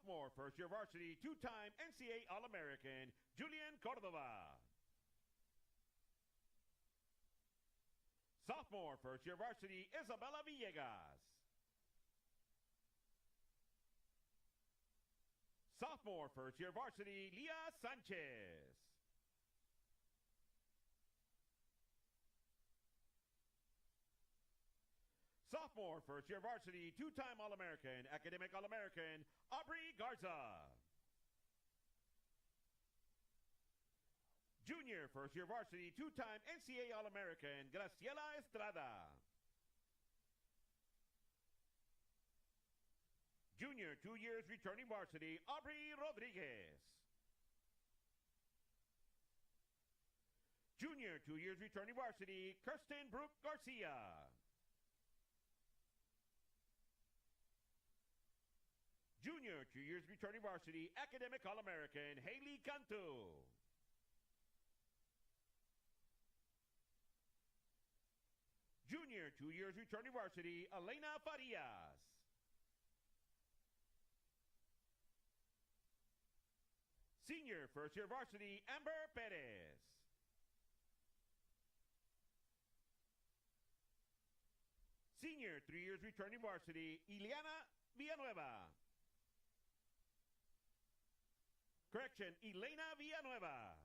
Sophomore, first-year varsity, two-time NCAA All-American, Julian Cordova. Sophomore, first-year varsity, Isabella Villegas. Sophomore, first-year varsity, Leah Sanchez. Sophomore, first-year varsity, two-time All-American, Academic All-American, Aubrey Garza. Junior, first-year varsity, two-time NCAA All-American, Graciela Estrada. Junior, 2 years returning varsity, Aubrey Rodriguez. Junior, 2 years returning varsity, Kirsten Brooke Garcia. Junior, 2 years returning varsity, Academic All-American, Haley Cantu. Junior, 2 years returning varsity, Elena Farias. Senior, first-year varsity, Amber Perez. Senior, 3 years returning varsity, Ileana Villanueva. Correction, Elena Villanueva.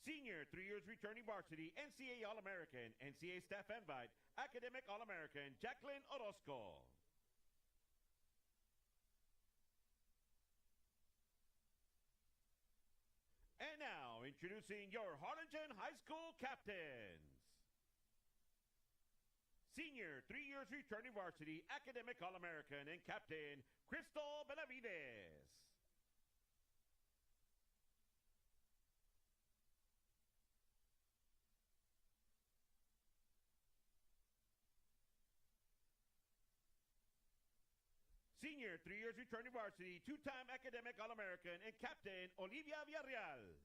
Senior, 3 years returning varsity, NCAA All-American, NCAA Staff Invite, Academic All-American, Jacqueline Orozco. And now, introducing your Harlingen High School captains. Senior, 3 years returning varsity, Academic All-American, and Captain, Crystal Benavides. Senior, 3 years returning varsity, two-time Academic All-American, and Captain, Olivia Villarreal.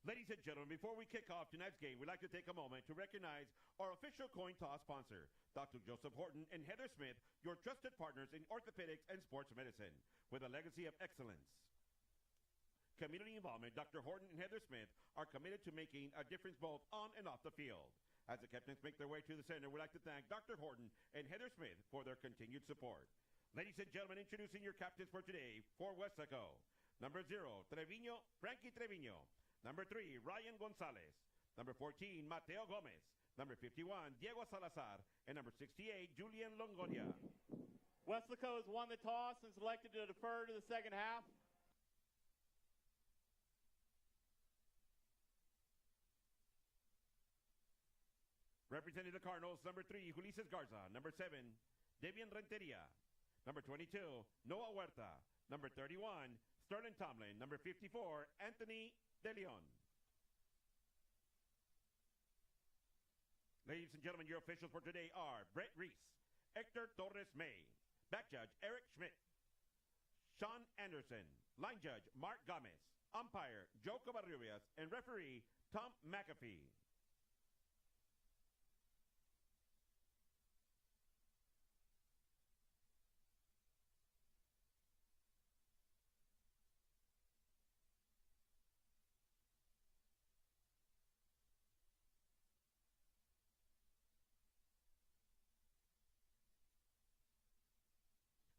Ladies and gentlemen, before we kick off tonight's game, we'd like to take a moment to recognize our official coin toss sponsor, Dr. Joseph Horton and Heather Smith, your trusted partners in orthopedics and sports medicine, with a legacy of excellence. Community involvement, Dr. Horton and Heather Smith are committed to making a difference both on and off the field. As the captains make their way to the center, we'd like to thank Dr. Horton and Heather Smith for their continued support. Ladies and gentlemen, introducing your captains for today for Weslaco. Number 0, Frankie Trevino. Number 3, Ryan Gonzalez. Number 14, Mateo Gomez. Number 51, Diego Salazar. And number 68, Julian Longoria. Weslaco has won the toss and selected to defer to the second half. Representing the Cardinals, number 3, Ulises Garza. Number 7, Devian Renteria. Number 22, Noah Huerta. Number 31, Sterling Tomlin. Number 54, Anthony De Leon. Ladies and gentlemen, your officials for today are Brett Reese, Hector Torres May, back judge Eric Schmidt, Sean Anderson, line judge Mark Gomez, umpire Joe Covarrubias, and referee Tom McAfee.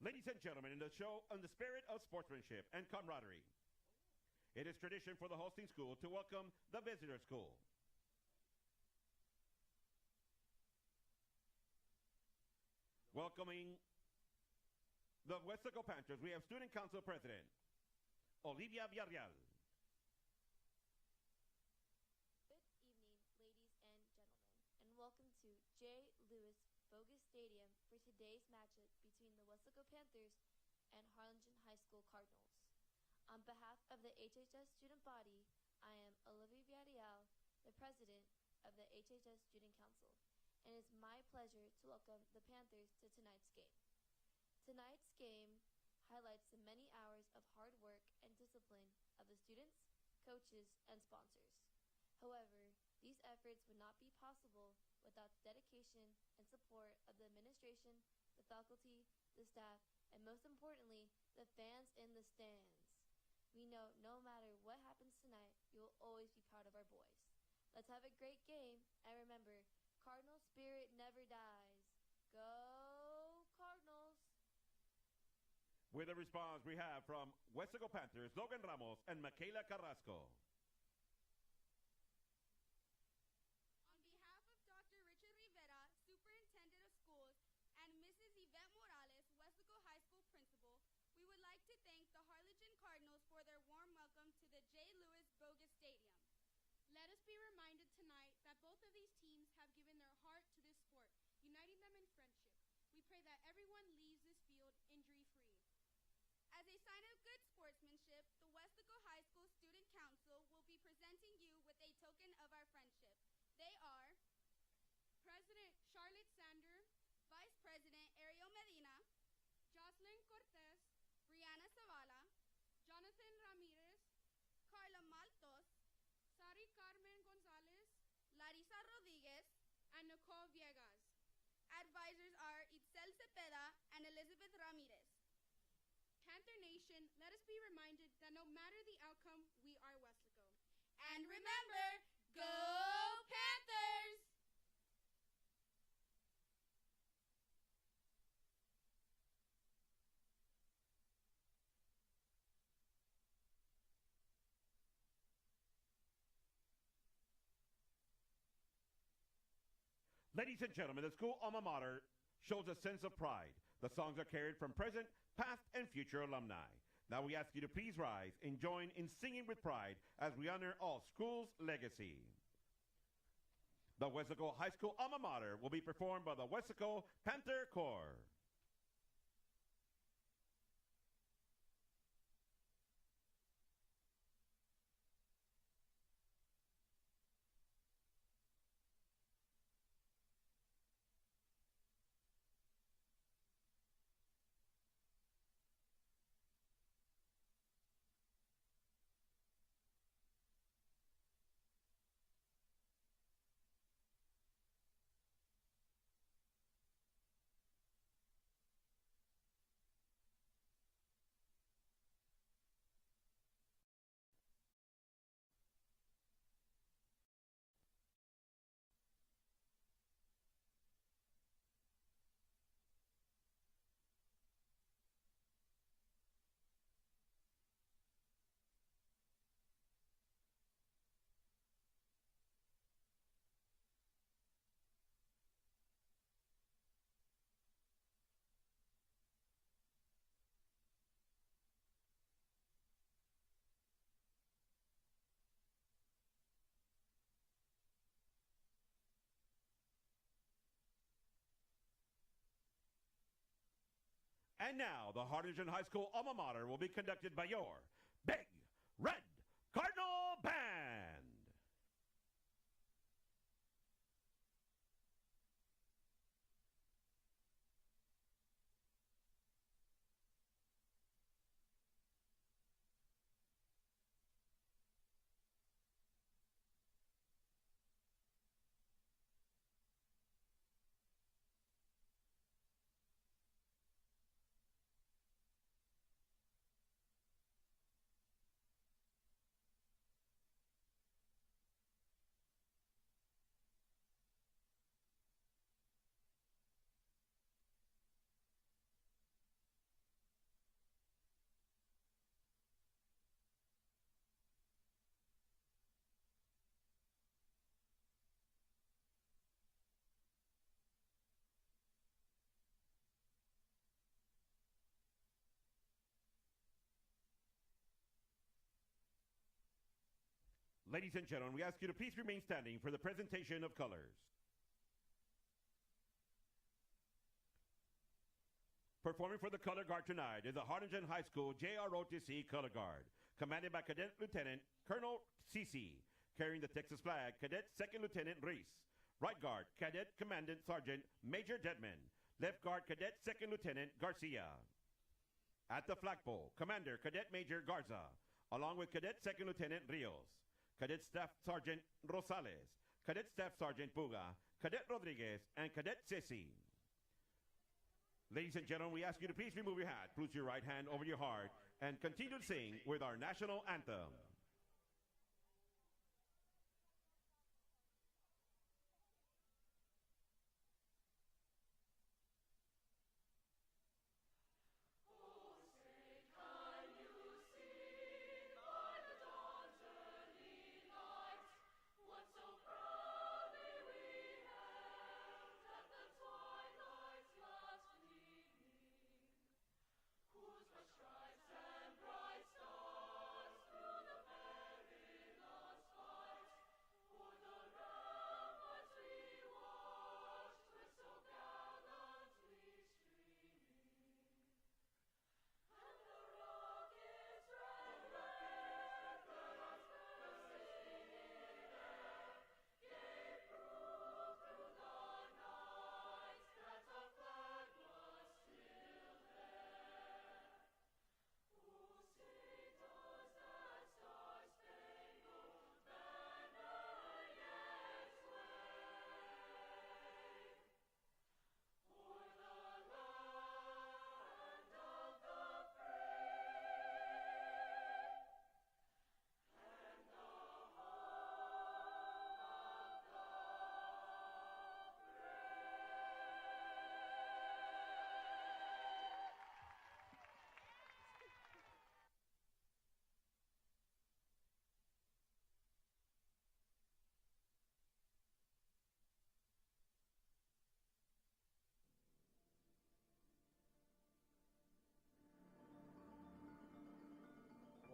Ladies and gentlemen, in the show on the spirit of sportsmanship and camaraderie, it is tradition for the hosting school to welcome the visitor school. Welcoming the Weslaco Panthers, we have Student Council President, Olivia Villarreal. Good evening, ladies and gentlemen, and welcome to J. Lewis Bogus Stadium for today's matchup between the Weslaco Panthers and Harlingen High School Cardinals. On behalf of the HHS student body, I am Olivia Villarreal, the president of the HHS Student Council, and it is my pleasure to welcome the Panthers to tonight's game. Tonight's game highlights the many hours of hard work and discipline of the students, coaches, and sponsors. However, these efforts would not be possible without the dedication and support of the administration, the faculty, the staff, and most importantly, the fans in the stands. We know no matter what happens tonight, you will always be proud of our boys. Let's have a great game, and remember, Cardinal spirit never dies. Go Cardinals! With a response we have from Weslaco Panthers, Logan Ramos and Michaela Carrasco. For their warm welcome to the J. Lewis Bogus Stadium. Let us be reminded tonight that both of these teams have given their heart to this sport, uniting them in friendship. We pray that everyone leaves this field injury-free. As a sign of good sportsmanship, the Weslaco High School Student Council will be presenting you with a token of our friendship. They are President Charlotte Sander, Vice President Ariel Medina, Jocelyn Cortez, Brianna Zavala, Jonathan Ramirez, Carla Maltos, Sari Carmen Gonzalez, Larissa Rodriguez, and Nicole Viegas. Advisors are Itzel Cepeda and Elizabeth Ramirez. Panther Nation, let us be reminded that no matter the outcome, we are Weslaco. And remember, go Panthers! Ladies and gentlemen, the school alma mater shows a sense of pride. The songs are carried from present, past, and future alumni. Now we ask you to please rise and join in singing with pride as we honor all schools' legacy. The Weslaco High School alma mater will be performed by the Weslaco Panther Corps. And now, the Harlingen High School alma mater will be conducted by your Big Red Cardinal Band. Ladies and gentlemen, we ask you to please remain standing for the presentation of colors. Performing for the color guard tonight is the Harlingen High School JROTC Color Guard, commanded by Cadet Lieutenant Colonel Cici, carrying the Texas flag, Cadet Second Lieutenant Reese. Right guard, Cadet Commandant Sergeant Major Dedman. Left guard, Cadet Second Lieutenant Garcia. At the flagpole, Commander Cadet Major Garza, along with Cadet Second Lieutenant Rios, Cadet Staff Sergeant Rosales, Cadet Staff Sergeant Puga, Cadet Rodriguez, and Cadet Ceci. Ladies and gentlemen, we ask you to please remove your hat, put your right hand over your heart, and continue to sing with our national anthem.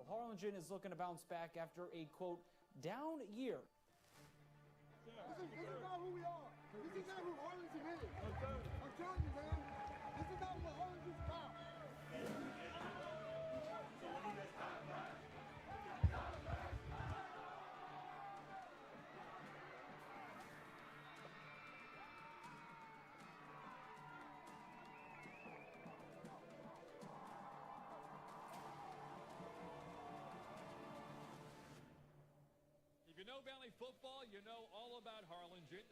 Harlingen is looking to bounce back after a, quote, down year. This is not who we are. This is not who Harlingen is. I'm telling you, man. This is not what Harlingen's about. If you know Valley football, you know all about Harlingen.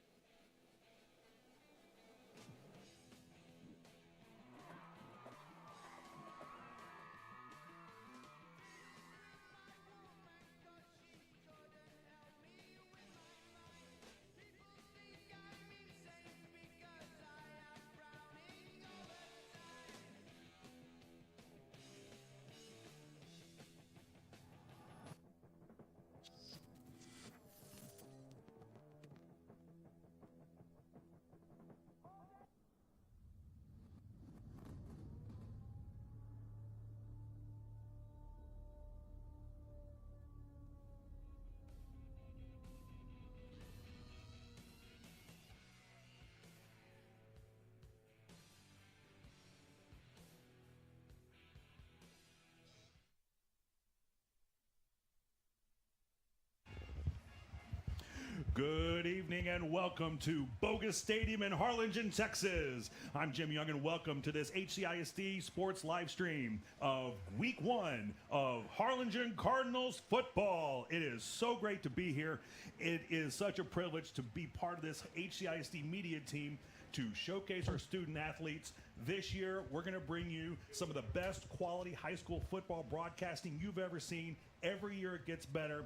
and welcome to Bogus Stadium in Harlingen, Texas. I'm Jim Young, and welcome to this HCISD sports live stream of Week 1 of Harlingen Cardinals football. It is so great to be here. It is such a privilege to be part of this HCISD media team to showcase our student athletes. This year, we're going to bring you some of the best quality high school football broadcasting you've ever seen. Every year it gets better.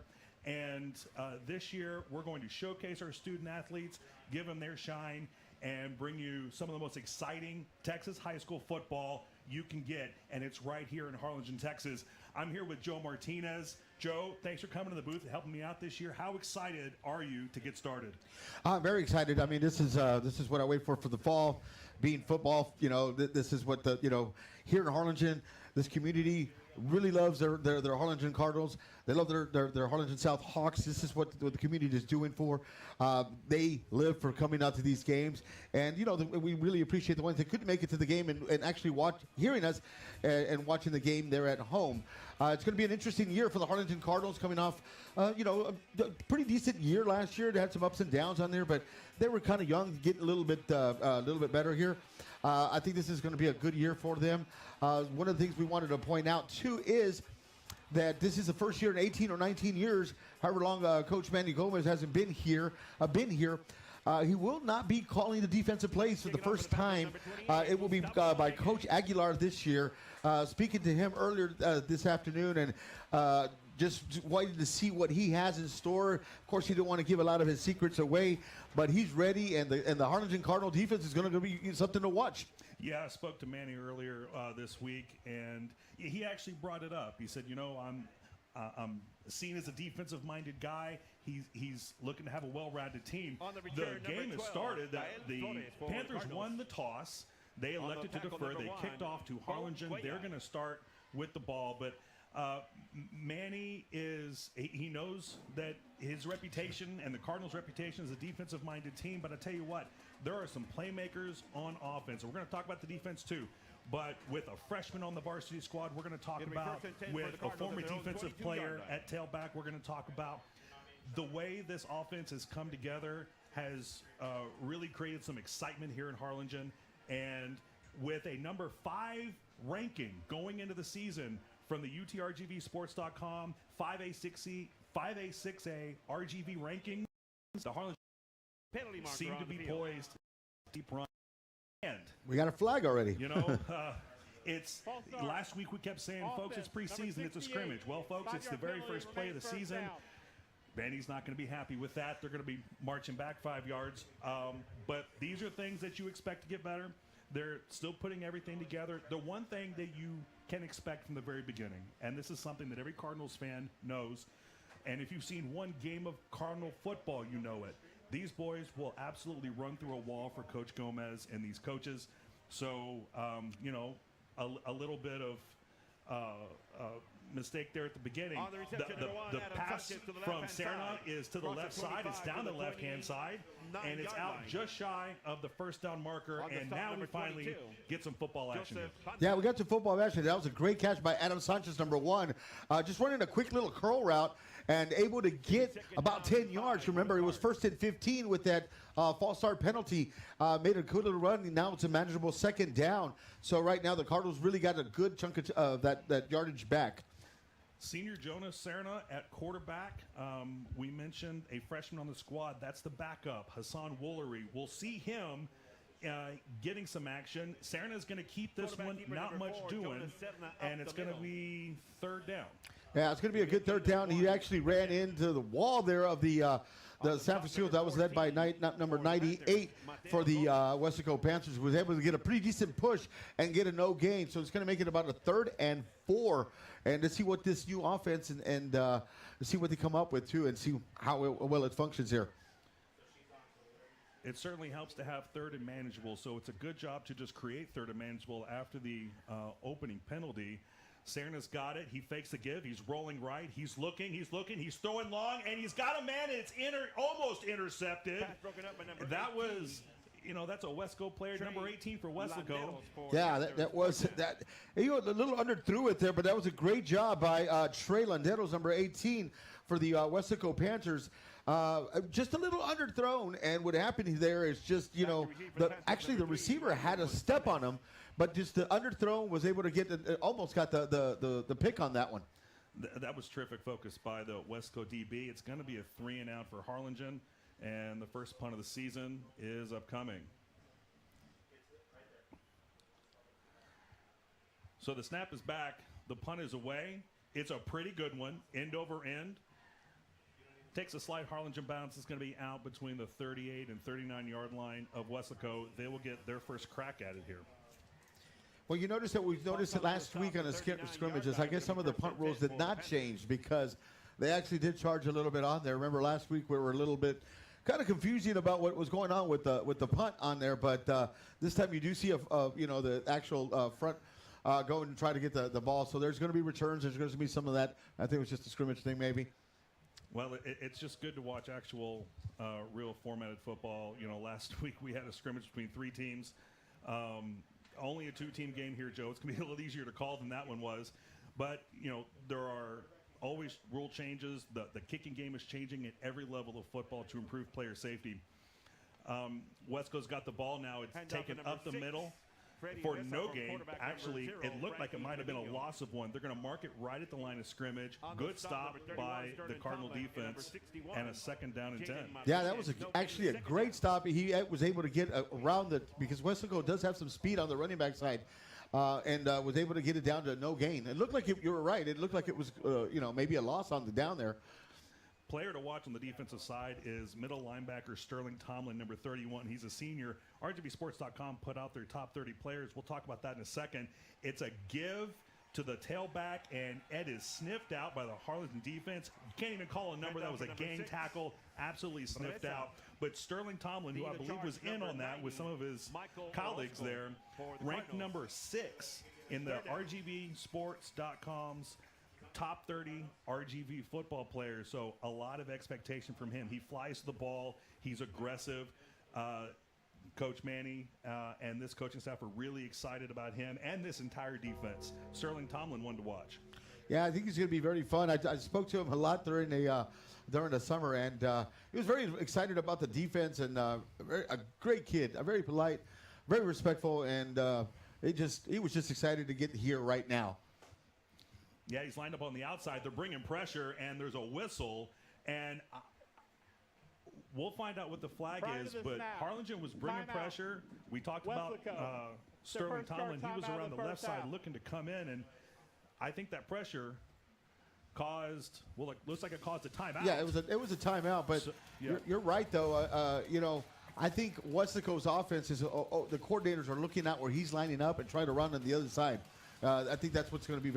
And this year, we're going to showcase our student athletes, give them their shine, and bring you some of the most exciting Texas high school football you can get. And it's right here in Harlingen, Texas. I'm here with Joe Martinez. Joe, thanks for coming to the booth and helping me out this year. How excited are you to get started? I'm very excited. I mean, this is what I wait for the fall. Being football, this is what here in Harlingen, this community really loves their Harlingen Cardinals. They love their Harlingen South Hawks. This is what the community is doing for. They live for coming out to these games. And, we really appreciate the ones that couldn't make it to the game and actually hearing us and watching the game there at home. It's going to be an interesting year for the Harlingen Cardinals coming off, a pretty decent year last year. They had some ups and downs on there, but they were kind of young, getting a little bit better here. I think this is going to be a good year for them. One of the things we wanted to point out, too, is that this is the first year in 18 or 19 years, however long Coach Manny Gomez hasn't been here. He will not be calling the defensive plays for the first time. It will be by Coach Aguilar this year. Speaking to him earlier this afternoon, and just waiting to see what he has in store. Of course, he didn't want to give a lot of his secrets away, but he's ready, and the Harlingen Cardinal defense is going to be something to watch. Yeah, I spoke to Manny earlier this week, and he actually brought it up. He said, I'm seen as a defensive-minded guy. He's looking to have a well-rounded team. The game has started. The Panthers won the toss. They elected to defer. They kicked off to Harlingen. They're going to start with the ball, but Manny he knows that his reputation and the Cardinals' reputation is a defensive-minded team, but I tell you what, there are some playmakers on offense. We're going to talk about the defense too, but with a freshman on the varsity squad, we're going to talk about with a former defensive player at tailback, we're going to talk about the way this offense has come together has really created some excitement here in Harlingen, and with a number 5 ranking going into the season from the UTRGVsports.com 5A6A RGV rankings, the Harlingen seem to be poised deep run. And we got a flag already. It's last week we kept saying, folks, it's preseason, it's a scrimmage. Well, folks, it's the very first play of the season. Manny's not going to be happy with that. They're going to be marching back 5 yards. But these are things that you expect to get better. They're still putting everything together. The one thing that you can expect from the very beginning, and this is something that every Cardinals fan knows, and if you've seen one game of Cardinal football, you know it. These boys will absolutely run through a wall for Coach Gomez and these coaches. So, a little bit of mistake there at the beginning. The pass from Serna is to the left side. It's down the left-hand side, and it's out just shy of the first down marker, and now we finally get some football action. Yeah, we got some football action. That was a great catch by Adam Sanchez, number 1. Just running a quick little curl route and able to get about 10 yards. Remember, it was 1st and 15 with that false start penalty. Made a good little run, and now it's a manageable 2nd down. So right now the Cardinals really got a good chunk of that yardage back. Senior Jonas Serna at quarterback. We mentioned a freshman on the squad. That's the backup, Hassan Woolery. We'll see him getting some action. Serna's going to keep this one, not much doing, and it's going to be 3rd down. Yeah, it's going to be a good 3rd down. He actually ran into the wall there of the San Francisco. That was led by number 98 for the Weslaco Panthers. Was able to get a pretty decent push and get a no gain. So it's going to make it about a 3rd and 4. And to see what this new offense and see what they come up with, too, and see how well it functions here. It certainly helps to have 3rd and manageable, so it's a good job to just create 3rd and manageable after the opening penalty. Serna's got it. He fakes the give. He's rolling right. He's looking. He's throwing long, and he's got a man, and it's almost intercepted. That was... that's a Wesco player, number 18 for Weslaco. Yeah, that was that. A little under threw it there, but that was a great job by Trey Landeros, number 18 for the Weslaco Panthers. just a little underthrown. And what happened there is just, you know, actually the receiver had a step on him, but just the underthrown was able to get, almost got the pick on that one. That was terrific focus by the Weslaco DB. It's going to be a 3-and-out for Harlingen, and the first punt of the season is upcoming. So the snap is back. The punt is away. It's a pretty good one, end over end. Takes a slight Harlingen bounce. It's going to be out between the 38 and 39-yard line of Weslaco. They will get their first crack at it here. Well, you noticed that we noticed it last week on the scrimmages. I guess some of the punt rules did not change because they actually did charge a little bit on there. Remember last week we were a little bit kind of confusing about what was going on with the punt on there, but this time you do see the actual front go and try to get the ball. So there's going to be returns. There's going to be some of that. I think it was just a scrimmage thing maybe. Well, it's just good to watch actual real formatted football. You know, last week we had a scrimmage between 3 teams. Only a 2-team game here, Joe. It's going to be a little easier to call than that one was. But, you know, there are always rule changes. The kicking game is changing at every level of football to improve player safety. Wesco's got the ball now. It's taken up the middle for no gain. Actually, it looked like it might have been a loss of one. They're going to mark it right at the line of scrimmage. Good stop by the Cardinal defense and a 2nd down and 10. Yeah, that was actually a great stop. He was able to get around it because Weslaco does have some speed on the running back side. And was able to get it down to no gain. It looked like you were right. It looked like it was, maybe a loss on the down there. Player to watch on the defensive side is middle linebacker Sterling Tomlin, number 31. He's a senior. RGBsports.com put out their top 30 players. We'll talk about that in a second. It's a give to the tailback, and Ed is sniffed out by the Harlingen defense. You can't even call a number. That was a gang tackle. Absolutely sniffed out. But Sterling Tomlin, who I believe was in on that with some of his colleagues there, ranked number 6 in the RGBsports.com's top 30 RGV football players, so a lot of expectation from him. He flies to the ball. He's aggressive. Coach Manny and this coaching staff are really excited about him and this entire defense. Sterling Tomlin, one to watch. Yeah, I think he's going to be very fun. I spoke to him a lot during the summer, and he was very excited about the defense, and a great kid, a very polite, very respectful, and he was just excited to get here right now. Yeah, he's lined up on the outside. They're bringing pressure, and there's a whistle. And we'll find out what the flag is. But Harlingen was bringing pressure. We talked about Sterling Tomlin. He was around the left side looking to come in. And I think that pressure caused, well, it looks like it caused a timeout. Yeah, it was a timeout. But you're right, though. I think Weslaco's offense is the coordinators are looking at where he's lining up and trying to run on the other side. I think that's what's going to be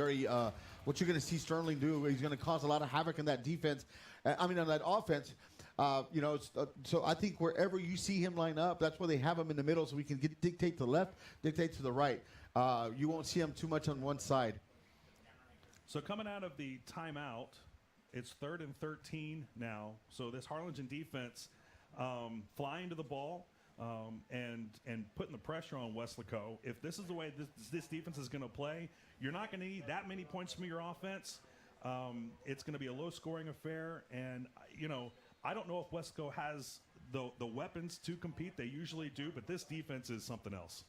what you're going to see Sterling do. He's going to cause a lot of havoc in that defense. On that offense. So I think wherever you see him line up, that's where they have him in the middle, so we can dictate to the left, dictate to the right. You won't see him too much on one side. So coming out of the timeout, it's 3rd and 13 now. So this Harlingen defense flying to the ball. And putting the pressure on Weslaco. If this is the way this defense is going to play, you're not going to need that many points from your offense. It's going to be a low-scoring affair, and I don't know if Weslaco has the weapons to compete. They usually do, but this defense is something else.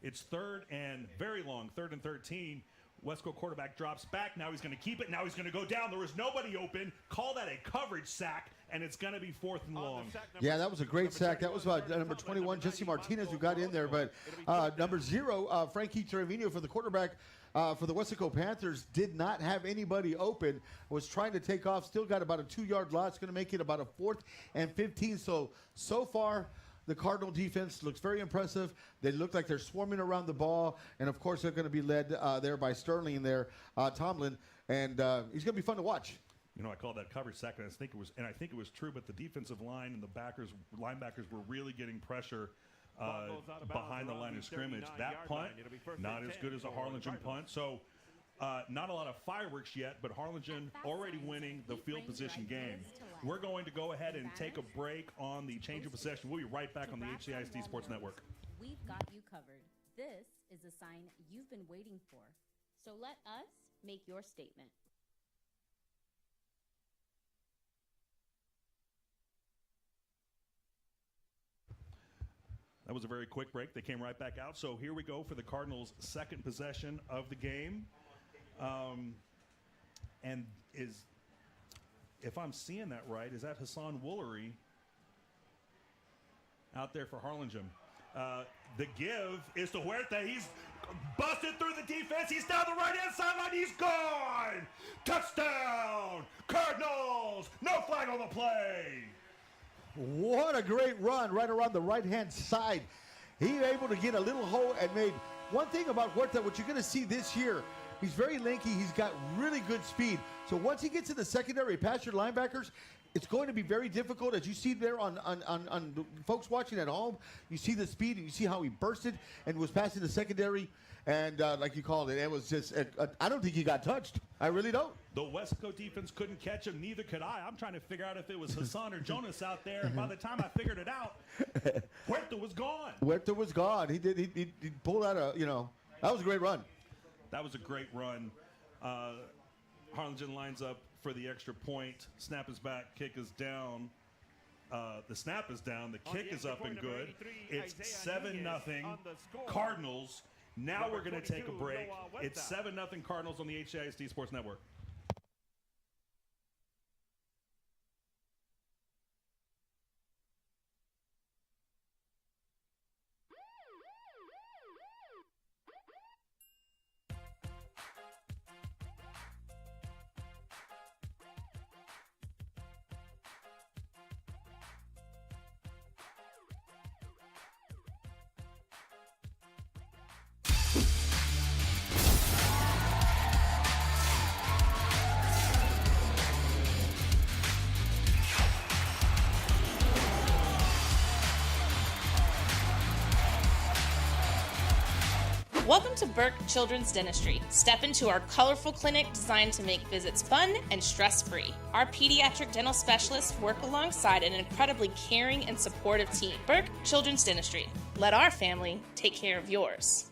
It's 3rd and very long, 3rd and 13. Weslaco quarterback drops back. Now he's going to keep it. Now he's going to go down. There was nobody open. Call that a coverage sack, and it's going to be 4th and long. Yeah, that was a great sack. That was number 21, Jesse Martinez, who got in there. But number 0, Frankie Trevino for the quarterback for the Weslaco Panthers did not have anybody open. Was trying to take off. Still got about a 2-yard loss. Going to make it about a 4th and 15. So far, the Cardinal defense looks very impressive. They look like they're swarming around the ball. And, of course, they're going to be led there by Sterling there, Tomlin. And he's going to be fun to watch. I called that coverage sack, and I think it was true, but the defensive line and the linebackers were really getting pressure behind the line of scrimmage. That punt, not as good as a Harlingen punt. So not a lot of fireworks yet, but Harlingen already winning the field position game. We're going to go ahead and take a break on the change of possession. We'll be right back on the HCISD Sports Network. We've got you covered. This is a sign you've been waiting for. So let us make your statement. That was a very quick break. They came right back out. So here we go for the Cardinals' second possession of the game. And if I'm seeing that right, is that Hassan Woolery out there for Harlingen? The give is to Huerta. He's busted through the defense. He's down the right-hand sideline. He's gone. Touchdown, Cardinals. No flag on the play. What a great run right around the right-hand side. He able to get a little hole and made one thing about Huerta, what you're going to see this year, he's very lanky. He's got really good speed. So once he gets in the secondary past your linebackers, it's going to be very difficult. As you see there on the folks watching at home, you see the speed and you see how he bursted and was passing the secondary. And like you called it, it was just, I don't think he got touched. I really don't. The Weslaco defense couldn't catch him. Neither could I. I'm trying to figure out if it was Hassan or Jonas out there. And by the time I figured it out, Huerta was gone. Huerta was gone. He pulled out that was a great run. That was a great run. Harlingen lines up for the extra point. Snap is back. Kick is down. The snap is down. The kick is up and good. It's 7-0 Cardinals. Now we're going to take a break. It's 7-0 Cardinals on the HCISD Sports Network. Welcome to Burke Children's Dentistry. Step into our colorful clinic designed to make visits fun and stress-free. Our pediatric dental specialists work alongside an incredibly caring and supportive team. Burke Children's Dentistry. Let our family take care of yours.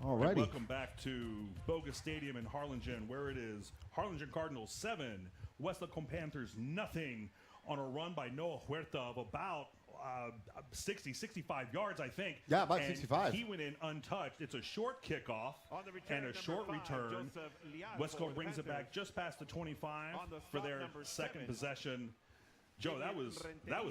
Alrighty. Welcome back to Bogus Stadium in Harlingen, where it is Harlingen Cardinals 7, Weslaco Panthers nothing, on a run by Noah Huerta of about 60, 65 yards, I think. Yeah, about and 65. He went in untouched. It's a short kickoff and a short return. Weslaco brings it back just past the 25 for their second possession. Joe, that was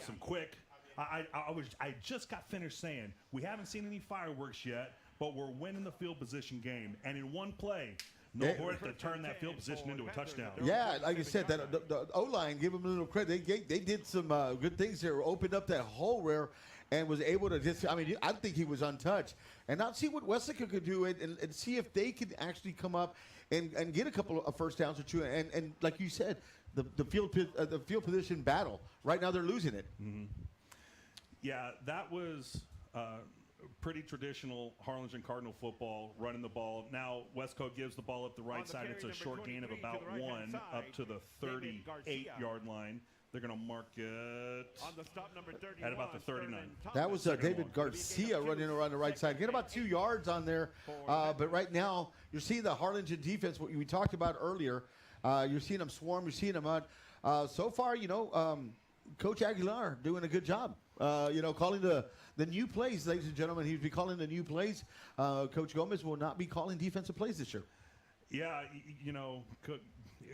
some quick. I just got finished saying we haven't seen any fireworks yet, but we're winning the field position game. And in one play, Noah Huerta turned that field position into a touchdown. Yeah, like I said, that the O-line, give them a little credit. They did some good things there, opened up that hole there, and was able to just, I mean, I think he was untouched. And now see what Weslaco could do and see if they could actually come up and get a couple of first downs or two. And like you said, the field position battle, right now they're losing it. Mm-hmm. Yeah, that was pretty traditional Harlingen Cardinal football, running the ball. Now Weslaco gives the ball up the right side. It's a short gain of about one up to the 38-yard line. They're going to mark it at about the 39. That was David Garcia running around the right side. Get about 2 yards on there. But right now, you're seeing the Harlingen defense, what we talked about earlier. You're seeing them swarm. You're seeing them out. So far, Coach Aguilar doing a good job. Calling the new plays, ladies and gentlemen. He'll be calling the new plays. Coach Gomez will not be calling defensive plays this year. Yeah,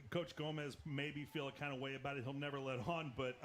Coach Gomez maybe feel a kind of way about it. He'll never let on, but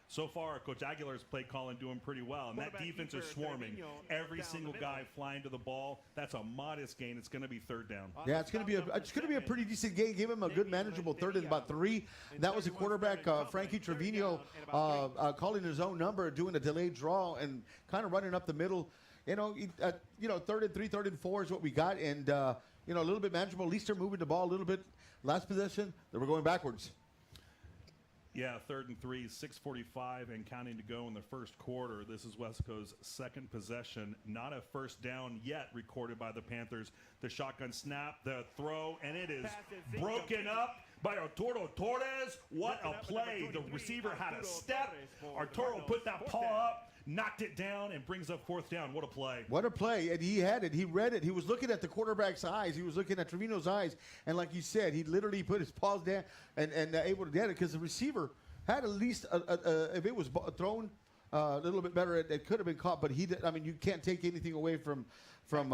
so far, Coach Aguilar's play calling doing pretty well. And that defense is swarming. Every single guy flying to the ball. That's a modest gain. It's going to be third down. Yeah, it's going to be a pretty decent game. Give him a good manageable third and about 3. That was a quarterback, Frankie Trevino, calling his own number, doing a delayed draw and kind of running up the middle. Third and 3, third and 4 is what we got, and a little bit manageable. At least they're moving the ball a little bit. Last possession, they were going backwards. Yeah, 3rd and 3, 6:45 and counting to go in the first quarter. This is Weslaco's second possession. Not a first down yet recorded by the Panthers. The shotgun snap, the throw, and it is broken up. by Arturo Torres. What a play. The receiver had a step. Arturo put that paw up, knocked it down, and brings up 4th down. What a play. What a play. And he had it. He read it. He was looking at the quarterback's eyes. He was looking at Trevino's eyes. And like you said, he literally put his paws down and able to get it because the receiver had at least, if it was thrown a little bit better, it could have been caught. But he did. I mean, you can't take anything away from Torres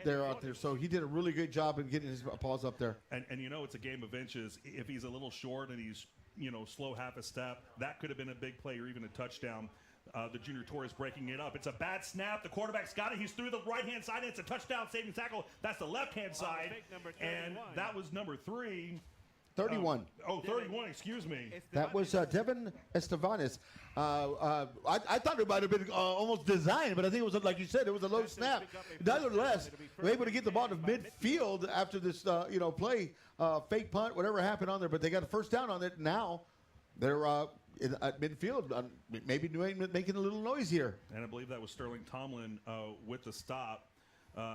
there out there. So he did a really good job in getting his paws up there. And you know, it's a game of inches. If he's a little short and he's, slow half a step, that could have been a big play or even a touchdown. The junior Torres breaking it up. It's a bad snap. The quarterback's got it. He's through the right-hand side, and it's a touchdown saving tackle. That's the left-hand side. And that was number 3. 31. 31, excuse me. That was Devin Estevanes. I thought it might have been almost designed, but I think it was, like you said, it was a low snap. Nonetheless, we're able to get the ball to midfield after this, play, fake punt, whatever happened on there, but they got a first down on it. Now they're at midfield, maybe making a little noise here. And I believe that was Sterling Tomlin with the stop.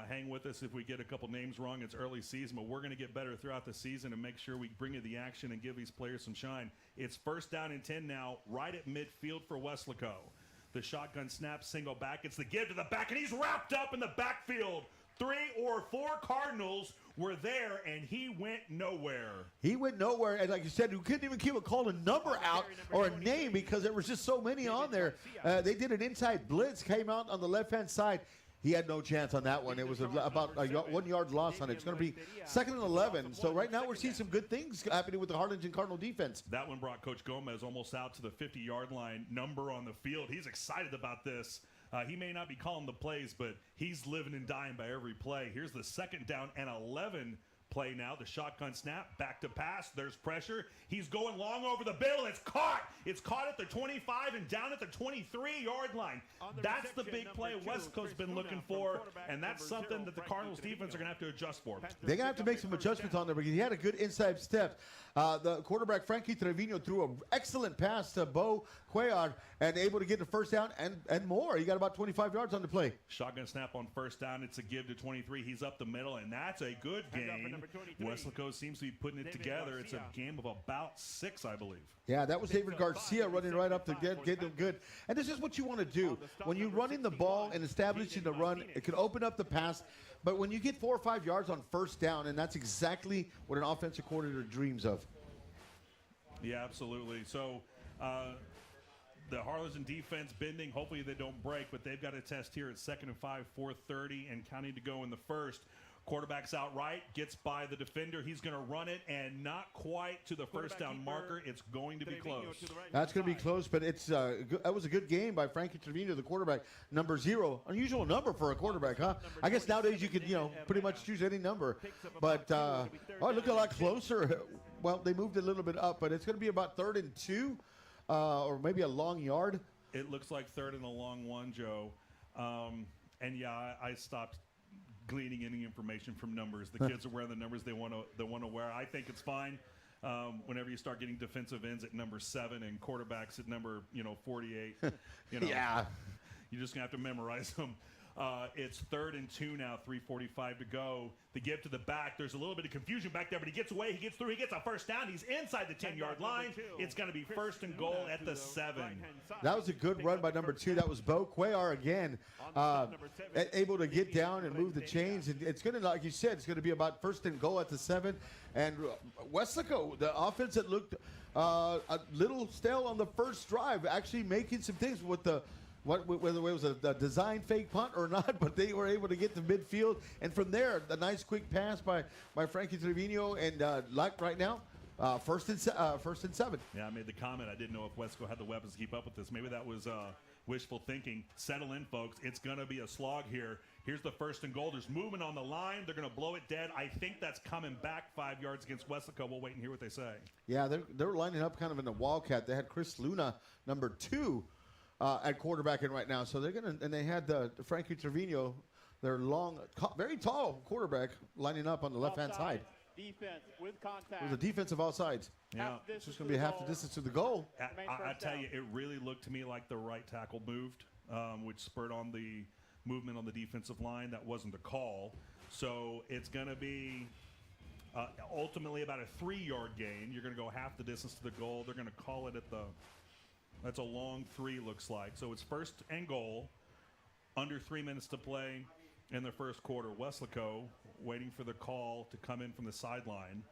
Hang with us if we get a couple names wrong. It's early season, but we're going to get better throughout the season and make sure we bring you the action and give these players some shine. It's 1st down and 10 now, right at midfield for Weslaco. The shotgun snap, single back. It's the give to the back, and he's wrapped up in the backfield. 3 or 4 Cardinals were there, and he went nowhere. He went nowhere, and like you said, you couldn't even keep call a number out or a name because there was just so many on there. They did an inside blitz, came out on the left-hand side. He had no chance on that one. It was about a 1 yard loss on it. It's going to be 2nd and 11. So right now we're seeing some good things happening with the Harlingen Cardinal defense. That one brought Coach Gomez almost out to the 50-yard line, number on the field. He's excited about this. He may not be calling the plays, but he's living and dying by every play. Here's the 2nd down and 11 play now. The shotgun snap, back to pass. There's pressure. He's going long over the middle. It's caught. It's caught at the 25 and down at the 23-yard line. That's the big play Weslaco's been looking for, and that's something that the Cardinals defense are going to have to adjust for. They're going to have to make some adjustments on there because he had a good inside step. The quarterback, Frankie Trevino, threw an excellent pass to Bo Cuellar and able to get the first down and more. He got about 25 yards on the play. Shotgun snap on 1st down. It's a give to 23. He's up the middle, and that's a good game. Weslaco seems to be putting it together. It's a game of about 6, I believe. Yeah, that was David Garcia running right up to get them good. And this is what you want to do. When you're running the ball and establishing the run, it can open up the pass. But when you get 4 or 5 yards on 1st down, and that's exactly what an offensive coordinator dreams of. Yeah, absolutely. So the Harlingen defense bending. Hopefully they don't break, but they've got a test here at 2nd and 5, 4:30, and counting to go in the 1st. Quarterback's out right, gets by the defender. He's going to run it, and not quite to the 1st down marker. It's going to be close. That's going to be close, but it's that was a good game by Frankie Trevino, the quarterback, number 0. Unusual number for a quarterback, huh? I guess nowadays you could, pretty much choose any number. But, it looked a lot closer. Well, they moved it a little bit up, but it's going to be about 3rd and 2, or maybe a long yard. It looks like 3rd and a long one, Joe. And, yeah, I stopped gleaning any information from numbers. The kids are wearing the numbers they want to wear. I think it's fine. Whenever you start getting defensive ends at number 7 and quarterbacks at number 48, yeah, you're just gonna have to memorize them. It's 3rd and 2 now, 3:45 to go. The give to the back. There's a little bit of confusion back there, but he gets away. He gets through. He gets a 1st down. He's inside the 10-yard line. It's going to be 1st and goal at the 7. That was a good run by number 2. That was Bo Cuellar again, able to get down and move the chains. And it's going to, like you said, it's going to be about 1st and goal at the 7. And Weslaco, the offense that looked a little stale on the first drive, actually making some things with the whether it was a design fake punt or not, but they were able to get to midfield. And from there, a nice quick pass by Frankie Trevino. And like right now, 1st and 7. Yeah, I made the comment. I didn't know if Weslaco had the weapons to keep up with this. Maybe that was wishful thinking. Settle in, folks. It's going to be a slog here. Here's the 1st and goal. There's movement on the line. They're going to blow it dead. I think that's coming back 5 yards against Weslaco. We'll wait and hear what they say. Yeah, they're lining up kind of in a wildcat. They had Chris Luna, number 2. At quarterback in right now, so they're gonna, and they had Frankie Trevino, their long, very tall quarterback, lining up on the left-hand side. Defense with contact. It was a defensive offsides. Yeah, it's just gonna be half the distance to the goal. I tell you, it really looked to me like the right tackle moved, which spurred on the movement on the defensive line. That wasn't a call, so it's gonna be Ultimately, about a 3-yard gain. You're going to go half the distance to the goal. They're going to call it that's a long 3, looks like. So it's 1st and goal, under 3 minutes to play in the first quarter. Weslaco waiting for the call to come in from the sideline.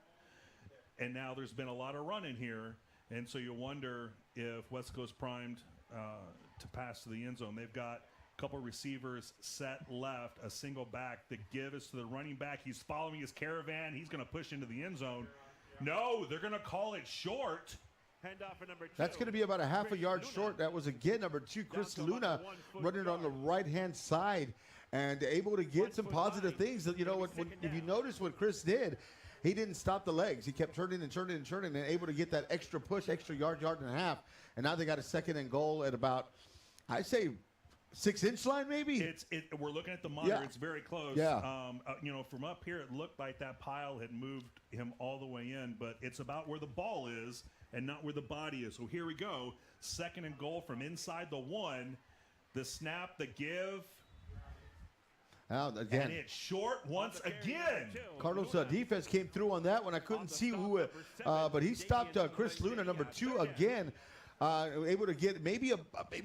And now there's been a lot of run in here, and so you wonder if Weslaco's primed to pass to the end zone. They've got a couple receivers set left, a single back. The give is to the running back. He's following his caravan. He's going to push into the end zone. No, they're going to call it short. Handoff for number 2. That's going to be about a half a yard short. That was, again, number 2, Chris Luna, running on the right-hand side and able to get some positive things. You know, if you notice what Chris did, he didn't stop the legs. He kept turning and able to get that extra push, extra yard and a half. And now they got a 2nd and goal at about, I say, 6-inch line maybe. We're looking at the monitor. Yeah. It's very close. Yeah. You know, from up here, it looked like that pile had moved him all the way in, but it's about where the ball is and not where the body is. So here we go. 2nd and goal from inside the 1. The snap, the give. Again. And it's short once again. Cardinals defense came through on that one. I couldn't see who, but he stopped Chris Luna, number 2, again. Able to get maybe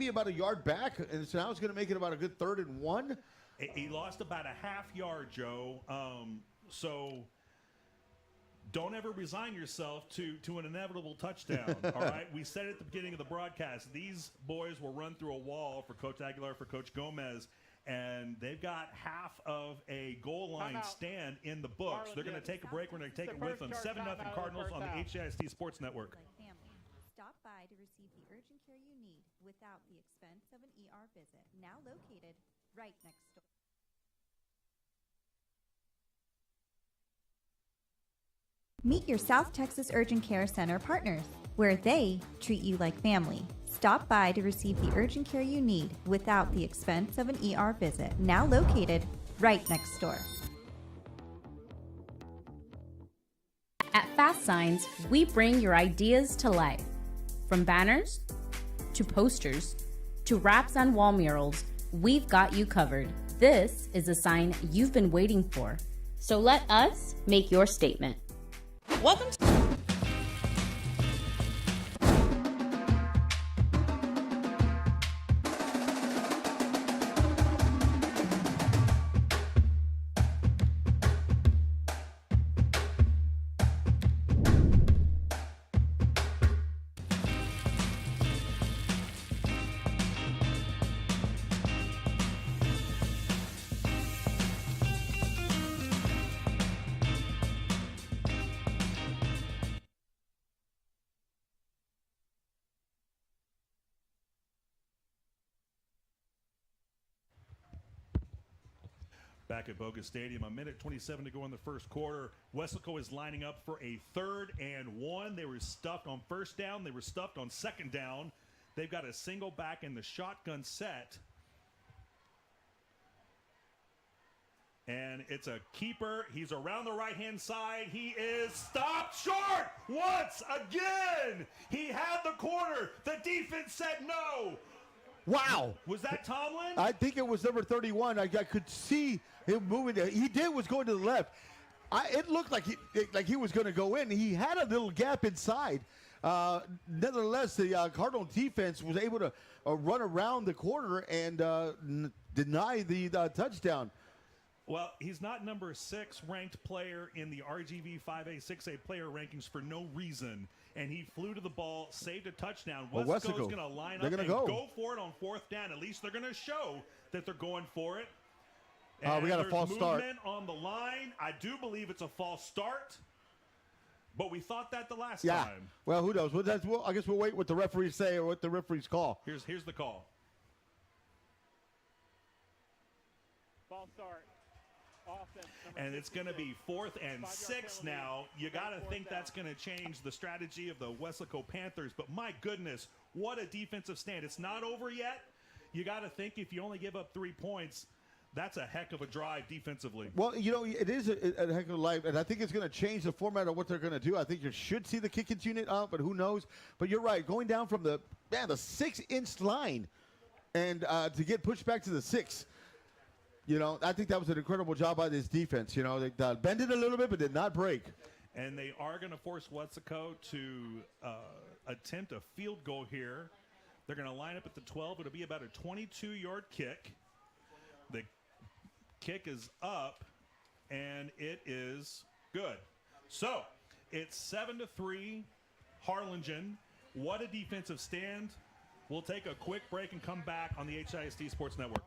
about a yard back, and so now it's going to make it about a good 3rd and 1. He lost about a half yard, Joe. So don't ever resign yourself to an inevitable touchdown. All right, we said at the beginning of the broadcast, these boys will run through a wall for Coach Aguilar, for Coach Gomez. And they've got half of a goal line stand in the books. They're going to take a break. We're going to take it with them. 7-0 Cardinals on the HISD Sports Network. Stop by to receive the urgent care you need without the expense of an ER visit. Now located right next door. Meet your South Texas Urgent Care Center partners, where they treat you like family. Stop by to receive the urgent care you need without the expense of an ER visit. Now located right next door. At Fast Signs, we bring your ideas to life. From banners, to posters, to wraps on wall murals, we've got you covered. This is a sign you've been waiting for. So let us make your statement. Welcome to Back at Bogus Stadium, a minute 27 to go in the first quarter. Weslaco is lining up for a 3rd and 1. They were stuffed on 1st down. They were stuffed on 2nd down. They've got a single back in the shotgun set. And it's a keeper. He's around the right-hand side. He is stopped short once again. He had the corner. The defense said no. Wow. Was that Tomlin? I think it was number 31. I could see him moving there. He was going to the left. It looked like he was going to go in. He had a little gap inside. Nevertheless, the Cardinal defense was able to run around the corner and deny the touchdown. Well, he's not number 6 ranked player in the RGV 5A, 6A player rankings for no reason. And he flew to the ball, saved a touchdown. Weslaco's going to line up and go for it on 4th down. At least they're going to show that they're going for it. We got a false start. Movement on the line. I do believe it's a false start. But we thought that the last time. Well, who knows? I guess we'll wait what the referees say or what the referees call. Here's the call. False start. Offense, and it's going to be 4th and 6 now. You got to think that's going to change the strategy of the Weslaco Panthers. But my goodness, what a defensive stand. It's not over yet. You got to think if you only give up 3 points, that's a heck of a drive defensively. Well, you know, it is a heck of a life, and I think it's going to change the format of what they're going to do. I think you should see the Kickins unit out, but who knows? But you're right, going down from the 6-inch line and to get pushed back to the 6. I think that was an incredible job by this defense. They bended a little bit, but did not break. And they are going to force Weslaco to attempt a field goal here. They're going to line up at the 12. It'll be about a 22-yard kick. The kick is up, and it is good. So it's 7-3, Harlingen. What a defensive stand. We'll take a quick break and come back on the HISD Sports Network.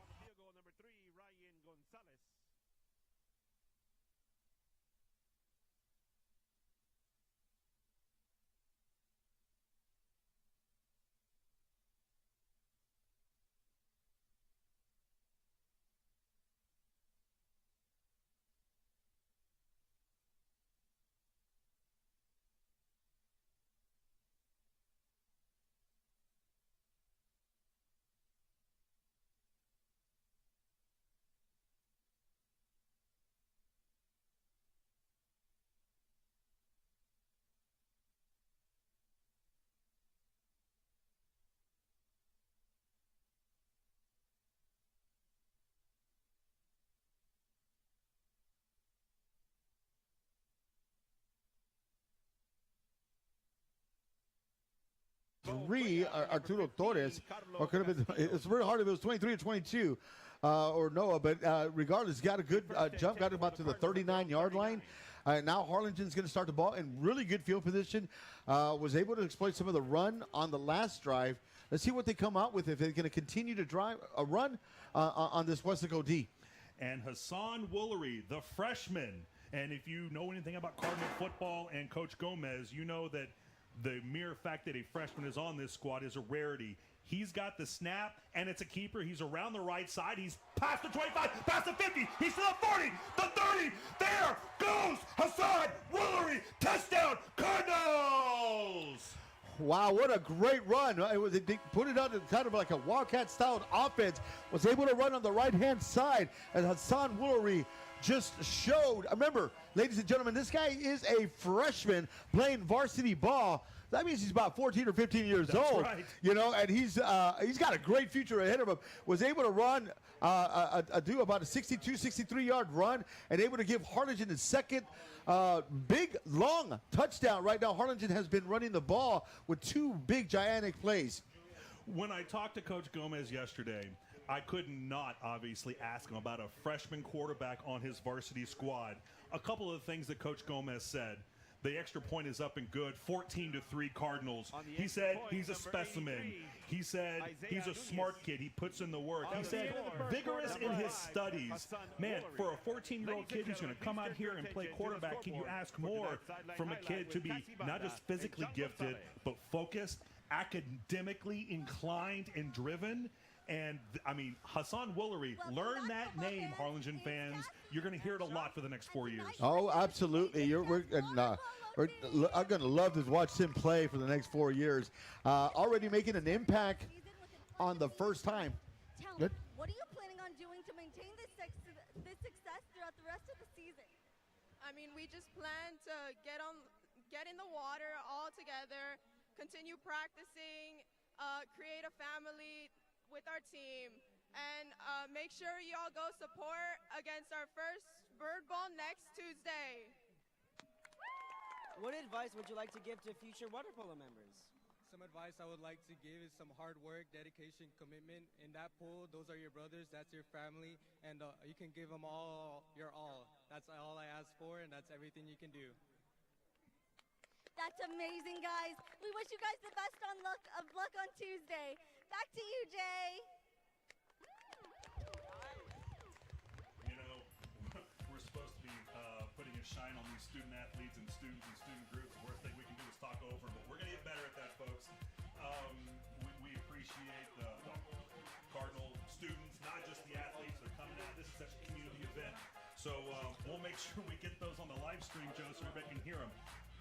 Arturo Torres, or could have been. It's very hard if it was 23 or 22, or Noah. But regardless, got a good jump, got about to the 39-yard line. Now Harlingen's going to start the ball in really good field position. Was able to exploit some of the run on the last drive. Let's see what they come out with if they're going to continue to drive a run on this Weslaco D. And Hassan Woolery, the freshman. And if you know anything about Cardinal football and Coach Gomez, you know that the mere fact that a freshman is on this squad is a rarity. He's got the snap, and it's a keeper. He's around the right side. He's past the 25, past the 50. He's to the 40, the 30. There goes Hassan Woolery. Touchdown, Cardinals! Wow, what a great run. They put it on kind of like a Wildcat-style offense. Was able to run on the right-hand side, and Hassan Woolery just showed. Remember, ladies and gentlemen, this guy is a freshman playing varsity ball. That means he's about 14 or 15 years old. Right. And he's got a great future ahead of him. Was able to run, do about a 62, 63-yard run, and able to give Harlingen his second big, long touchdown. Right now, Harlingen has been running the ball with two big, gigantic plays. When I talked to Coach Gomez yesterday, I could not obviously ask him about a freshman quarterback on his varsity squad. A couple of things that Coach Gomez said. The extra point is up and good, 14-3 Cardinals. He said he's a specimen. He said he's a smart kid. He puts in the work. He said vigorous in his studies. Man, for a 14-year-old kid who's going to come out here and play quarterback, can you ask more from a kid to be not just physically gifted, but focused, academically inclined, and driven? And, Hassan Woolery, learn that name, Harlingen fans. You're going to hear it a lot for the next 4 years. Oh, absolutely. I'm going to love to watch him play for the next 4 years. Already making an impact on the first time. Tell me, what are you planning on doing to maintain this success throughout the rest of the season? We just plan to get in the water all together, continue practicing, create a family with our team, and make sure y'all go support against our first Bird Ball next Tuesday. What advice would you like to give to future water polo members? Some advice I would like to give is some hard work, dedication, commitment. In that pool, those are your brothers, that's your family, and you can give them all your all. That's all I ask for, and that's everything you can do. That's amazing, guys. We wish you guys the best of luck on Tuesday. Back to you, Jay. We're supposed to be putting a shine on these student athletes and student groups. The worst thing we can do is talk over, but we're going to get better at that, folks. We appreciate the Cardinal students, not just the athletes. They're coming out. This is such a community event. So we'll make sure we get those on the live stream, Joe, so everybody can hear them.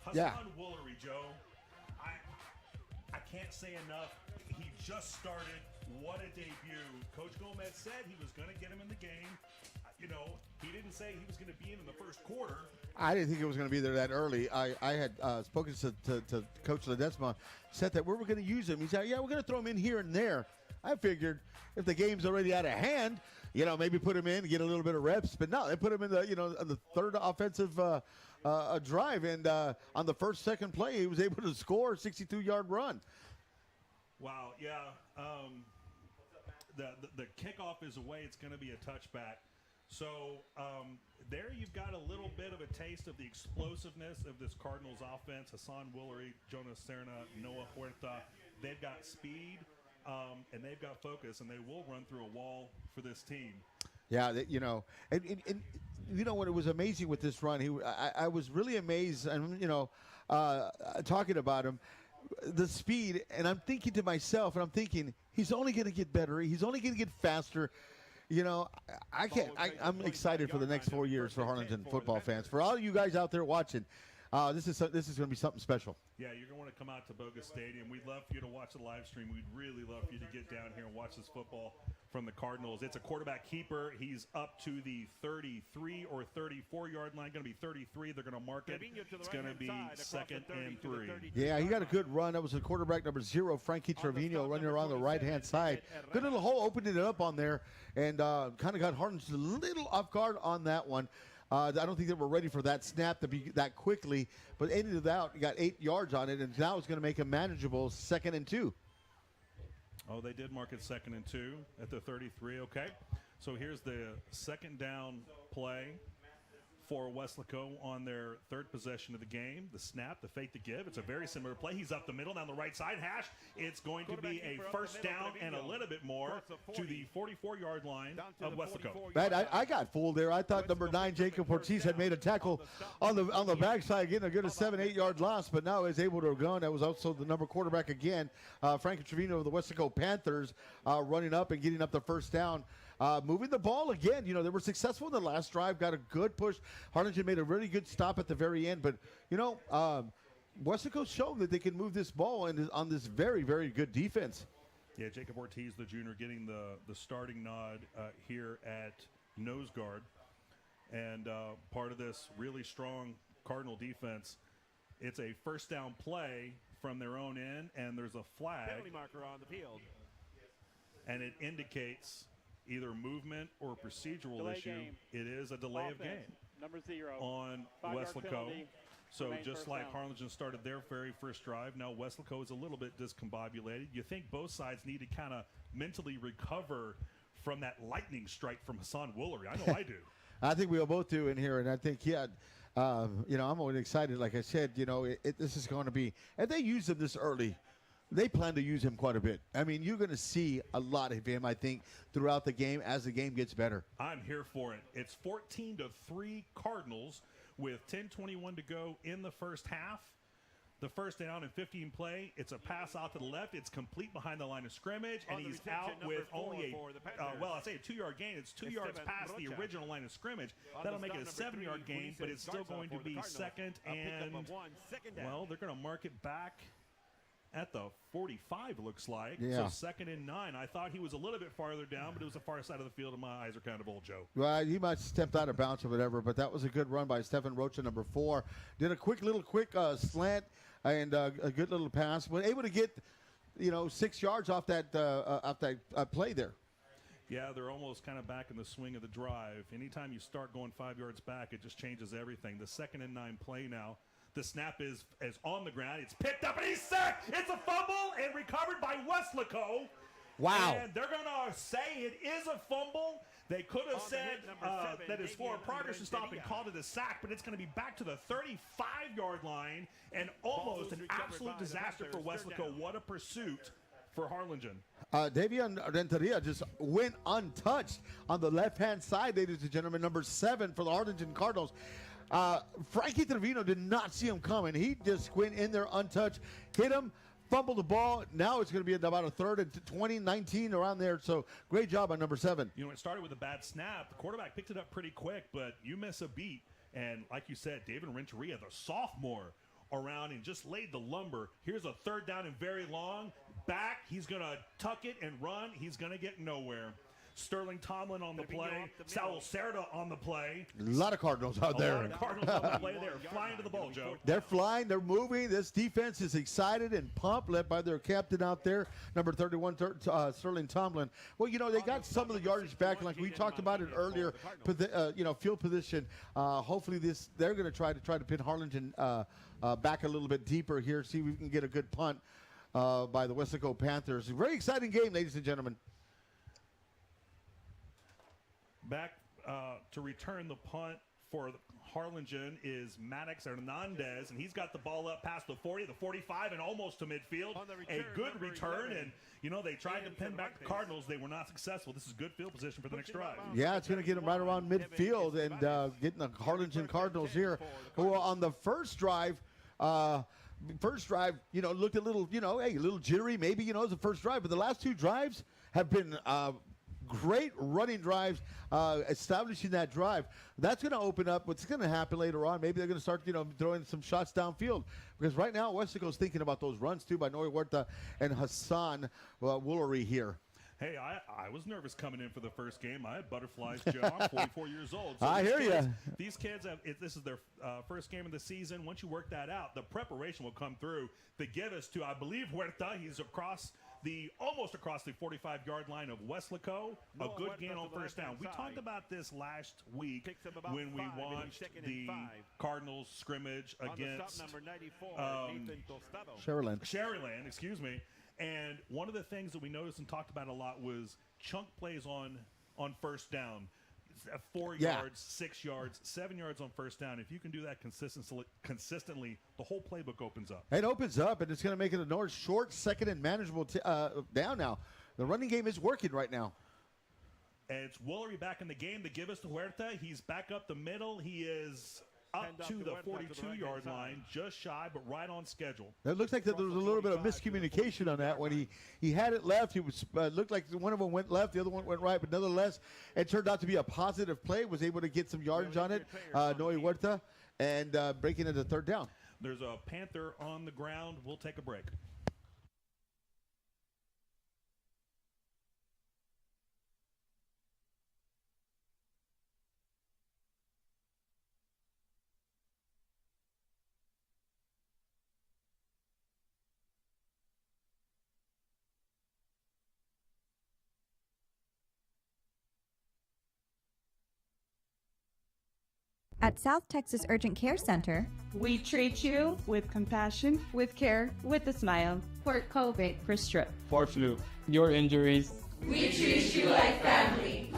Hassan Woolery, Joe. I can't say enough. He just started. What a debut. Coach Gomez said he was going to get him in the game. He didn't say he was going to be in the first quarter. I didn't think it was going to be there that early. I had spoken to Coach Ledesma, said that we were going to use him. He said, yeah, we're going to throw him in here and there. I figured if the game's already out of hand, maybe put him in, get a little bit of reps. But no, they put him in on the third offensive drive. And on the second play, he was able to score a 62-yard run. Wow, yeah. The kickoff is away. It's going to be a touchback. So there you've got a little bit of a taste of the explosiveness of this Cardinals offense. Hassan Woolery, Jonas Serna, Noah Huerta. They've got speed and they've got focus, and they will run through a wall for this team. Yeah, and what it was amazing with this run, I was really amazed, and talking about him, the speed, and I'm thinking to myself, he's only going to get better. He's only going to get faster. I'm excited for the next 4 years for Harlingen football fans. For all you guys out there watching, this is going to be something special. Yeah, you're going to want to come out to Bogus Stadium. We'd love for you to watch the live stream. We'd really love for you to get down here and watch this football from the Cardinals. It's a quarterback keeper. He's up to the 33 or 34-yard line. Going to be 33. They're going to mark it. It's going to be 2nd and 3. Yeah, he got a good run. That was the quarterback number 0, Frankie Trevino, running around the right-hand side. Good little hole, opening it up on there, and kind of got Harlingen a little off guard on that one. I don't think they were ready for that snap to be that quickly, but ended it out. He got 8 yards on it, and now it's going to make him manageable 2nd and 2. Oh, they did mark it 2nd and 2 at the 33. Okay, so here's the 2nd down play for Weslaco on their 3rd possession of the game. The snap, the fake to give. It's a very similar play. He's up the middle down the right side hash. It's going to be a 1st down and a little bit more to the 44-yard line of Weslaco. I got fooled there. I thought number 9, Jacob Ortiz, had made a tackle on the backside, getting a good 7-8-yard loss, but now is able to go. That was also the number quarterback again, Frankie Trevino of the Weslaco Panthers, running up and getting up the 1st down. Moving the ball again. They were successful in the last drive, got a good push. Harlingen made a really good stop at the very end. But, Weslaco's shown that they can move this ball on this very, very good defense. Yeah, Jacob Ortiz, the junior, getting the starting nod here at nose guard. And part of this really strong Cardinal defense, it's a 1st down play from their own end, and there's a flag. Penalty marker on the field. And it indicates either movement or procedural Delay issue. Game. It is a delay of game Number 0 on 5-yard Weslaco. penalty. So Remain just first like down. Harlingen started their very first drive, now Weslaco is a little bit discombobulated. You think both sides need to kind of mentally recover from that lightning strike from Hassan Woolery. I know I do. I think we all both do in here, and I think, I'm always excited. Like I said, this is going to be, and they use him this early. They plan to use him quite a bit. I mean, you're going to see a lot of him, I think, throughout the game as the game gets better. I'm here for it. It's 14-3 Cardinals with 10:21 to go in the first half. The 1st down and 15 play. It's a pass out to the left. It's complete behind the line of scrimmage, and he's out with only I say a 2-yard gain. It's 2 yards past the original line of scrimmage. That'll make it a 7-yard gain, but it's still going to be 2nd and, well, they're going to mark it back at the 45, looks like. Yeah. So 2nd and 9. I thought he was a little bit farther down, but it was the far side of the field, and my eyes are kind of old, Joe. Well, he might have stepped out of bounds or whatever, but that was a good run by Stephen Rocha, number 4. Did a quick slant and a good little pass. Was able to get, 6 yards off that play there. Yeah, they're almost kind of back in the swing of the drive. Anytime you start going 5 yards back, it just changes everything. The 2nd and 9 play now. The snap is on the ground. It's picked up, and he's sacked. It's a fumble and recovered by Weslaco. Wow. And they're going to say it is a fumble. They could have said that his forward progress should stop and called it a sack, but it's going to be back to the 35-yard line and almost an absolute disaster for Weslaco. What a pursuit for Harlingen. Davian Renteria just went untouched on the left-hand side, ladies and gentlemen, number 7 for the Harlingen Cardinals. Frankie Trevino did not see him coming. He just went in there untouched, hit him, fumbled the ball. Now it's going to be about a 3rd and 20, 19 around there. So great job on number 7. It started with a bad snap. The quarterback picked it up pretty quick, but you miss a beat. And like you said, David Renteria, the sophomore, around and just laid the lumber. Here's a 3rd down and very long. Back, he's going to tuck it and run. He's going to get nowhere. Sterling Tomlin on the play. Saul Cerda on the play. A lot of Cardinals out there. A lot of Cardinals on the play. They're flying to the ball, Joe. They're flying. They're moving. This defense is excited and pumped, led by their captain out there, number 31, Sterling Tomlin. Well, you know, they got some of the yardage back, like we talked about it earlier. Field position. Hopefully, they're going to try to pin Harlingen back a little bit deeper here. See if we can get a good punt by the Weslaco Panthers. Very exciting game, ladies and gentlemen. Back to return the punt for Harlingen is Maddox Hernandez, and he's got the ball up past the 40, the 45, and almost to midfield. A good return, and, you know, they tried to pin back the Cardinals. They were not succcessful. This is good field position for the next drive. Yeah, it's going to get them right around midfield and getting the Harlingen Cardinals here. Who on the first drive, you know, looked a little, you know, a little jittery. Maybe, you know, it's the first drive, but the last two drives have been great running drives, establishing that drive. That's going to open up what's going to happen later on. Maybe they're going to start, you know, throwing some shots downfield. Because right now, Weslaco's thinking about those runs, too, by Noe Huerta and Hassan Woolery here. Hey, I was nervous coming in for the first game. I had butterflies, Joe. I'm 44 years old. So I hear you. These kids, this is their first game of the season. Once you work that out, the preparation will come through to get us to, I believe, Huerta. He's almost across the 45-yard line of Weslaco. A good gain on first down. We talked about this last week when we watched the Cardinals scrimmage against Sherryland, excuse me. And one of the things that we noticed and talked about a lot was chunk plays on first down. 4 yards, 6 yards, 7 yards on first down. If you can do that consistently, the whole playbook opens up. It opens up, and it's going to make it a short, second, and manageable down now. The running game is working right now. And it's Woolery back in the game to give us to Huerta. He's back up the middle. He is up to the 42-yard line, just shy, but right on schedule. It looks like that there was a little bit of miscommunication on that. When he had it left, he was looked like one of them went left, the other one went right, but nonetheless, it turned out to be a positive play. Was able to get some yardage on it, Noe Huerta, and breaking into third down. There's a Panther on the ground. We'll take a break. At South Texas Urgent Care Center, we treat you with compassion, with care, with a smile. For COVID, for strep, for flu, your injuries. We treat you like family.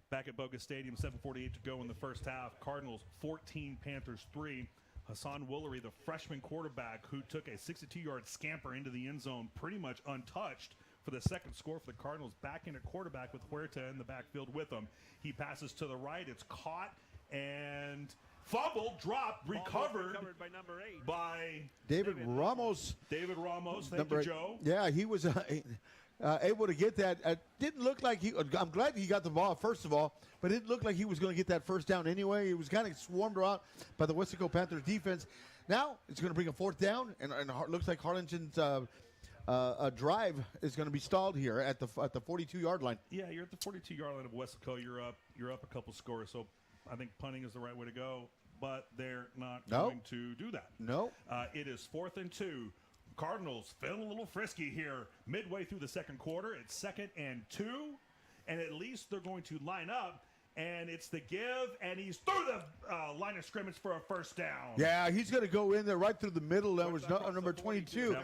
Back at Bogus Stadium, 7:48 to go in the first half. Cardinals 14, Panthers 3. Hassan Woolery, the freshman quarterback who took a 62-yard scamper into the end zone pretty much untouched for the second score for the Cardinals. Back in at quarterback with Huerta in the backfield with him. He passes to the right. It's caught and fumbled, dropped, recovered by number 8 by David Ramos. David Ramos, thank you, Joe. Yeah, he was able to get that. Didn't look like I'm glad he got the ball, first of all, but it didn't look like he was going to get that first down anyway. He was kind of swarmed around by the Weslaco Panthers defense. Now it's going to bring a fourth down, and looks like Harlingen's drive is going to be stalled here at the 42-yard line. Yeah, you're at the 42-yard line of Weslaco. You're up a couple scores, so I think punting is the right way to go, but they're not going to do that. No. It is 4th and 2. Cardinals feeling a little frisky here midway through the second quarter. It's 2nd and 2, and at least they're going to line up, and it's the give, and he's through the line of scrimmage for a first down. Yeah, he's going to go in there right through the middle. That was number 22.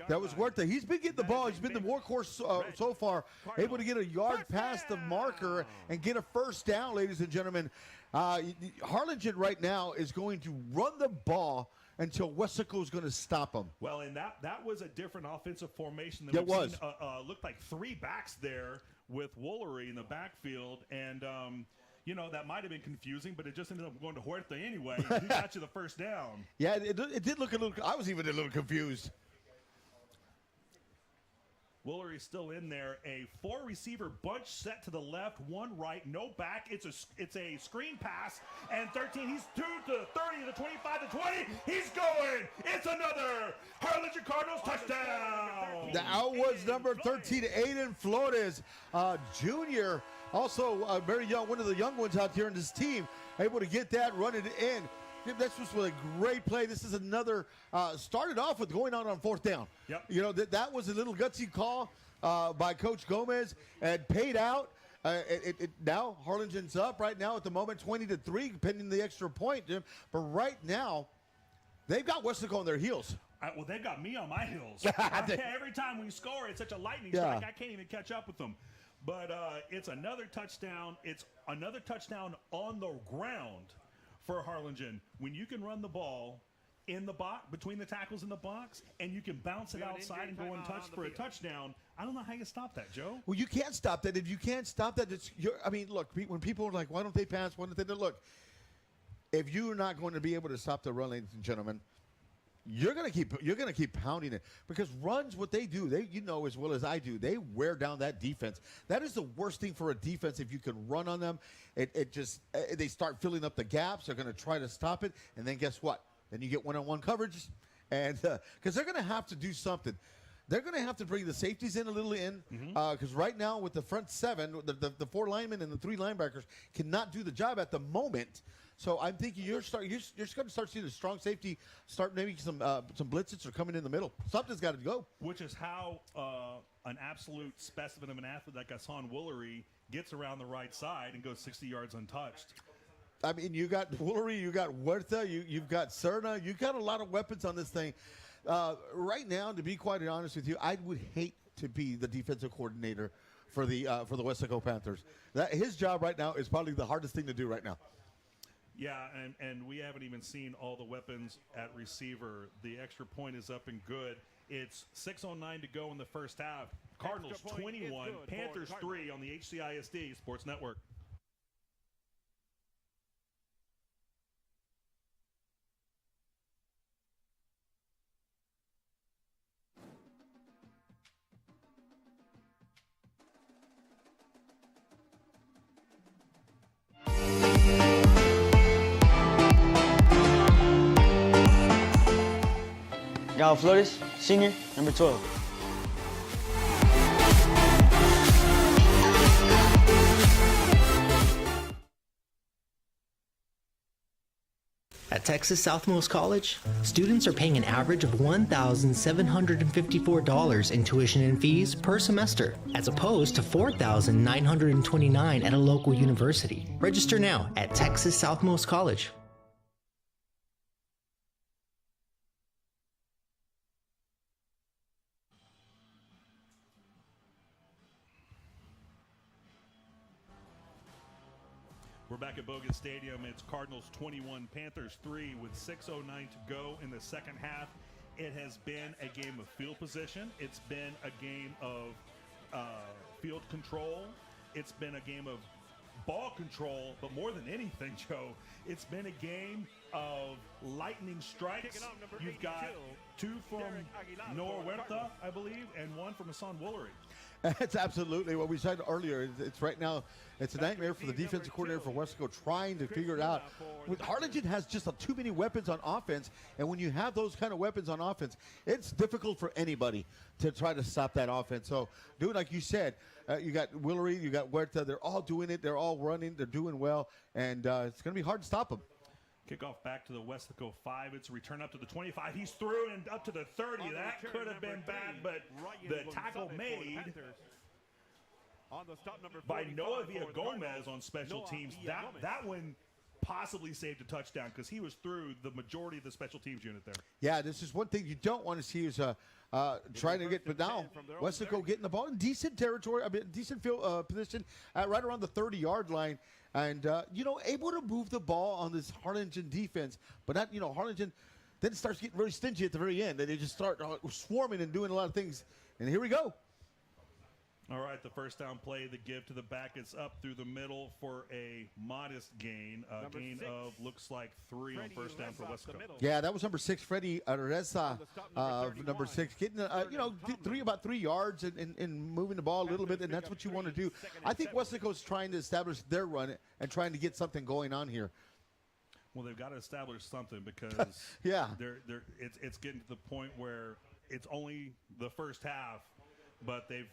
That was Huerta. He's been getting the ball. He's been the workhorse so far, able to get a yard past the marker and get a first down, ladies and gentlemen. Harlingen right now is going to run the ball until Weslaco is going to stop him. Well, and that was a different offensive formation than we've seen. Looked like 3 backs there with Woolery in the backfield, and that might have been confusing, but it just ended up going to Huerta anyway. He got you the first down. Yeah, it did look a little. I was even a little confused. Woolery's still in there. A 4-receiver bunch set to the left, 1 right, no back. It's a screen pass, and 13. He's 2 to the 30 to the 25 to 20. He's going. It's another Harlingen Cardinals touchdown. That was number 13, Aiden Flores, junior. Also, very young, one of the young ones out here in this team, able to get that, run it in. This was a great play. This is another, started off with going out on 4th down. Yep. You know, that was a little gutsy call by Coach Gomez and paid out. Now Harlingen's up right now at the moment, 20-3, pending the extra point, Jim. But right now, they've got Weslaco on their heels. Well, they've got me on my heels. Every time we score, it's such a lightning strike, I can't even catch up with them. But it's another touchdown. It's another touchdown on the ground for Harlingen. When you can run the ball in the box, between the tackles in the box, and you can bounce it outside and go untouched for a touchdown, I don't know how you stop that, Joe. Well, you can't stop that. If you can't stop that, I mean, look, when people are like, why don't they pass? Why don't they? Look, if you're not going to be able to stop the run, ladies and gentlemen, you're gonna keep pounding it, because runs, what they do, you know as well as I do, they wear down that defense. That is the worst thing for a defense. If you can run on them, they start filling up the gaps. They're gonna try to stop it, and then guess what? Then you get one-on-one coverage, and because they're gonna have to do something. They're going to have to bring the safeties in a little because right now with the front 7, the 4 linemen and the 3 linebackers cannot do the job at the moment. So I'm thinking you're going to start seeing a strong safety start, maybe some blitzes are coming in the middle. Something's got to go. Which is how an absolute specimen of an athlete like Hassan Woolery gets around the right side and goes 60 yards untouched. I mean, you got Woolery, you got Huerta, you've got Serna, you got a lot of weapons on this thing. Right now, to be quite honest with you, I would hate to be the defensive coordinator for the Weslaco Panthers. His job right now is probably the hardest thing to do right now. Yeah, and we haven't even seen all the weapons at receiver. The extra point is up and good. It's 6:09 to go in the first half. Cardinals 21, Panthers 3 on the HCISD Sports Network. Gal Flores, senior, number 12. At Texas Southmost College, students are paying an average of $1,754 in tuition and fees per semester, as opposed to $4,929 at a local university. Register now at Texas Southmost College. We're back at Bogan Stadium. It's Cardinals 21, Panthers 3 with 6:09 to go in the second half. It has been a game of field position. It's been a game of field control. It's been a game of ball control. But more than anything, Joe, it's been a game of lightning strikes. You've got 2 from Noah Huerta, I believe, and 1 from Hassan Woolery. That's absolutely what we said earlier. It's right now, it's a nightmare for the defensive coordinator for Weslaco trying to figure it out. Harlingen has just too many weapons on offense, and when you have those kind of weapons on offense, it's difficult for anybody to try to stop that offense. So, dude, like you said, you got Woolery, you got Huerta. They're all doing it. They're all running. They're doing well, and it's going to be hard to stop them. Kickoff back to the Weslaco 5. It's a return up to the 25. He's through and up to the 30. That could have been bad, but the tackle made by Noah Villagomez on special teams. That one possibly saved a touchdown because he was through the majority of the special teams unit there. Yeah, this is one thing you don't want to see is trying to get, but now Weslaco getting the ball in decent territory, decent field position at right around the 30-yard line. And, able to move the ball on this Harlingen defense. But not, Harlingen then starts getting very stingy at the very end. And they just start swarming and doing a lot of things. And here we go. All right, the first down play, the give to the back is up through the middle for a modest gain. A gain of looks like 3 on first down for Weslaco. Yeah, that was number 6, Freddie Areza, number 6, getting about 3 yards and moving the ball a little bit, and that's what you want to do. I think Weslaco's trying to establish their run and trying to get something going on here. Well, they've got to establish something because yeah, it's getting to the point where it's only the first half, but they've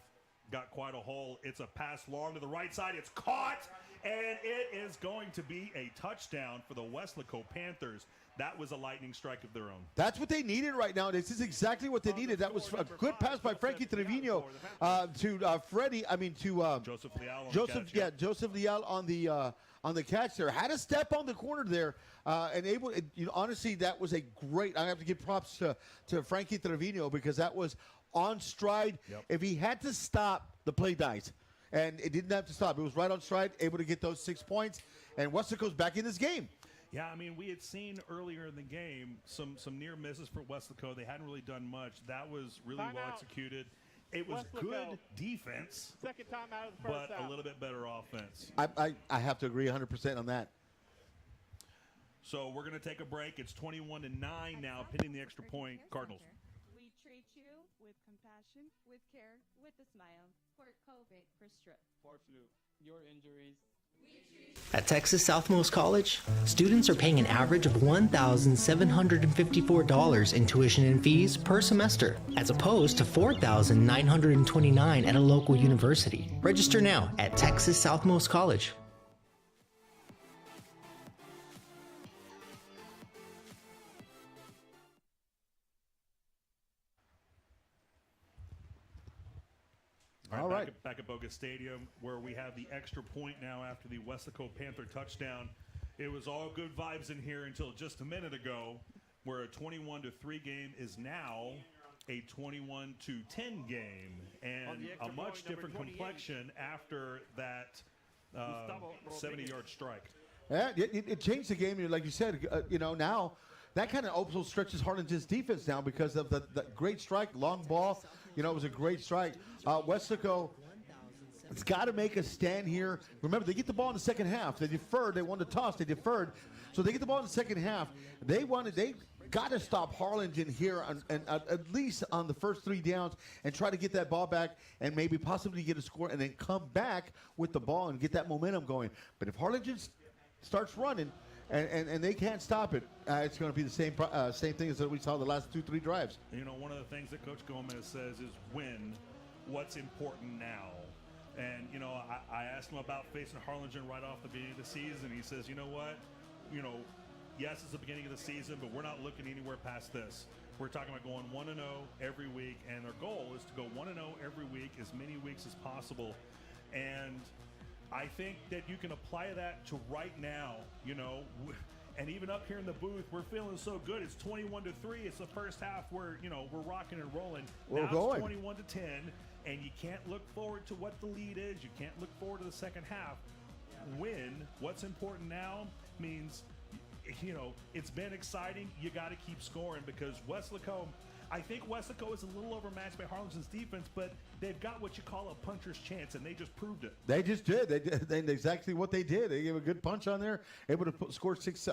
got quite a hole. It's a pass long to the right side. It's caught, and it is going to be a touchdown for the Weslaco Panthers. That was a lightning strike of their own. That's what they needed right now. This is exactly what they needed. That was a good pass by Frankie Trevino to Freddie. I mean to Joseph Leal. Joseph Leal on the catch there. Had a step on the corner there, and able. Honestly, that was a great. I have to give props to Frankie Trevino because that was on stride. Yep. If he had to stop, the play dies. And it didn't have to stop. It was right on stride, able to get those 6 points. And Weslaco's back in this game. Yeah, I mean, we had seen earlier in the game some near misses for Weslaco. They hadn't really done much. That was really well executed. It was good defense, second time out of the first but half. a little bit better offense. I have to agree 100% on that. So we're going to take a break. It's 21-9 now, pending the extra point. Cardinals. We treat you with compassion, with care, with a smile. Port COVID for strip. For flu, your injuries. At Texas Southmost College, students are paying an average of $1,754 in tuition and fees per semester, as opposed to $4,929 at a local university. Register now at Texas Southmost College. All right. Back at Bogus Stadium, where we have the extra point now after the Weslaco Panther touchdown. It was all good vibes in here until just a minute ago, where a 21-3 game is now a 21-10 game, and a much different complexion after that 70-yard strike. Yeah, it changed the game. Like you said, now that kind of also stretches Harlingen's defense now because of the great strike, long ball. It was a great strike. Weslaco, it's got to make a stand here. Remember, they get the ball in the second half. They deferred. They wanted to toss. They deferred. So they get the ball in the second half. They got to stop Harlingen here and at least on the first 3 downs and try to get that ball back and maybe possibly get a score and then come back with the ball and get that momentum going. But if Harlingen starts running and they can't stop it, it's going to be the same thing as we saw the last 2-3 drives. One of the things that Coach Gomez says is win what's important now. And, I asked him about facing Harlingen right off the beginning of the season. He says, you know what? Yes, it's the beginning of the season, but we're not looking anywhere past this. We're talking about going 1-0 every week, and their goal is to go 1-0 every week, as many weeks as possible. And I think that you can apply that to right now, and even up here in the booth, we're feeling so good. It's 21-3. It's the first half where, we're rocking and rolling. We're now going. It's 21-10, and you can't look forward to what the lead is. You can't look forward to the second half. Win. What's important now means, it's been exciting. You got to keep scoring because Weslaco, I think Weslaco is a little overmatched by Harlingen's defense, but they've got what you call a puncher's chance, and they just proved it. They just did. They did exactly what they did. They gave a good punch on there, able to score 6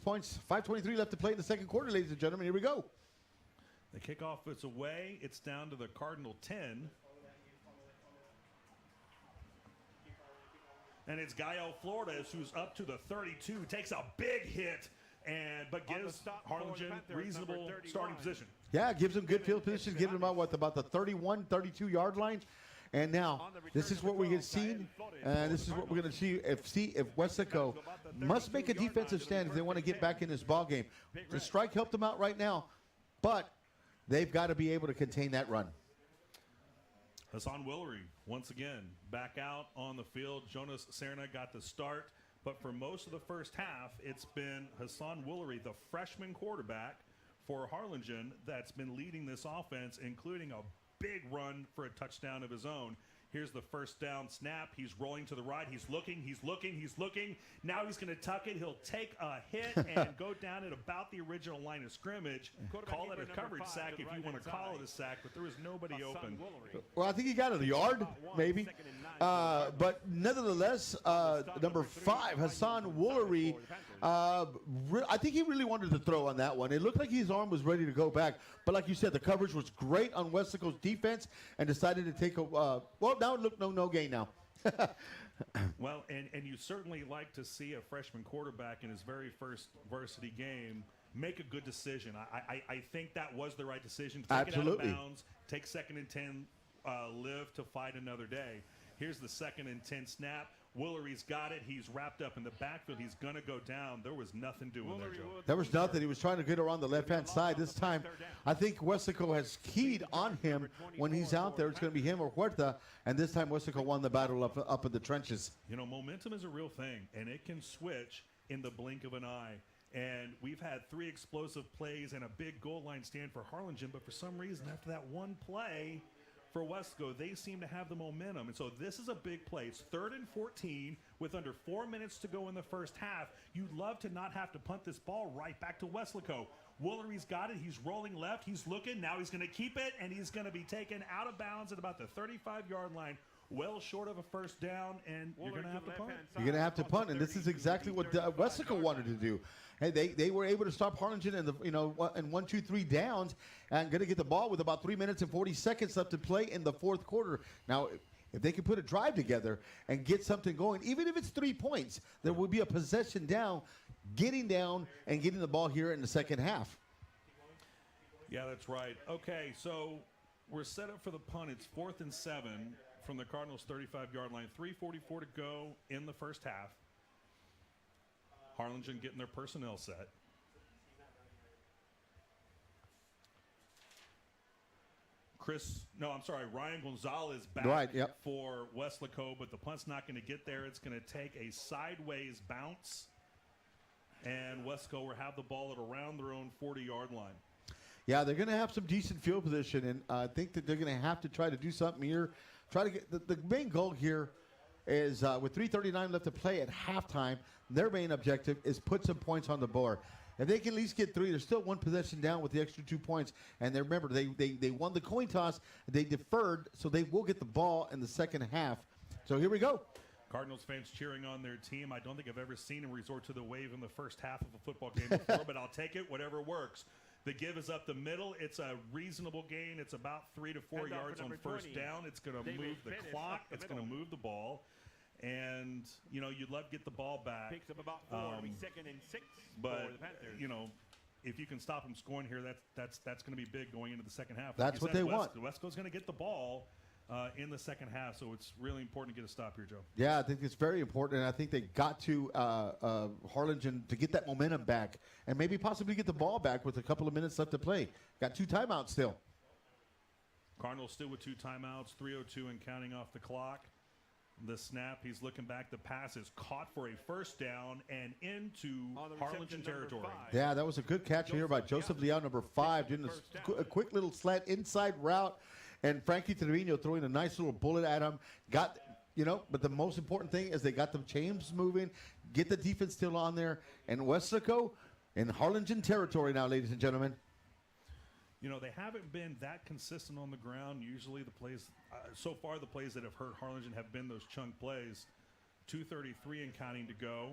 points. 5:23 left to play in the second quarter, ladies and gentlemen. Here we go. The kickoff is away. It's down to the Cardinal 10. And it's Gael Flores, who's up to the 32, takes a big hit, but gives Harlingen reasonable starting position. Yeah, gives them good field position, gives them about the 31, 32-yard line. And now, this is what we're going to see, and this is what we're going to see if Weslaco must make a defensive stand if they want to get back in this ball game. The strike helped them out right now, but they've got to be able to contain that run. Hassan Willery, once again, back out on the field. Jonas Serna got the start, but for most of the first half, it's been Hassan Willery, the freshman quarterback for Harlingen, that's been leading this offense, including a big run for a touchdown of his own. Here's the first down snap. He's rolling to the right. He's looking. Now he's going to tuck it. He'll take a hit and go down at about the original line of scrimmage. Call it a coverage sack if you want to call it a sack, but there was nobody open. Well, I think he got it a yard, maybe. But nevertheless, number 5, Hassan Woolery, I think he really wanted to throw on that one. It looked like his arm was ready to go back. But like you said, the coverage was great on Weslaco's defense and decided to take a now look, no gain now. Well, and you certainly like to see a freshman quarterback in his very first varsity game make a good decision. I think that was the right decision. Take Absolutely. It out of bounds, take 2nd and 10, live to fight another day. Here's the 2nd and 10 snap. Woolery's got it. He's wrapped up in the backfield. He's going to go down. There was nothing doing there, Joe. There was nothing. He was trying to get around the left-hand side. This time, I think Weslaco has keyed on him when he's out there. It's going to be him or Huerta, and this time Weslaco won the battle up in the trenches. You know, momentum is a real thing, and it can switch in the blink of an eye. And we've had 3 explosive plays and a big goal line stand for Harlingen, but for some reason, after that one play for Weslaco, they seem to have the momentum. And so this is a big play. It's 3rd and 14 with under 4 minutes to go in the first half. You'd love to not have to punt this ball right back to Weslaco. Woolery's got it. He's rolling left. He's looking. Now he's going to keep it, and he's going to be taken out of bounds at about the 35-yard line. Well short of a first down, and you're going to have to punt. You're going to have to punt, and this is exactly what Weslaco wanted to do. Hey, they were able to stop Harlingen in in 1, 2, 3 downs, and going to get the ball with about 3 minutes and 40 seconds left to play in the fourth quarter. Now, if they can put a drive together and get something going, even if it's 3 points, there will be a possession down, getting down and getting the ball here in the second half. Yeah, that's right. Okay, so we're set up for the punt. It's 4th and 7 from the Cardinals' 35-yard line. 3:44 to go in the first half. Harlingen getting their personnel set. Ryan Gonzalez back for Weslaco, but the punt's not going to get there. It's going to take a sideways bounce, and Weslaco will have the ball at around their own 40-yard line. Yeah, they're going to have some decent field position, and I think that they're going to have to try to do something here. Try to get the main goal here is with 3:39 left to play at halftime. Their main objective is put some points on the board. If they can at least get 3, they're still one possession down with the extra 2 points. And remember, they won the coin toss. They deferred, so they will get the ball in the second half. So here we go. Cardinals fans cheering on their team. I don't think I've ever seen them resort to the wave in the first half of a football game before, but I'll take it, whatever works. The give is up the middle. It's a reasonable gain. It's about 3 to 4 yards on first down. It's going to move the clock. It's going to move the ball. And, you'd love to get the ball back. Picks up about 4. 2nd and 6 but, for the Panthers. If you can stop them scoring here, that's going to be big going into the second half. That's what they want. Weslaco's going to get the ball in the second half, so it's really important to get a stop here, Joe. Yeah, I think it's very important, and I think they got to Harlingen to get that momentum back and maybe possibly get the ball back with a couple of minutes left to play. Got 2 timeouts still. Cardinals still with 2 timeouts, 3:02 and counting off the clock. The snap, he's looking back. The pass is caught for a first down and into Harlingen territory. Yeah, that was a good catch here by Joseph Leal, number 5, doing a quick little slant inside route. And Frankie Trevino throwing a nice little bullet at him. But the most important thing is they got the chains moving, get the defense still on there. And Weslaco in Harlingen territory now, ladies and gentlemen. They haven't been that consistent on the ground. Usually the plays, so far the plays that have hurt Harlingen have been those chunk plays. 2:33 and counting to go.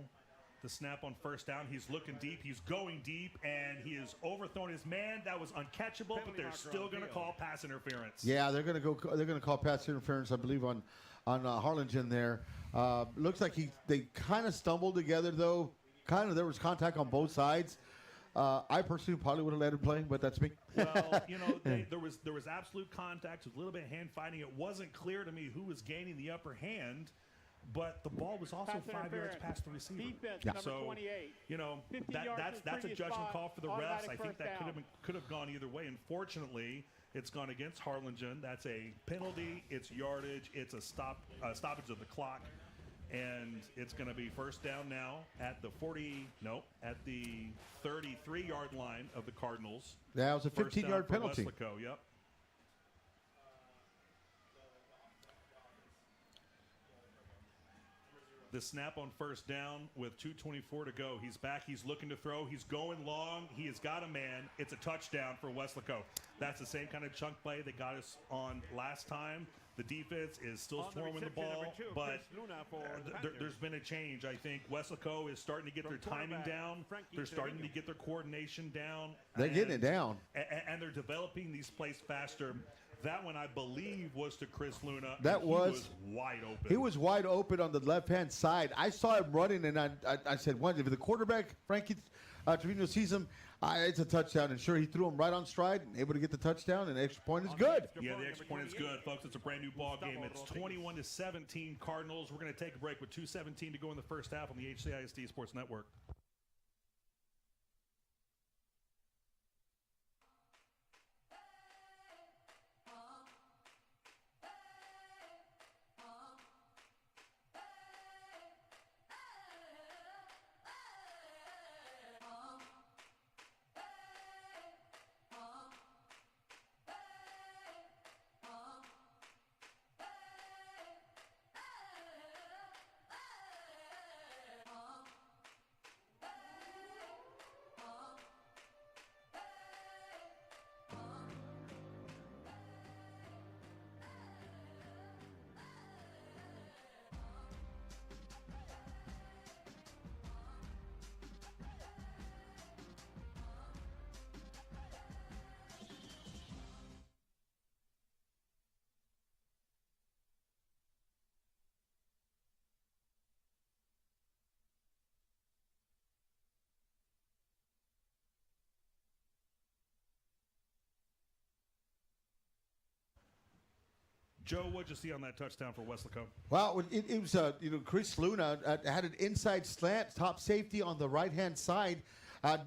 The snap on first down. He's looking deep. He's going deep, and he has overthrown his man. That was uncatchable, but they're still going to call pass interference. Yeah, they're going to call pass interference, I believe, on Harlingen there. Looks like they kind of stumbled together, though. There was contact on both sides. I personally probably would have let him play, but that's me. Well, there was absolute contact, a little bit of hand fighting. It wasn't clear to me who was gaining the upper hand, but the ball was also 5 yards past the receiver. Defense, yeah. number So 28. That's a judgment call for the refs. I think that could have gone either way. Unfortunately, it's gone against Harlingen. That's a penalty. It's yardage. It's a stoppage of the clock. And it's going to be first down now at the 33-yard line of the Cardinals. Yeah, it was a 15-yard penalty. Weslaco, yep. The snap on first down with 2:24 to go. He's back. He's looking to throw. He's going long. He has got a man. It's a touchdown for Weslaco. That's the same kind of chunk play that got us on last time. The defense is still swarming the ball, but there's been a change. I think Weslaco is starting to get their timing down. They're starting to get their coordination down. They're getting it down. And they're developing these plays faster. That one, I believe, was to Chris Luna. That he was wide open. He was wide open on the left-hand side. I saw him running, and I said, "What? If the quarterback, Frankie Trevino, sees him, it's a touchdown." And sure, he threw him right on stride, and able to get the touchdown, and the extra point is good. Yeah, the extra point is good, folks. It's a brand-new ball game. It's 21-17 Cardinals. We're going to take a break with 2:17 to go in the first half on the HCISD Sports Network. Joe, what'd you see on that touchdown for Weslaco? Well, it was Chris Luna had an inside slant, top safety on the right-hand side,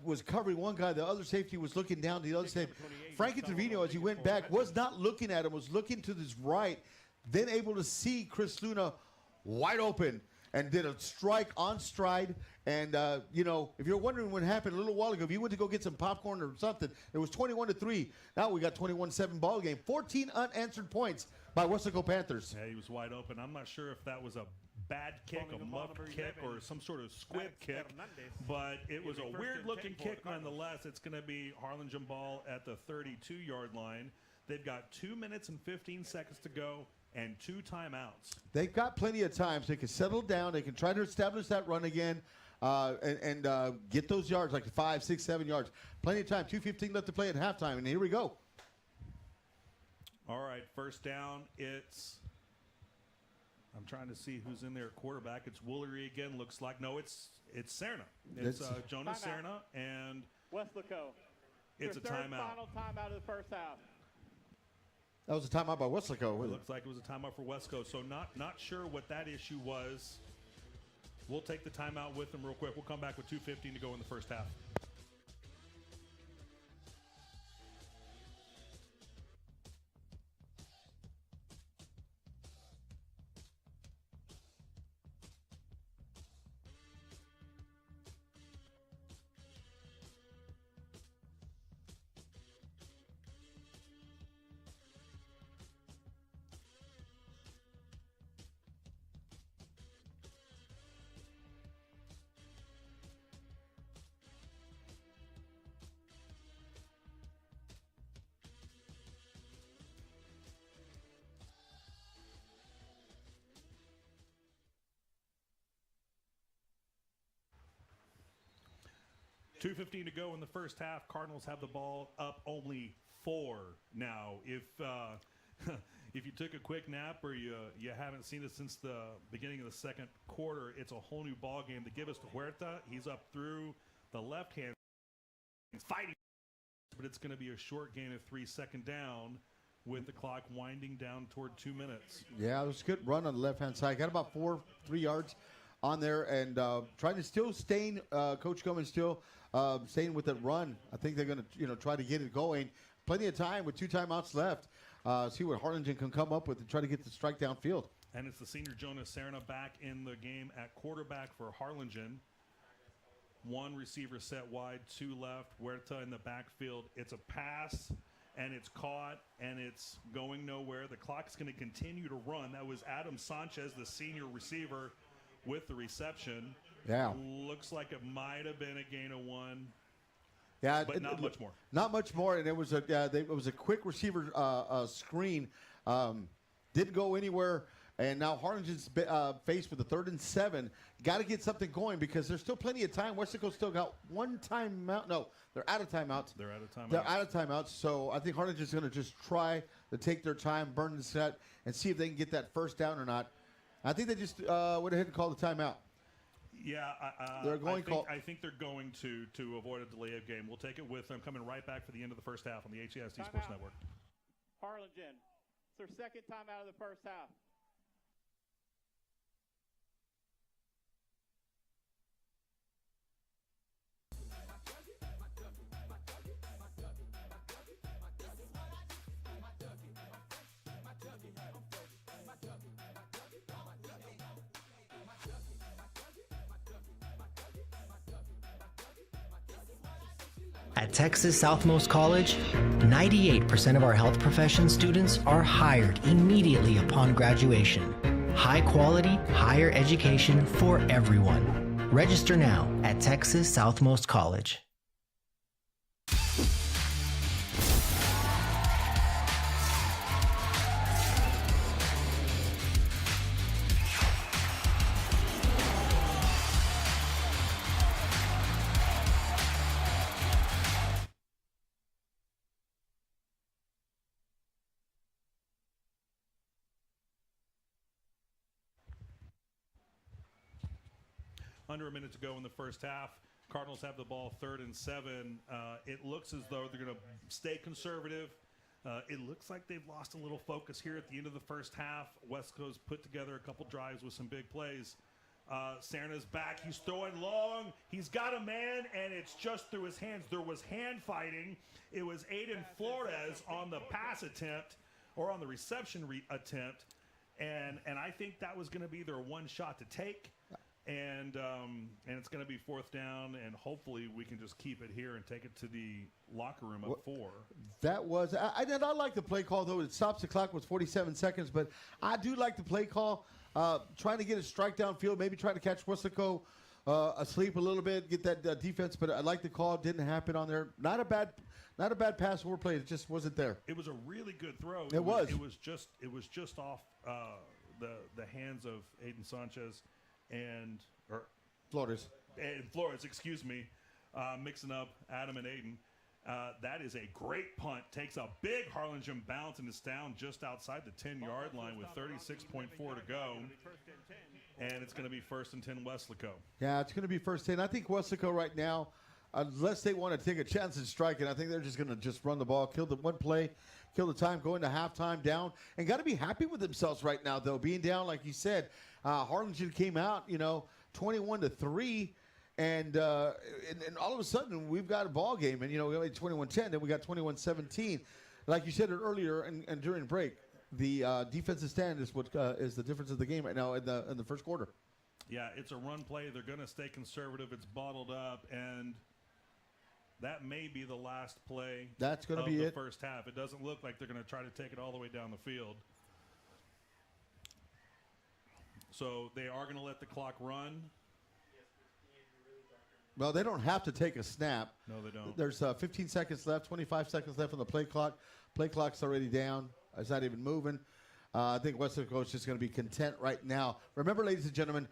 was covering one guy. The other safety was looking down to the other side. Frankie Trevino, as he went back, was not looking at him, was looking to his right, then able to see Chris Luna wide open and did a strike on stride. And, if you're wondering what happened a little while ago, if you went to go get some popcorn or something, it was 21-3. Now we got 21-7 ball game. 14 unanswered points by Weslaco Panthers. Yeah, he was wide open. I'm not sure if that was a bad kick, a muff kick, or some sort of squib kick, but it was a weird-looking kick nonetheless. It's going to be Harlingen ball at the 32-yard line. They've got 2 minutes and 15 seconds to go and 2 timeouts. They've got plenty of time. So they can settle down. They can try to establish that run again and get those yards, like 5, 6, 7 yards. Plenty of time. 2:15 left to play at halftime, and here we go. All right, first down. I'm trying to see who's in there at quarterback. It's Woolery again. Looks like it's Serna. It's Jonas Serna and Weslaco. It's a timeout. Final timeout of the first half. That was a timeout by Weslaco. It looks like it was a timeout for Weslaco. So not sure what that issue was. We'll take the timeout with them real quick. We'll come back with 2:15 to go in the first half. $2:15 to go in the first half. Cardinals have the ball up only 4 now. If you took a quick nap or you haven't seen it since the beginning of the second quarter, it's a whole new ball game. To give us to Huerta, he's up through the left hand, fighting, but it's going to be a short gain of 3, second down, with the clock winding down toward 2 minutes. Yeah, it was a good run on the left-hand side. Got about 3 yards on there, and trying to still Coach Gomez still staying with that run. I think they're going to try to get it going. Plenty of time with 2 timeouts left. See what Harlingen can come up with and try to get the strike downfield. And it's the senior Jonas Serna back in the game at quarterback for Harlingen. 1 receiver set wide, 2 left. Huerta in the backfield. It's a pass, and it's caught, and it's going nowhere. The clock's going to continue to run. That was Adam Sanchez, the senior receiver, with the reception. Yeah. Looks like it might have been a gain of 1. Yeah, but not much more. Not much more, and it was a quick receiver screen. Didn't go anywhere, and now Harlingen's faced with a 3rd and 7. Got to get something going because there's still plenty of time. Weslaco still got 1 timeout. No, they're out of timeouts. They're out of timeouts. They're out of timeouts. So I think Harlingen's going to just try to take their time, burn the set, and see if they can get that first down or not. I think they just went ahead and called the timeout. Yeah, they're going. I think they're going to avoid a delay of game. We'll take it with them. Coming right back for the end of the first half on the HCSD Sports Network. Harlingen. It's their second time out of the first half. At Texas Southmost College, 98% of our health profession students are hired immediately upon graduation. High quality, higher education for everyone. Register now at Texas Southmost College. Under a minute to go in the first half. Cardinals have the ball 3rd and 7. It looks as though they're going to stay conservative. It looks like they've lost a little focus here at the end of the first half. Weslaco's put together a couple drives with some big plays. Serna's back. He's throwing long. He's got a man, and it's just through his hands. There was hand fighting. It was Aiden Flores on the pass attempt or on the reception attempt, and I think that was going to be their one shot to take. And it's going to be 4th down, and hopefully we can just keep it here and take it to the locker room up 4. That was I did not like the play call, though. It stops the clock with 47 seconds, but I do like the play call. Trying to get a strike downfield, maybe trying to catch Weslaco asleep a little bit, get that defense. But I like the call. Didn't happen on there. Not a bad pass or play. It just wasn't there. It was a really good throw. It was. It was just off the hands of Aiden Sanchez. Flores, excuse me, mixing up Adam and Aiden. That is a great punt. Takes a big Harlingen bounce and is down just outside the 10-yard line with 36.4 to go. And it's going to be 1st and 10 Weslaco. Yeah, it's going to be 1st 10. I think Weslaco right now, unless they want to take a chance and strike it, I think they're just going to just run the ball, kill the one play, kill the time, go into halftime down, and got to be happy with themselves right now, though, being down, like you said. Harlingen came out, 21-3, and all of a sudden we've got a ball game, and we had 21-10, then we got 21-17. Like you said earlier, and during break, the defensive stand is what is the difference of the game right now in the first quarter. Yeah, it's a run play. They're going to stay conservative. It's bottled up, and that may be the last play. That's going to be the it. First half. It doesn't look like they're going to try to take it all the way down the field. So they are going to let the clock run. Well, they don't have to take a snap. No, they don't. There's 15 seconds left, 25 seconds left on the play clock. Play clock's already down. It's not even moving. I think Weslaco is just going to be content right now. Remember, ladies and gentlemen,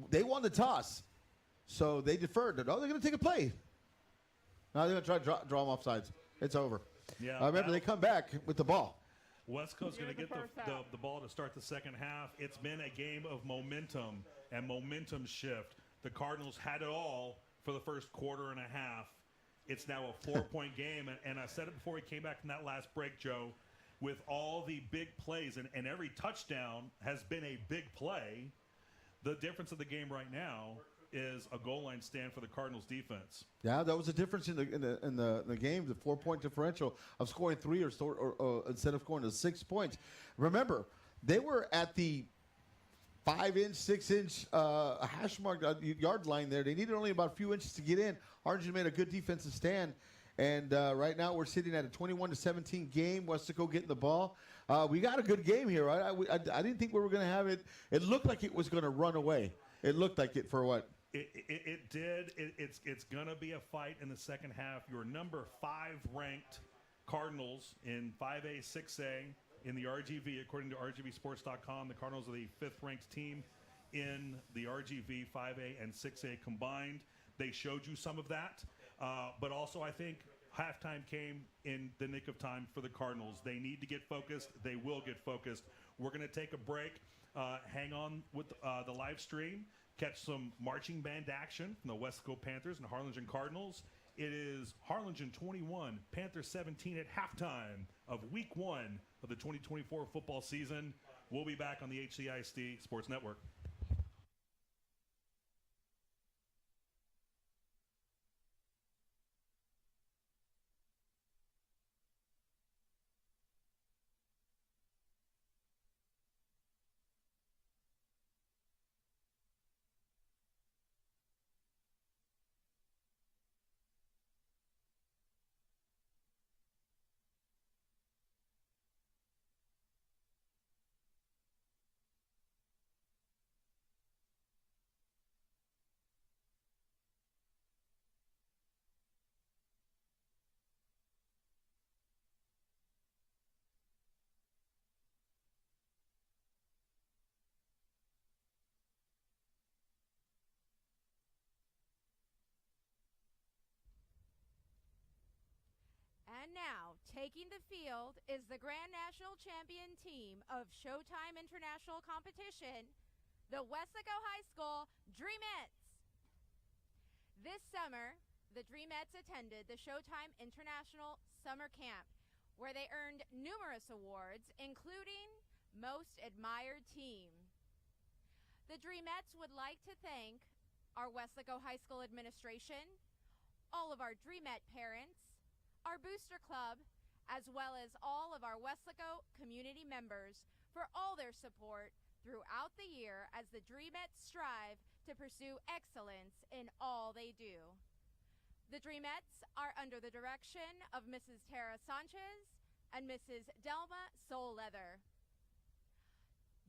they won the toss, so they deferred. They're going to take a play. Now they're going to try to draw them off sides. It's over. Yeah. Remember, they come back with the ball. Weslaco's going to get the ball to start the second half. It's been a game of momentum and momentum shift. The Cardinals had it all for the first quarter and a half. It's now a 4-point game, and I said it before we came back from that last break, Joe, with all the big plays, and every touchdown has been a big play. The difference of the game right now is a goal line stand for the Cardinals defense. Yeah, that was the difference in the game, the 4-point differential of scoring 3 or instead of scoring to 6 points. Remember, they were at the 5-inch, 6-inch hash mark yard line there. They needed only about a few inches to get in. Harlingen made a good defensive stand, and right now we're sitting at a 21-17 game. Weslaco getting the ball. We got a good game here, right? I didn't think we were going to have it. It looked like it was going to run away. It looked like it for what? It did. It's going to be a fight in the second half. Your number 5 ranked Cardinals in 5A, 6A in the RGV, according to RGVSports.com. The Cardinals are the 5th ranked team in the RGV 5A and 6A combined. They showed you some of that, but also I think halftime came in the nick of time for the Cardinals. They need to get focused. They will get focused. We're going to take a break. Hang on with the live stream. Catch some marching band action from the Weslaco Panthers and Harlingen Cardinals. It is Harlingen 21, Panthers 17 at halftime of Week 1 of the 2024 football season. We'll be back on the HCISD Sports Network. And now, taking the field is the Grand National Champion team of Showtime International Competition, the Weslaco High School Dreamettes. This summer, the Dreamettes attended the Showtime International Summer Camp, where they earned numerous awards, including Most Admired Team. The Dreamettes would like to thank our Weslaco High School administration, all of our Dreamette parents, our booster club, as well as all of our Weslaco community members for all their support throughout the year as the Dreamettes strive to pursue excellence in all they do. The Dreamettes are under the direction of Mrs. Tara Sanchez and Mrs. Delma Soul-Leather.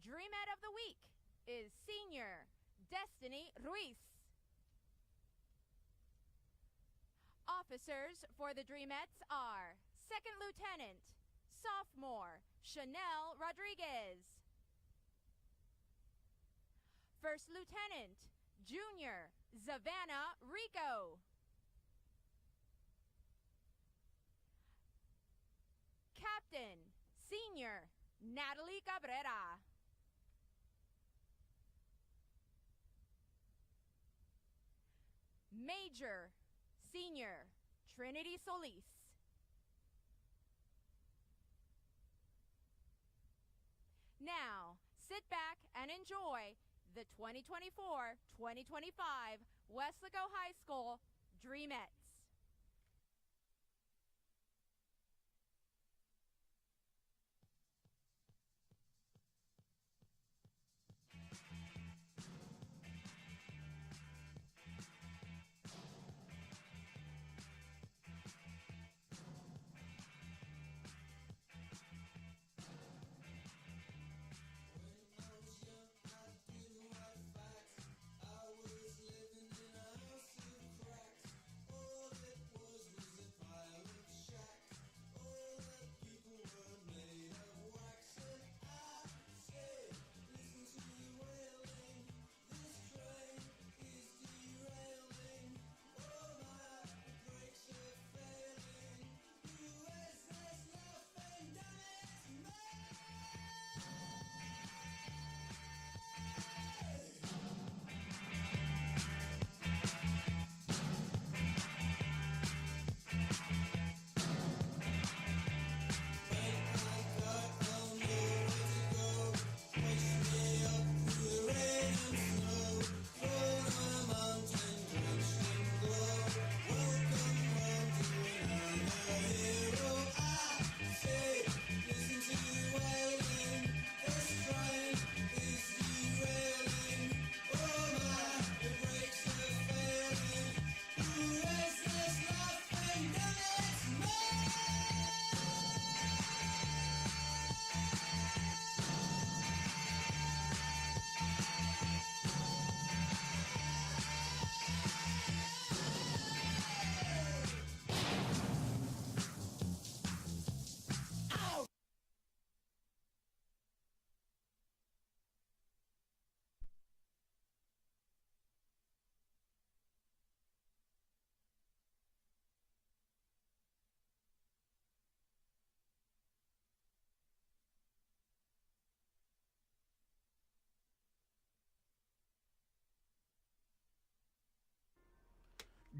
Dreamette of the Week is Senior Destiny Ruiz. Officers for the Dreamettes are Second Lieutenant, Sophomore, Chanel Rodriguez. First Lieutenant, Junior, Savannah Rico. Captain, Senior, Natalie Cabrera. Major, Senior, Trinity Solis. Now, sit back and enjoy the 2024-2025 Weslaco High School Dreamettes. I was living in a house of cracks. Oh,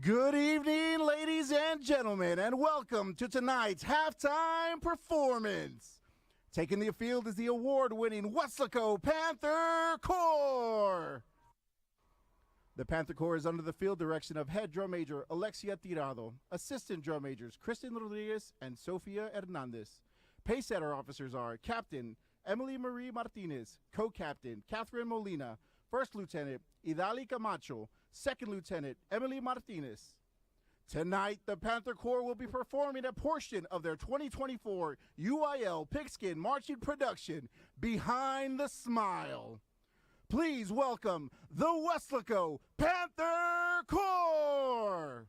Good evening, ladies and gentlemen, and welcome to tonight's halftime performance. Taking the field is the award-winning Weslaco Panther Corps. The Panther Corps is under the field direction of head drum major Alexia Tirado, assistant drum majors Kristen Rodriguez and Sofia Hernandez. Pace setter officers are Captain Emily Marie Martinez, co-captain Catherine Molina, First Lieutenant Idali Camacho, Second Lieutenant Emily Martinez. Tonight, the Panther Corps will be performing a portion of their 2024 UIL Pigskin Marching Production, Behind the Smile. Please welcome the Weslaco Panther Corps!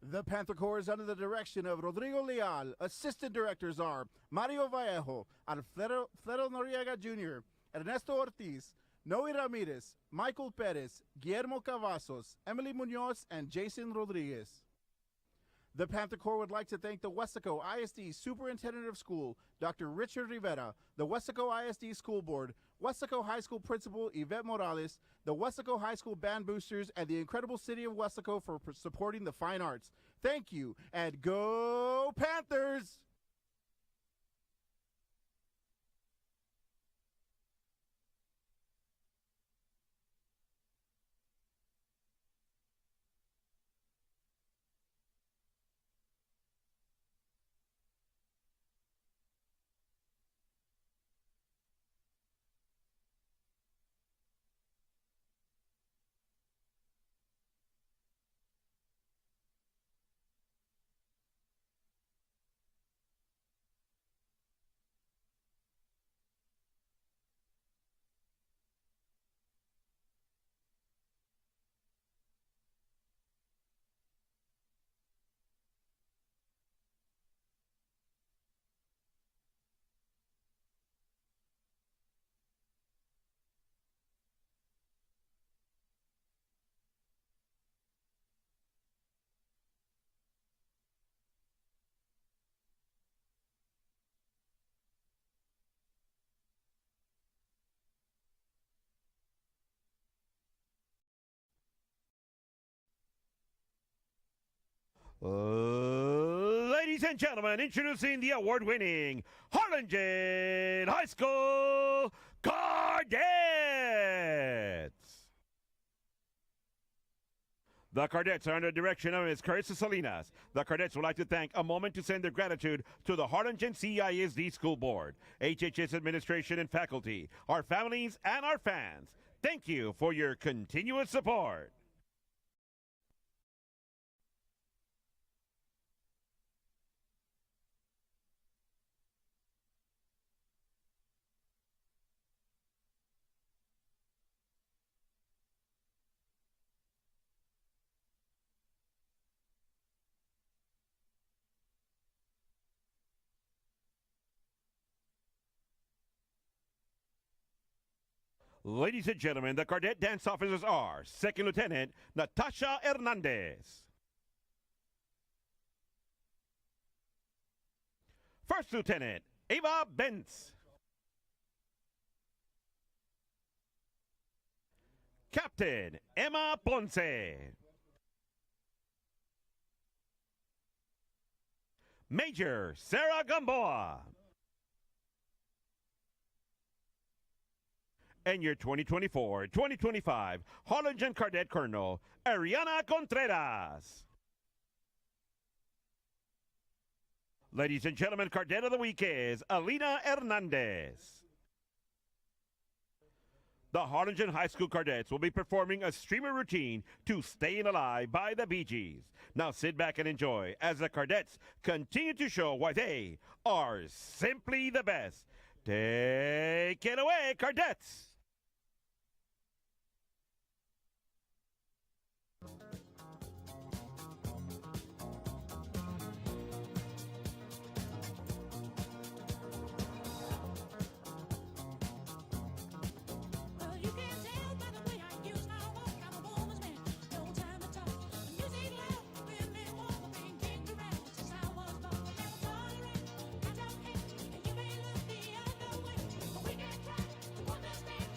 The Panther Corps is under the direction of Rodrigo Leal. Assistant directors are Mario Vallejo, Alfredo Noriega Jr., Ernesto Ortiz, Noe Ramirez, Michael Perez, Guillermo Cavazos, Emily Munoz, and Jason Rodriguez. The Panther Corps would like to thank the Weslaco ISD Superintendent of School, Dr. Richard Rivera, the Weslaco ISD School Board, Weslaco High School Principal Yvette Morales, the Weslaco High School Band Boosters, and the incredible city of Weslaco for supporting the fine arts. Thank you, and go Panthers! Ladies and gentlemen, introducing the award-winning Harlingen High School Cardettes. The Cardettes are under the direction of Ms. Carissa Salinas. The Cardettes would like to thank a moment to send their gratitude to the Harlingen CISD School Board, HHS administration and faculty, our families, and our fans. Thank you for your continuous support. Ladies and gentlemen, the Cardette dance officers are Second Lieutenant Natasha Hernandez, First Lieutenant Eva Bentz, Captain Emma Ponce, Major Sarah Gamboa, and your 2024-2025 Harlingen Cardette Colonel, Ariana Contreras. Ladies and gentlemen, Cardette of the Week is Alina Hernandez. The Harlingen High School Cardettes will be performing a streamer routine to Staying Alive by the Bee Gees. Now sit back and enjoy as the Cardettes continue to show why they are simply the best. Take it away, Cardettes! Understand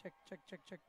check, check, check, check.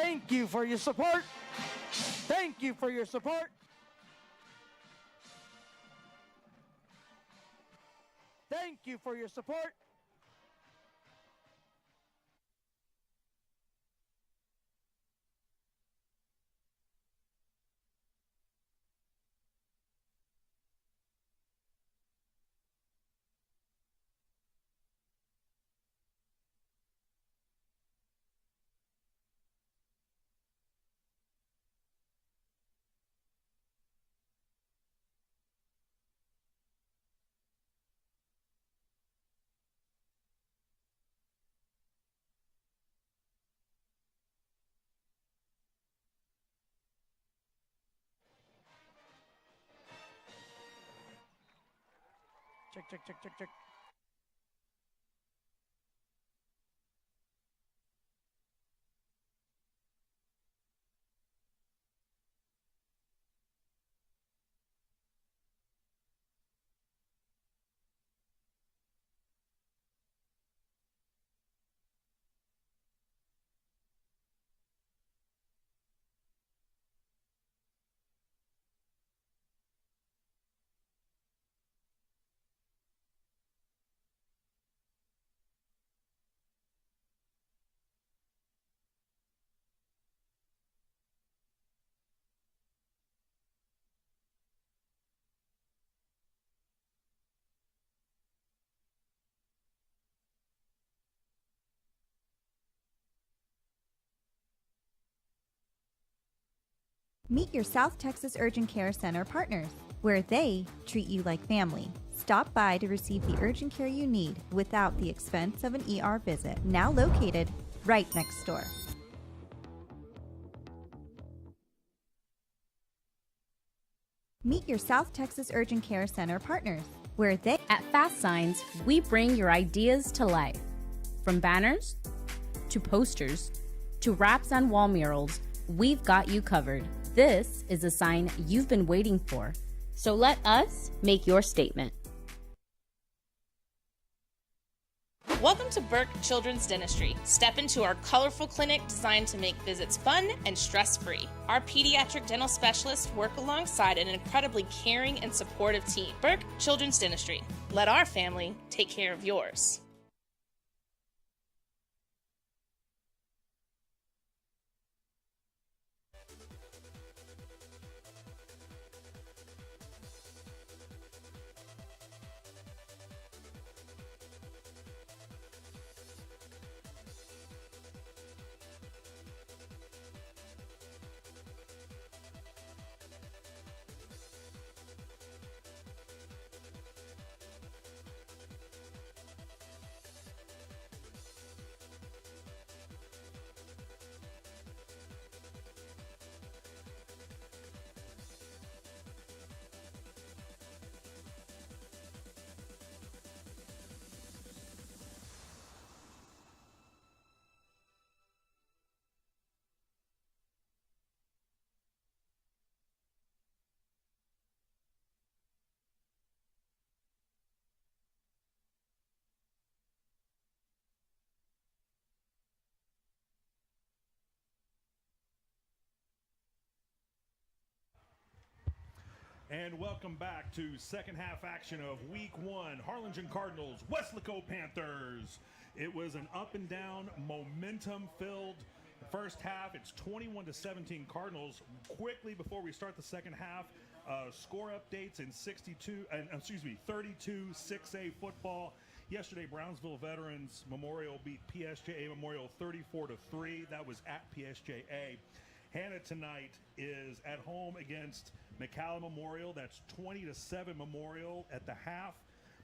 Thank you for your support. Thank you for your support. Thank you for your support. Check. Meet your South Texas Urgent Care Center partners, where they treat you like family. Stop by to receive the urgent care you need without the expense of an ER visit. Now located right next door. Meet your South Texas Urgent Care Center partners, where they... At Fast Signs, we bring your ideas to life. From banners, to posters, to wraps on wall murals, we've got you covered. This is a sign you've been waiting for. So let us make your statement. Welcome to Burke Children's Dentistry. Step into our colorful clinic designed to make visits fun and stress-free. Our pediatric dental specialists work alongside an incredibly caring and supportive team. Burke Children's Dentistry. Let our family take care of yours. And welcome back to second half action of week one. Harlingen Cardinals, Weslaco Panthers. It was an up and down, momentum-filled first half. It's 21-17 Cardinals. Quickly before we start the second half, score updates in 32 6A football. Yesterday, Brownsville Veterans Memorial beat PSJA Memorial 34-3. That was at PSJA. Hannah tonight is at home against McAllen Memorial. That's 20-7 Memorial at the half.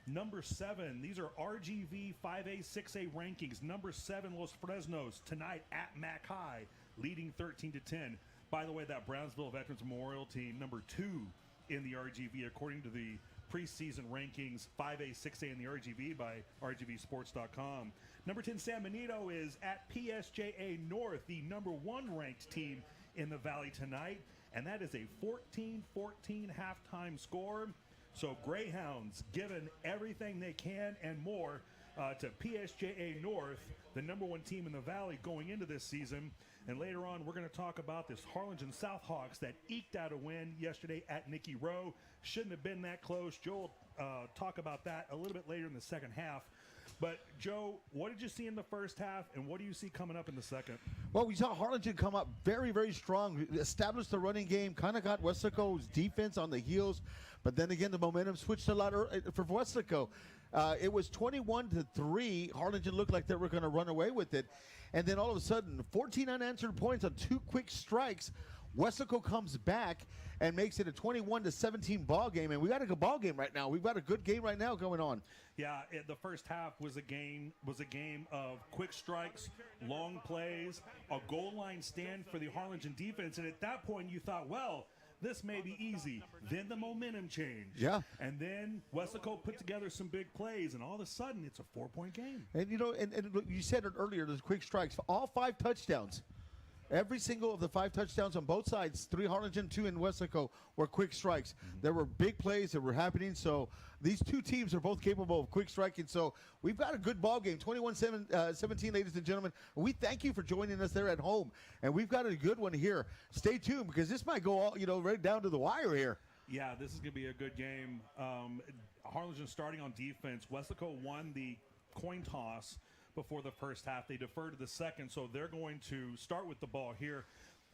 Number 7, these are RGV 5A, 6A rankings. Number 7, Los Fresnos tonight at Mac High, leading 13-10. By the way, that Brownsville Veterans Memorial team, number 2 in the RGV, according to the preseason rankings, 5A, 6A in the RGV by RGVsports.com. Number 10, San Benito is at PSJA North, the number 1 ranked team in the Valley tonight, and that is a 14-14 halftime score. So Greyhounds giving everything they can and more to PSJA North, the #1 team in the Valley going into this season. And later on, we're going to talk about this Harlingen Southhawks that eked out a win yesterday at Nicky Rowe. Shouldn't have been that close. Joe will talk about that a little bit later in the second half. But, Joe, what did you see in the first half, and what do you see coming up in the second? Well, we saw Harlingen come up very, very strong, established the running game, kind of got Weslaco's defense on the heels. But then again, the momentum switched a lot for Weslaco. It was 21-3. Harlingen looked like they were going to run away with it. And then all of a sudden, 14 unanswered points on 2 quick strikes. Weslaco comes back and makes it a 21-17 ball game. And we got a good ball game right now. We've got a good game right now going on. Yeah, the first half was a game of quick strikes, long plays, a goal line stand for the Harlingen defense. And at that point, you thought, well, this may be easy. Then the momentum changed. Yeah. And then Weslaco put together some big plays, and all of a sudden, it's a 4-point game. And, you know, and you said it earlier, those quick strikes, all 5 touchdowns. Every single of the 5 touchdowns on both sides, 3 Harlingen, 2 in Weslaco, were quick strikes. There were big plays that were happening. So these 2 teams are both capable of quick striking. So we've got a good ball game, 21-17, ladies and gentlemen. We thank you for joining us there at home. And we've got a good one here. Stay tuned because this might go all, right down to the wire here. Yeah, this is going to be a good game. Harlingen starting on defense. Weslaco won the coin toss before the first half. They deferred to the second, so they're going to start with the ball here.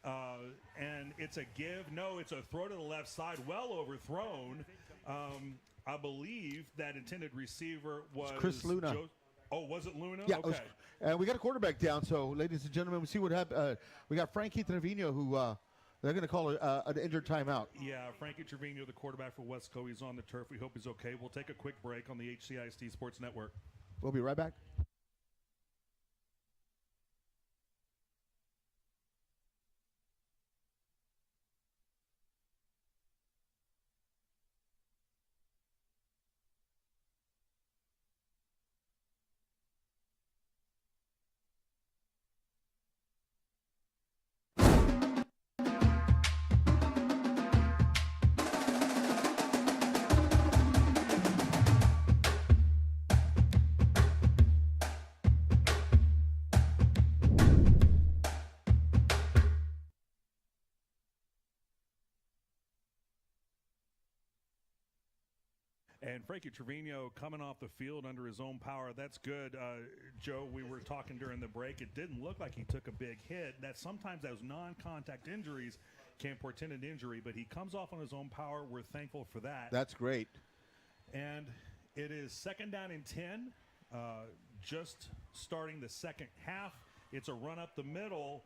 And it's a give. No, it's a throw to the left side, well overthrown. I believe that intended receiver was Chris Luna. Was it Luna? Yeah, okay. And we got a quarterback down, so ladies and gentlemen, we see what happened. We got Frankie Trevino, who they're going to call an injured timeout. Yeah, Frankie Trevino, the quarterback for Weslaco, he's on the turf. We hope he's okay. We'll take a quick break on the HCIST Sports Network. We'll be right back. And Frankie Trevino coming off the field under his own power. That's good. Joe, we were talking during the break. It didn't look like he took a big hit. That sometimes those non-contact injuries can portend an injury, but he comes off on his own power. We're thankful for that. That's great. And it is 2nd down and 10, just starting the second half. It's a run up the middle.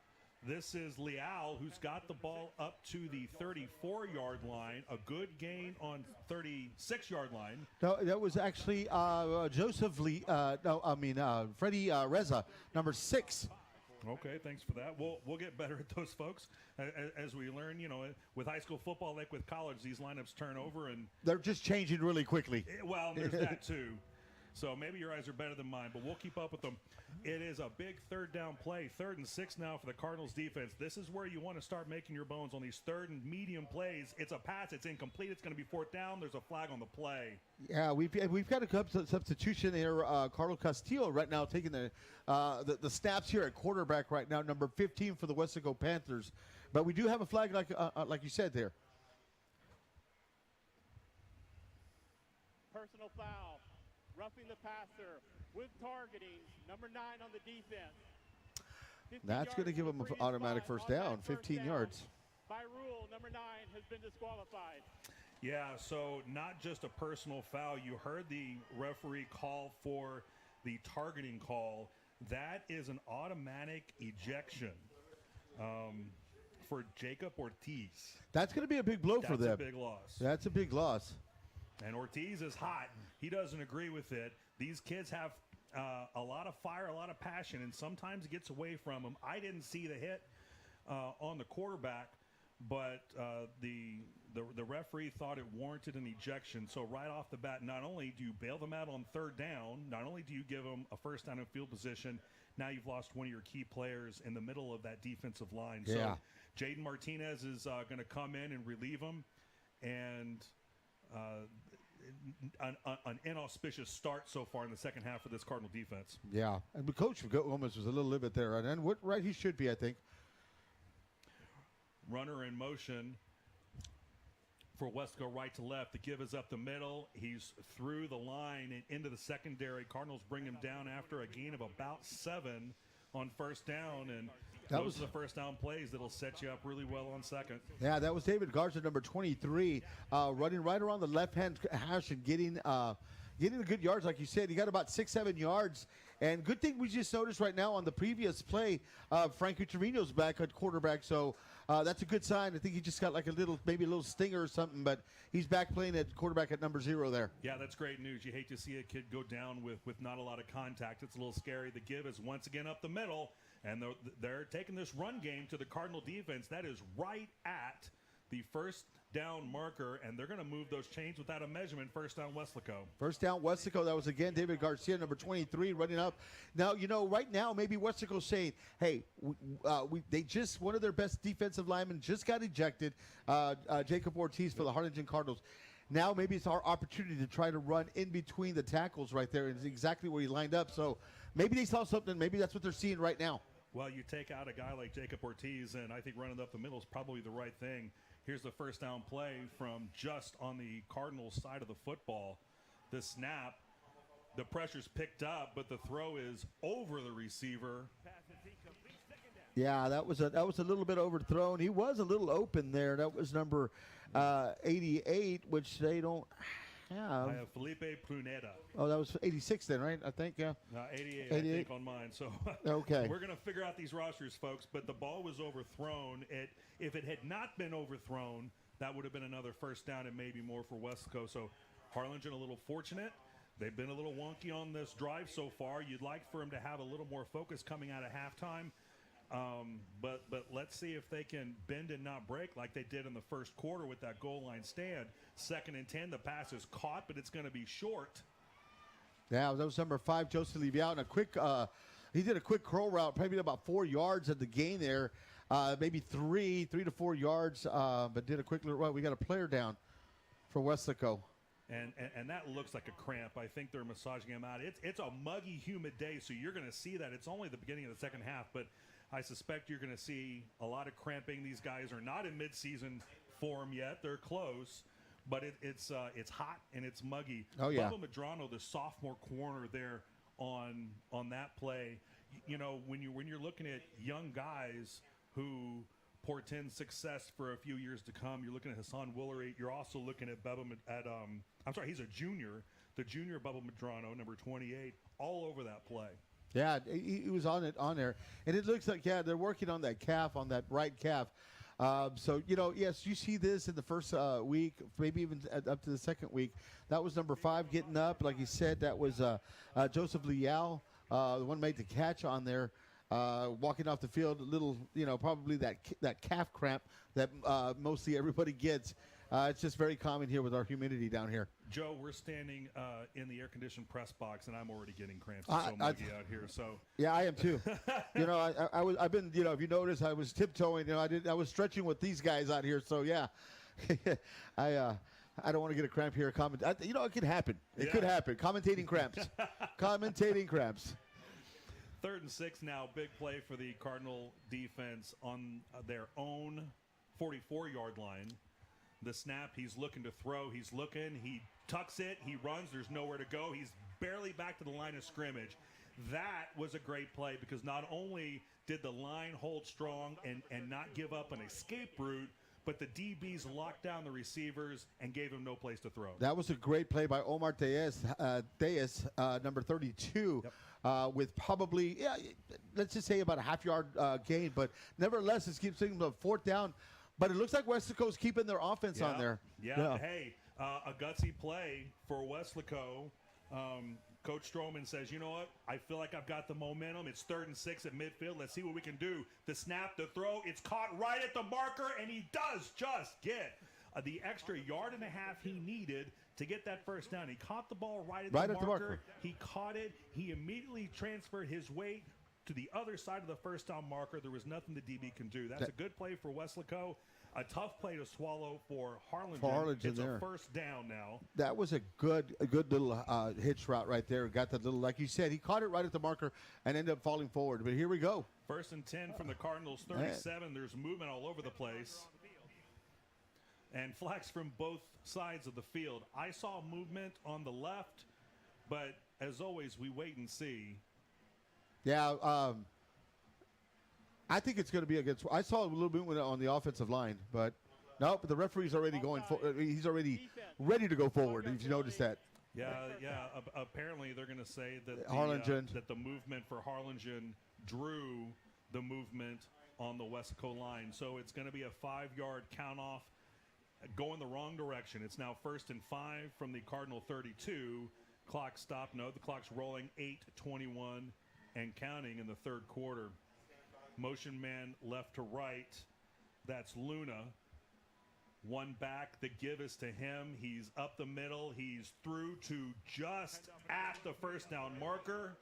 This is Leal, who's got the ball up to the 34-yard line. A good gain on 36-yard line. No, that was actually Freddie Reza, number 6. Okay, thanks for that. We'll get better at those folks as we learn. With high school football, like with college, these lineups turn over and they're just changing really quickly. Well, there's that too. So maybe your eyes are better than mine, but we'll keep up with them. It is a big 3rd down play, 3rd and 6 now for the Cardinals defense. This is where you want to start making your bones on these 3rd and medium plays. It's a pass. It's incomplete. It's going to be 4th down. There's a flag on the play. Yeah, we've got a substitution here. Carlos Castillo right now taking the snaps here at quarterback right now, number 15 for the Weslaco Panthers. But we do have a flag like you said there. Personal foul. Roughing the passer with targeting, number 9 on the defense. That's going to give him an automatic first down, 15 yards. By rule, number 9 has been disqualified. Yeah, so not just a personal foul. You heard the referee call for the targeting call. That is an automatic ejection for Jacob Ortiz. That's going to be a big blow for them. That's a big loss. That's a big loss. And Ortiz is hot. He doesn't agree with it. These kids have a lot of fire, a lot of passion, and sometimes it gets away from them. I didn't see the hit on the quarterback, but the referee thought it warranted an ejection. So right off the bat, not only do you bail them out on 3rd down, not only do you give them a first down in field position, now you've lost one of your key players in the middle of that defensive line. Yeah. So Jaden Martinez is going to come in and relieve him, and an inauspicious start so far in the second half of this Cardinal defense. Yeah, and the coach almost was a little bit there, and what right he should be, I think. Runner in motion for Weslaco right to left. The give is up the middle. He's through the line and into the secondary. Cardinals bring him down after a gain of about 7 on first down, and those are the first down plays that'll set you up really well on second. Yeah, that was David Garza, number 23, running right around the left-hand hash and getting the good yards, like you said. He got about 6-7 yards. And good thing we just noticed right now on the previous play, Frankie Trevino's back at quarterback, so that's a good sign. I think he just got like maybe a little stinger or something, but he's back playing at quarterback at number 0 there. Yeah, that's great news. You hate to see a kid go down with not a lot of contact. It's a little scary. The give is once again up the middle, and they're taking this run game to the Cardinal defense. That is right at the first down marker, and they're going to move those chains without a measurement. First down, Weslaco. First down, Weslaco. That was again David Garcia, number 23, running up. Now, right now, maybe Weslaco's saying, hey, they just, one of their best defensive linemen just got ejected, Jacob Ortiz for the Harlingen Cardinals. Now maybe it's our opportunity to try to run in between the tackles right there, and it's exactly where he lined up. So maybe they saw something. Maybe that's what they're seeing right now. Well, you take out a guy like Jacob Ortiz, and I think running up the middle is probably the right thing. Here's the first down play from just on the Cardinals side of the football. The snap, the pressure's picked up, but the throw is over the receiver. Yeah, that was a little bit overthrown. He was a little open there. That was number 88, which they don't have. I have Felipe Pruneda. Oh, that was 86 then, right? I think, yeah. 88, I think, on mine. So okay. We're going to figure out these rosters, folks, but the ball was overthrown. If it had not been overthrown, that would have been another first down and maybe more for Weslaco. So Harlingen a little fortunate. They've been a little wonky on this drive so far. You'd like for them to have a little more focus coming out of halftime. But let's see if they can bend and not break like they did in the first quarter with that goal line stand. 2nd and 10, the pass is caught, but it's going to be short. Yeah, that was number 5, Joseph Leviao, and he did a quick curl route, probably about 4 yards at the gain there, maybe 3 to 4 yards, but did a quick little. Well, we got a player down for Weslaco. And that looks like a cramp. I think they're massaging him out. It's a muggy, humid day, so you're going to see that. It's only the beginning of the second half, but I suspect you're going to see a lot of cramping. These guys are not in midseason form yet. They're close, but it's hot and it's muggy. Oh, yeah. Bubba Medrano, the sophomore corner there on that play, when you're looking at young guys who portend success for a few years to come, you're looking at Hassan Woolery. You're also looking at he's a junior. The junior Bubba Medrano, number 28, all over that play. Yeah, he was on there. And it looks like, they're working on that calf, on that right calf. So, yes, you see this in the first week, maybe even up to the second week. That was number 5 getting up. Like you said, that was Joseph Leal, the one made the catch on there, walking off the field, a little, probably that calf cramp that mostly everybody gets. It's just very common here with our humidity down here. Joe, we're standing in the air-conditioned press box, and I'm already getting cramps. It's so muggy out here. So yeah, I am too. I've been, if you notice, I was tiptoeing. I was stretching with these guys out here. So yeah, I don't want to get a cramp here. It could happen. It could happen. Commentating cramps. Commentating cramps. 3rd and 6 now. Big play for the Cardinal defense on their own 44-yard line. The snap, he's looking to throw. He's looking. He tucks it. He runs. There's nowhere to go. He's barely back to the line of scrimmage. That was a great play because not only did the line hold strong and not give up an escape route, but the DBs locked down the receivers and gave him no place to throw. That was a great play by Omar Deas, number 32, with probably, let's just say about a half-yard gain. But nevertheless, it keeps seeing the 4th down. But it looks like Weslaco's keeping their offense on there. Yeah. Hey, a gutsy play for Weslaco. Coach Stroman says, you know what? I feel like I've got the momentum. It's 3rd and 6 at midfield. Let's see what we can do. The snap, the throw, it's caught right at the marker, and he does just get the extra yard and a half he needed to get that first down. He caught the ball right at the marker. He caught it. He immediately transferred his weight to the other side of the first down marker. There was nothing the DB can do. That's a good play for Weslaco. A tough play to swallow for Harlingen. Harlingen it's there. A first down now. That was a good little hitch route right there. Got that little, like you said, he caught it right at the marker and ended up falling forward. But here we go. 1st and 10 from the Cardinals, 37. There's movement all over the place. And flags from both sides of the field. I saw movement on the left, but as always, we wait and see. Yeah, I think it's going to be against. I saw a little movement on the offensive line, but no, but the referee's already going. He's already ready to go forward. If you notice that. Yeah. Apparently, they're going to say that Harlingen. That the movement for Harlingen drew the movement on the Weslaco line. So it's going to be a 5-yard count off, going the wrong direction. It's now 1st and 5 from the Cardinal 32. Clock stopped. No, the clock's rolling. 8:21 and counting in the third quarter. Motion man left to right. That's Luna. One back. The give is to him. He's up the middle. He's through to just at the first down marker.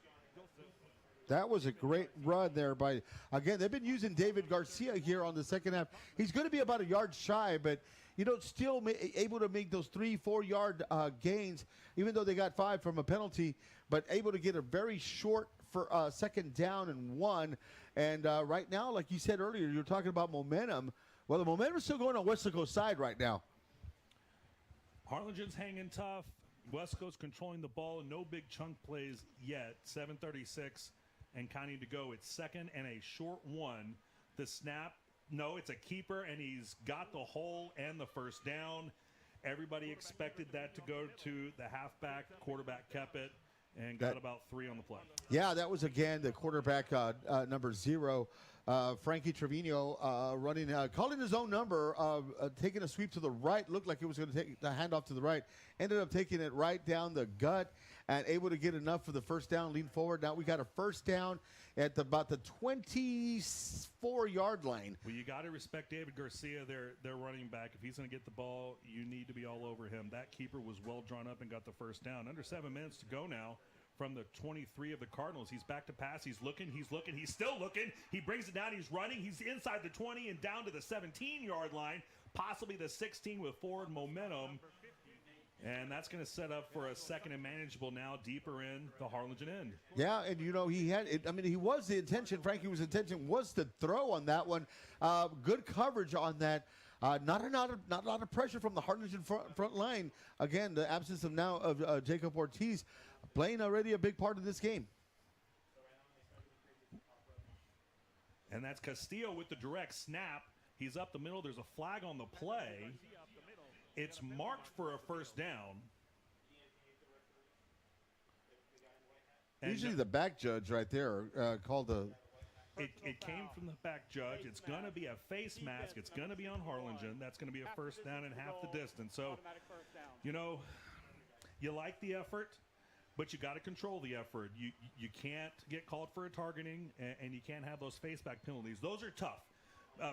That was a great run there by, again, they've been using David Garcia here on the second half. He's going to be about a yard shy, but, still able to make those 3-4 yard gains, even though they got 5 from a penalty, but able to get a very short for second down and 1. And right now, like you said earlier, you're talking about momentum. Well, the momentum is still going on Weslaco's side right now. Harlingen's hanging tough. Weslaco's controlling the ball. No big chunk plays yet. 7:36 and counting to go. It's second and a short 1. The snap, no, it's a keeper, and he's got the hole and the first down. Everybody expected that to go to the halfback. Quarterback kept it and got about 3 on the play. Yeah, that was, again, the quarterback number 0. Frankie Trevino calling his own number, taking a sweep to the right. Looked like it was going to take the handoff to the right. Ended up taking it right down the gut and able to get enough for the first down, lean forward. Now we got a first down at about the 24-yard line. Well, you got to respect David Garcia, their running back. If he's going to get the ball, you need to be all over him. That keeper was well drawn up and got the first down. Under 7 minutes to go now. From the 23 of the Cardinals. He's back to pass. He's looking. He's still looking. He brings it down. He's running. He's inside the 20 and down to the 17-yard line, possibly the 16 with forward momentum. And that's going to set up for a second and manageable now deeper in the Harlingen end. Yeah, and he had it. I mean, he was the intention. Frankie's intention was to throw on that one. Good coverage on that. Not a lot of pressure from the Harlingen front line. Again, the absence of Jacob Ortiz playing already a big part of this game. And that's Castillo with the direct snap. He's up the middle. There's a flag on the play. It's marked for a first down. Usually the back judge right there called the... It came from the back judge. It's going to be a face mask. It's going to be on Harlingen. That's going to be a first down and half the distance. So, you like the effort, but you got to control the effort. You can't get called for a targeting, and you can't have those face mask penalties. Those are tough.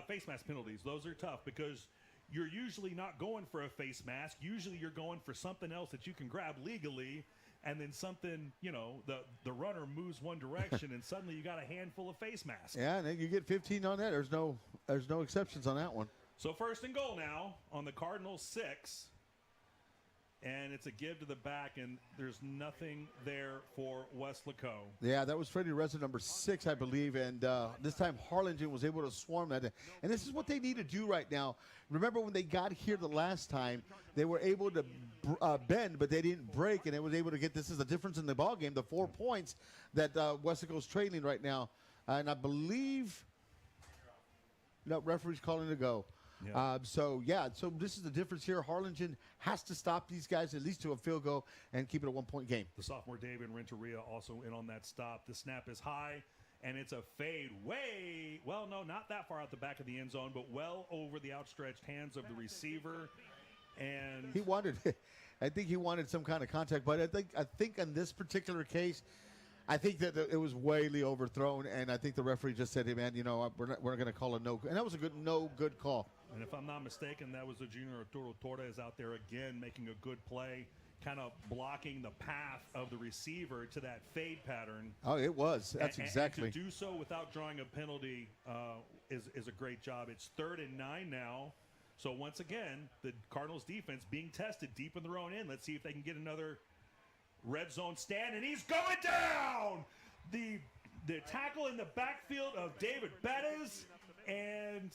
Face mask penalties. Those are tough because you're usually not going for a face mask. Usually you're going for something else that you can grab legally, and then something, the runner moves one direction, and suddenly you got a handful of face masks. Yeah, and then you get 15 on that. There's no exceptions on that one. So first and goal now on the Cardinals 6. And it's a give to the back, and there's nothing there for Weslaco. Yeah, that was Freddie Reza, number 6, I believe. And this time Harlingen was able to swarm that. And this is what they need to do right now. Remember when they got here the last time, they were able to bend, but they didn't break, and they was able to get, this is the difference in the ball game, the 4 points that Weslaco's trailing right now. And I believe, referee's calling to go. Yeah. So this is the difference here. Harlingen has to stop these guys at least to a field goal and keep it a 1-point game. The sophomore David Renteria also in on that stop. The snap is high, and it's a fade not that far out the back of the end zone, but well over the outstretched hands of the receiver. And I think he wanted some kind of contact, but I think in this particular case, I think that it was way overthrown, and I think the referee just said, "Hey, man, we're going to call a no," and that was a good call. And if I'm not mistaken, that was the junior Arturo Torres out there again making a good play, kind of blocking the path of the receiver to that fade pattern. Oh, it was. That's exactly. And to do so without drawing a penalty is a great job. It's 3rd and 9 now So once again, the Cardinals defense being tested deep in their own end. Let's see if they can get another red zone stand, and he's going down! The tackle in the backfield of David Bettis, and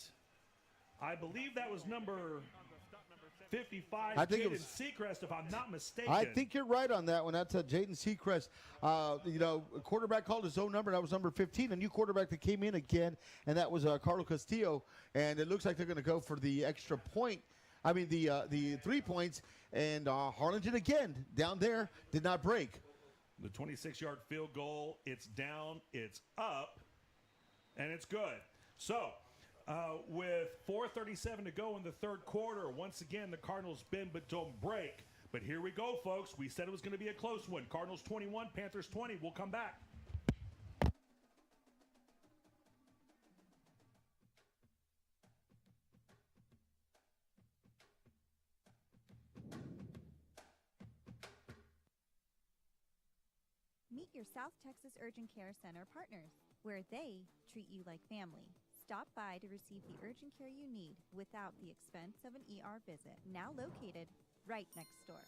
I believe that was number 55, Jaden Seacrest, if I'm not mistaken. I think you're right on that one. That's Jaden Seacrest. Quarterback called his own number. That was number 15. A new quarterback that came in again, and that was Carlos Castillo. And it looks like they're going to go for the extra point. I mean, the 3 points. And Harlingen, again, down there, did not break. The 26-yard field goal, it's down, it's up, and it's good. So, with 4:37 to go in the third quarter, once again, the Cardinals bend but don't break. But here we go, folks. We said it was going to be a close one. Cardinals 21, Panthers 20. We'll come back. Meet your South Texas Urgent Care Center partners, where they treat you like family. Stop by to receive the urgent care you need without the expense of an ER visit. Now located right next door.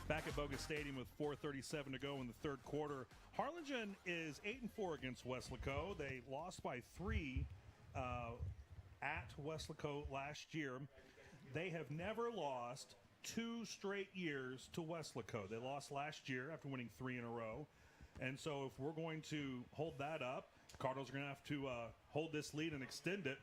Back at Bogus Stadium with 4:37 to go in the third quarter. Harlingen is 8-4 against Weslaco. They lost by 3 at Weslaco last year. They have never lost 2 straight years to Weslaco. They lost last year after winning 3 in a row. And so if we're going to hold that up, Cardinals are going to have to hold this lead and extend it.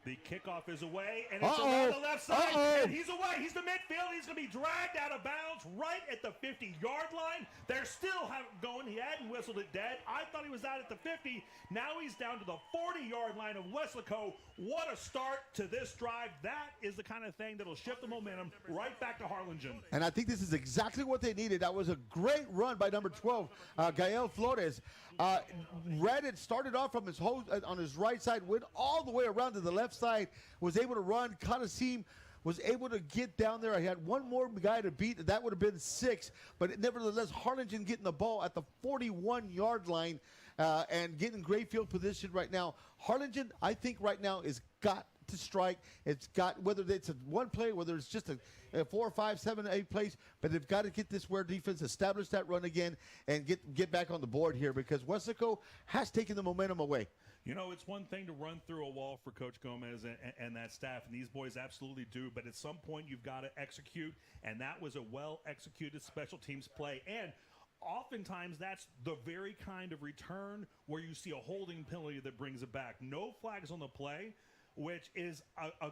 The kickoff is away, and it's around the left side, and he's away. He's the midfield. He's going to be dragged out of bounds right at the 50-yard line. They're still going. He hadn't whistled it dead. I thought he was out at the 50. Now he's down to the 40-yard line of Weslaco. What a start to this drive. That is the kind of thing that will shift the momentum right back to Harlingen. And I think this is exactly what they needed. That was a great run by number 12, Gael Flores. Read it, started off from his on his right side, went all the way around to the left side, was able to run, cut a seam, was able to get down there. I had one more guy to beat. That would have been 6. But nevertheless, Harlingen getting the ball at the 41-yard line and getting great field position right now. Harlingen, I think right now, is got to strike. It's got, whether it's a one play, whether it's just a 4, 5, 7, 8 plays, but they've got to get this where defense, establish that run again, and get back on the board here, because Weslaco has taken the momentum away. You know, it's one thing to run through a wall for Coach Gomez and that staff, and these boys absolutely do, but at some point you've got to execute, and that was a well-executed special teams play. And oftentimes that's the very kind of return where you see a holding penalty that brings it back. No flags on the play, which is a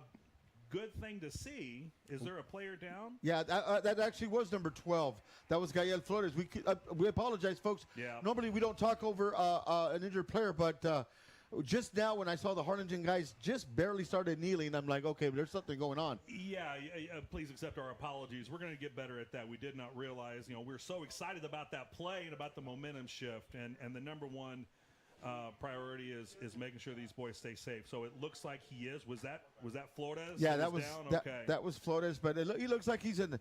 good thing to see. Is there a player down? Yeah, that actually was number 12. That was Gael Flores. We apologize, folks. Yeah. Normally we don't talk over an injured player, but just now when I saw the Harlingen guys just barely started kneeling, I'm like, okay, there's something going on. Yeah, please accept our apologies. We're going to get better at that. We did not realize, we're so excited about that play and about the momentum shift, and the number one priority is making sure these boys stay safe. So it looks like he is. Was that Flores? Yeah, that was down? Okay. that was Flores, but he looks like he's in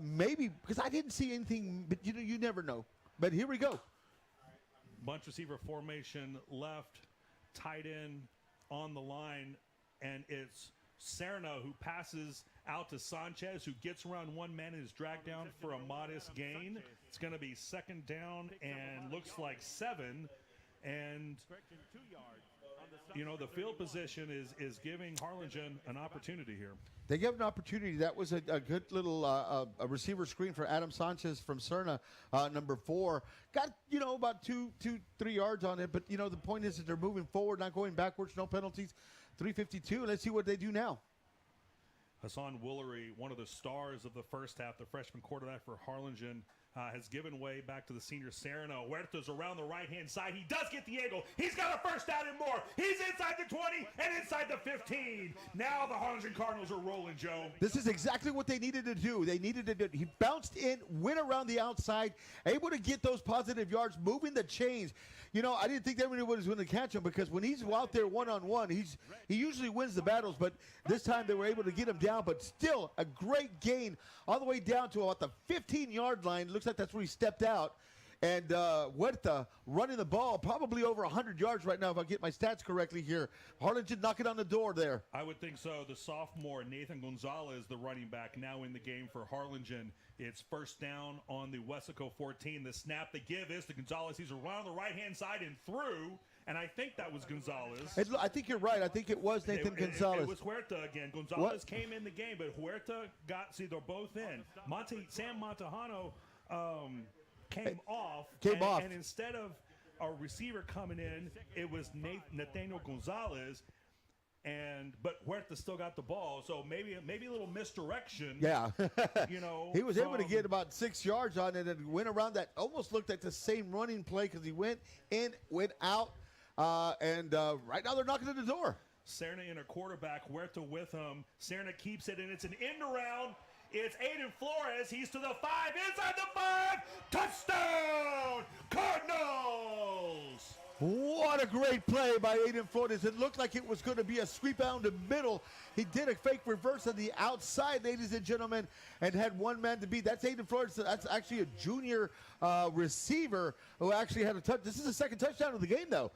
maybe, because I didn't see anything, but you never know. But here we go. Bunch receiver formation left, tight end on the line, and it's Serna who passes out to Sanchez, who gets around one man and is dragged down for a modest gain. It's going to be second down and looks like 7. And, the field position is giving Harlingen an opportunity here. They give an opportunity. That was a good little a receiver screen for Adam Sanchez from Serna, number 4. Got, about 2, 3 yards on it. But, the point is that they're moving forward, not going backwards, no penalties. 3:52. Let's see what they do now. Hassan Woolery, one of the stars of the first half, the freshman quarterback for Harlingen, has given way back to the senior Serna. Huerta's around the right-hand side. He does get the angle. He's got a first down and more. He's inside the 20 and inside the 15. Now the Harlingen Cardinals are rolling, Joe. This is exactly what they needed to do. He bounced in, went around the outside, able to get those positive yards, moving the chains. You know, I didn't think everybody was going to catch him because when he's out there one-on-one, he usually wins the battles, but this time they were able to get him down, but still a great gain all the way down to about the 15-yard line. Looks like that's where he stepped out. And Huerta running the ball probably over 100 yards right now if I get my stats correctly here. Harlingen knocking on the door there. I would think so. The sophomore, Nathan Gonzalez, the running back, now in the game for Harlingen. It's first down on the Weslaco 14. The snap, the give is to Gonzalez. He's around the right-hand side and through. And I think that was Gonzalez. I think you're right. I think it was Nathan Gonzalez. It was Huerta again. Gonzalez came in the game, but Huerta they're both in. Sam Montejano came off. And instead of a receiver coming in, it was Nathaniel Gonzalez. But Huerta still got the ball, so maybe a little misdirection. Yeah, he was able to get about 6 yards on it and went around that. Almost looked like the same running play because he went in, went out, and right now they're knocking at the door. Serna in a quarterback, Huerta with him. Serna keeps it, and it's an end around. It's Aiden Flores. He's to the 5, inside the 5. Touchdown, Cardinals! What a great play by Aiden Flores. It looked like it was going to be a sweep out in the middle. He did a fake reverse on the outside, ladies and gentlemen, and had one man to beat. That's Aiden Flores. That's actually a junior receiver who actually had a touch. This is the second touchdown of the game, though.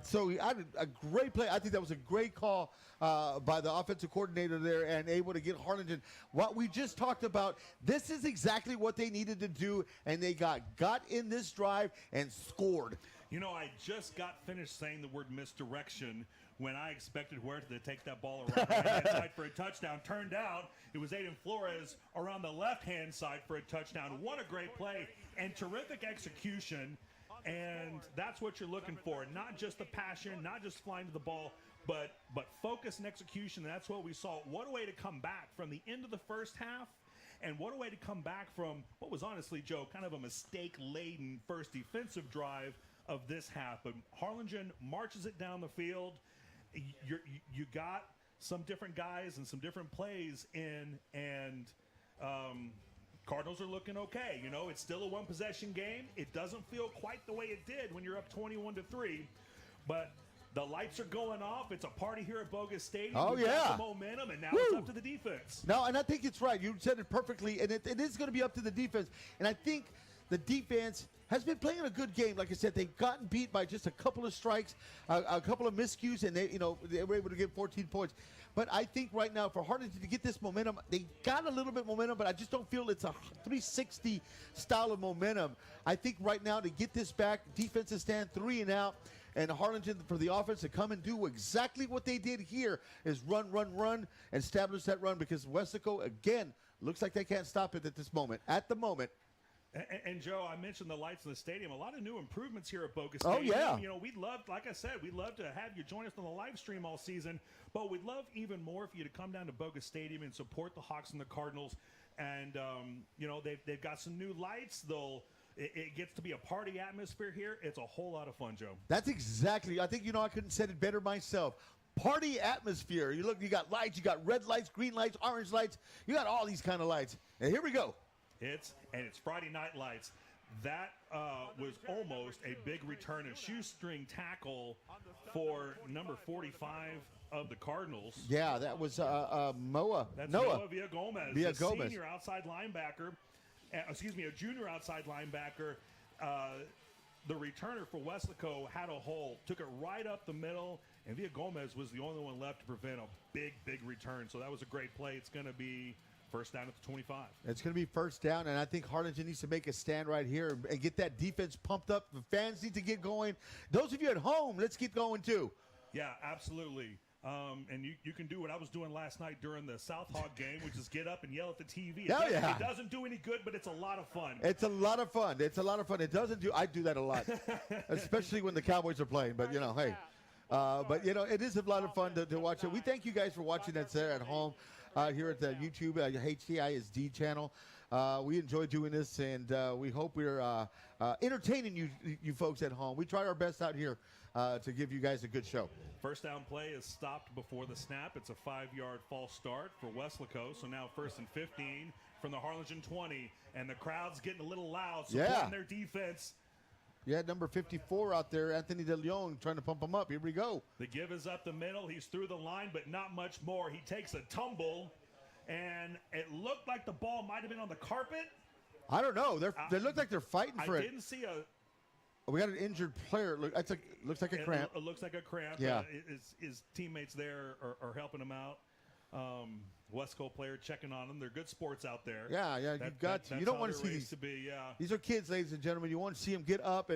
So he had a great play. I think that was a great call by the offensive coordinator there and able to get Harlingen. What we just talked about, this is exactly what they needed to do, and they got in this drive and scored. You know, I just got finished saying the word misdirection when I expected Huerta to take that ball around the right-hand side for a touchdown. Turned out it was Aiden Flores around the left-hand side for a touchdown. What a great play and terrific execution, and that's what you're looking for. Not just the passion, not just flying to the ball, but focus and execution. That's what we saw. What a way to come back from the end of the first half. And what a way to come back from what was honestly, Joe, kind of a mistake-laden first defensive drive of this half. But Harlingen marches it down the field. You got some different guys and some different plays in, and Cardinals are looking okay. You know, it's still a one-possession game. It doesn't feel quite the way it did when you're up 21-3, but the lights are going off. It's a party here at Bogus Stadium. Oh, We've yeah. got the momentum, and now it's up to the defense. No, and I think it's right. You said it perfectly, and it is going to be up to the defense. And I think the defense has been playing a good game. Like I said, they've gotten beat by just a couple of strikes, a couple of miscues, and they were able to get 14 points. But I think right now for Harlingen to get this momentum, they got a little bit momentum, but I just don't feel it's a 360 style of momentum. I think right now to get this back, defense to stand 3 and out, and Harlingen for the offense to come and do exactly what they did here is run, and establish that run, because Weslaco, again, looks like they can't stop it at the moment. And Joe, I mentioned the lights in the stadium. A lot of new improvements here at Bogus Oh, Stadium. yeah. You know, we'd love, like I said, we'd love to have you join us on the live stream all season. But we'd love even more for you to come down to Bogus Stadium and support the Hawks and the Cardinals. And, they've got some new lights. It gets to be a party atmosphere here. It's a whole lot of fun, Joe. That's exactly. I think, I couldn't said it better myself. Party atmosphere. You look, you got lights. You got red lights, green lights, orange lights. You got all these kind of lights. And here we go. It's Friday Night Lights. That was almost a big return, a shoestring tackle for number 45 of the Cardinals. Yeah, that was Noah Villagomez, Villagomez. Senior outside linebacker. A junior outside linebacker. The returner for Weslaco had a hole, took it right up the middle, and Villagomez was the only one left to prevent a big return. So that was a great play. It's going to be first down at the 25. It's going to be first down, and I think Harlingen needs to make a stand right here and get that defense pumped up. The fans need to get going. Those of you at home, let's get going too. Yeah, absolutely. And you can do what I was doing last night during the South Hog game, which is get up and yell at the TV. It doesn't do any good, but it's a lot of fun. It's a lot of fun. I do that a lot, especially when the Cowboys are playing. But, hey. It is a lot of fun to watch it. We thank you guys for watching us there at home. here at the YouTube HCISD channel. We enjoy doing this, and we hope we're entertaining you folks at home. We try our best out here to give you guys a good show. First down play is stopped before the snap. It's a 5-yard false start for Weslaco. So now 1st and 15 from the Harlingen 20, and the crowd's getting a little loud, supporting their defense. Yeah, number 54 out there, Anthony De Leon, trying to pump him up. Here we go. The give is up the middle. He's through the line, but not much more. He takes a tumble, and it looked like the ball might have been on the carpet. I don't know. They look like they're fighting for it. I didn't see a... We got an injured player. Looks like a cramp. It looks like a cramp. Yeah. His teammates there are helping him out. Westco player checking on them. They're good sports out there. Yeah, you don't want to see these. These are kids, ladies and gentlemen. You want to see them get up,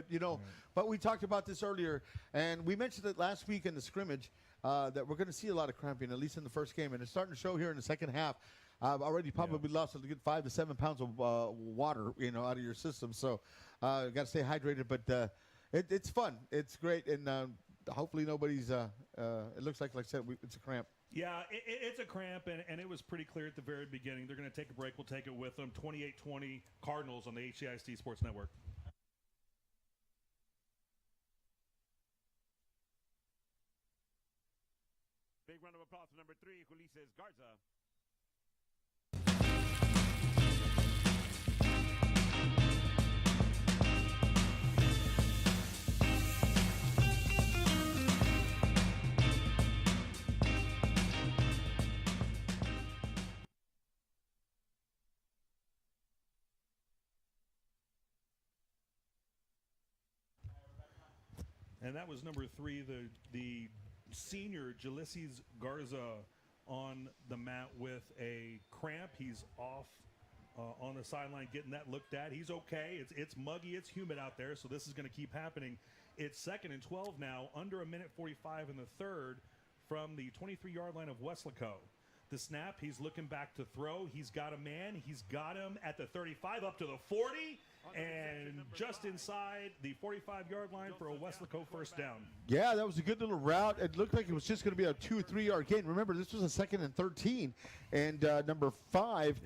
But we talked about this earlier, and we mentioned it last week in the scrimmage that we're going to see a lot of cramping, at least in the first game, and it's starting to show here in the second half. I've already probably lost a good 5 to 7 pounds of water, out of your system. So got to stay hydrated. But it's fun. It's great, and hopefully nobody's. It looks like I said, it's a cramp. Yeah, it's a cramp, and it was pretty clear at the very beginning. They're going to take a break. We'll take it with them. 28-20 Cardinals on the HCISD Sports Network. Big round of applause for number 3, Ulises Garza. And that was number 3, the senior Ulysses Garza on the mat with a cramp. He's off on the sideline getting that looked at. He's okay. It's muggy. It's humid out there, so this is going to keep happening. It's 2nd and 12 now, under 1:45 in the third from the 23-yard line of Weslaco. The snap, he's looking back to throw. He's got a man. He's got him at the 35, up to the 40, and just inside the 45-yard line for a Weslaco first down. Yeah, that was a good little route. It looked like it was just going to be a 2 or 3 yard gain. Remember, this was a 2nd and 13, and number 5,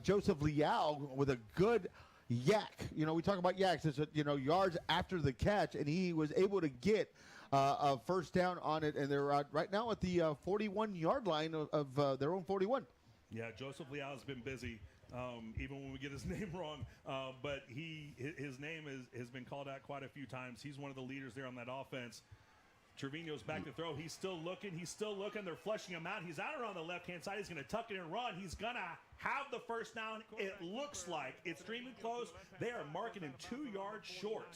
Joseph Liao with a good yak. We talk about yaks. It's yards after the catch, and he was able to get a first down on it, and they're right now at the 41-yard line of their own 41. Yeah, Joseph Liao has been busy, even when we get his name wrong. But his name has been called out quite a few times. He's one of the leaders there on that offense. Trevino's back to throw. He's still looking. They're flushing him out. He's out around the left-hand side. He's going to tuck it and run. He's going to have the first down. It looks like it's streaming close. They are marking him 2 yards short.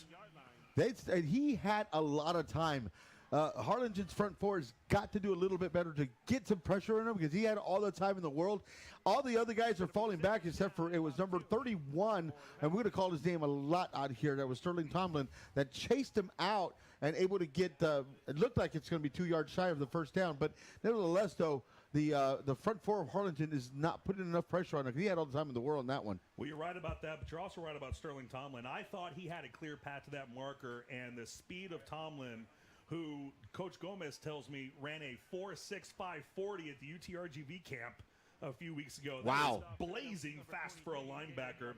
He had a lot of time. Harlingen's front four has got to do a little bit better to get some pressure on him because he had all the time in the world. All the other guys are falling back except for it was number 31, and we're going to call his name a lot out here. That was Sterling Tomlin that chased him out and able to get it looked like it's going to be 2 yards shy of the first down. But nevertheless, though, the front four of Harlingen is not putting enough pressure on him. He had all the time in the world in that one. Well, you're right about that, but you're also right about Sterling Tomlin. I thought he had a clear path to that marker, and the speed of Tomlin, who Coach Gomez tells me ran a 4.65 40 at the UTRGV camp a few weeks ago. That wow. was blazing fast for a linebacker.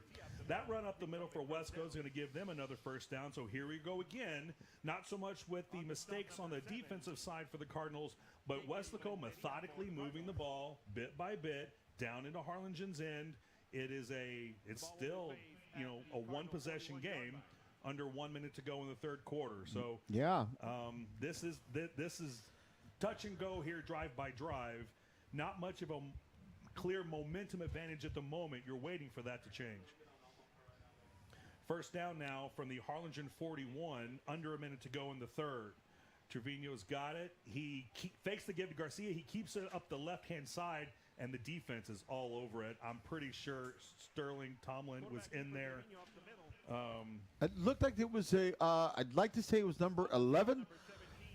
That run up the middle for Westco is going to give them another first down. So here we go again. Not so much with the mistakes on the defensive side for the Cardinals, but Weslaco methodically moving the ball bit by bit down into Harlingen's end. It's still, a one-possession game. Under 1 minute to go in the third quarter. So yeah, this is touch and go here, drive by drive. Not much of a clear momentum advantage at the moment. You're waiting for that to change. First down now from the Harlingen 41, under a minute to go in the third. Trevino's got it. He fakes the give to Garcia. He keeps it up the left-hand side, and the defense is all over it. I'm pretty sure Sterling Tomlin was in there. It looked like it was I'd like to say it was number 11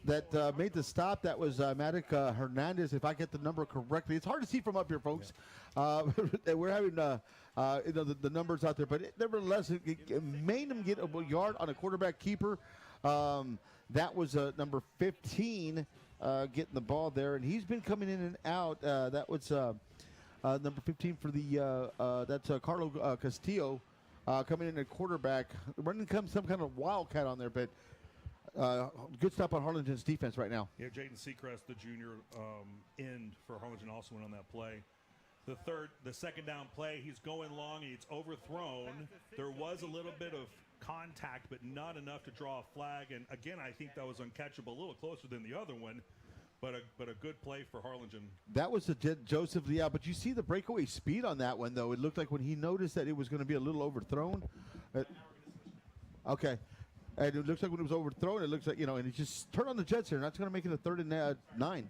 that made the stop. That was Matic Hernandez, if I get the number correctly. It's hard to see from up here, folks. We're having the numbers out there, but nevertheless, it made him get a yard on a quarterback keeper. That was number 15 getting the ball there, and he's been coming in and out. That was number 15 for the that's Carlo Castillo coming in at quarterback. Running comes some kind of wildcat on there, but good stuff on Harlingen's defense right now. Yeah, Jaden Seacrest, the junior end for Harlingen, also went on that play. The second down play, he's going long, and it's overthrown. There was a little bit of contact, but not enough to draw a flag. And again, I think that was uncatchable, a little closer than the other one, but a good play for Harlingen. That was Joseph, yeah, but you see the breakaway speed on that one, though. It looked like when he noticed that it was going to be a little overthrown. Okay. And it looks like when it was overthrown, it looks like, and he just turned on the Jets here, and that's going to make it a 3rd and 9.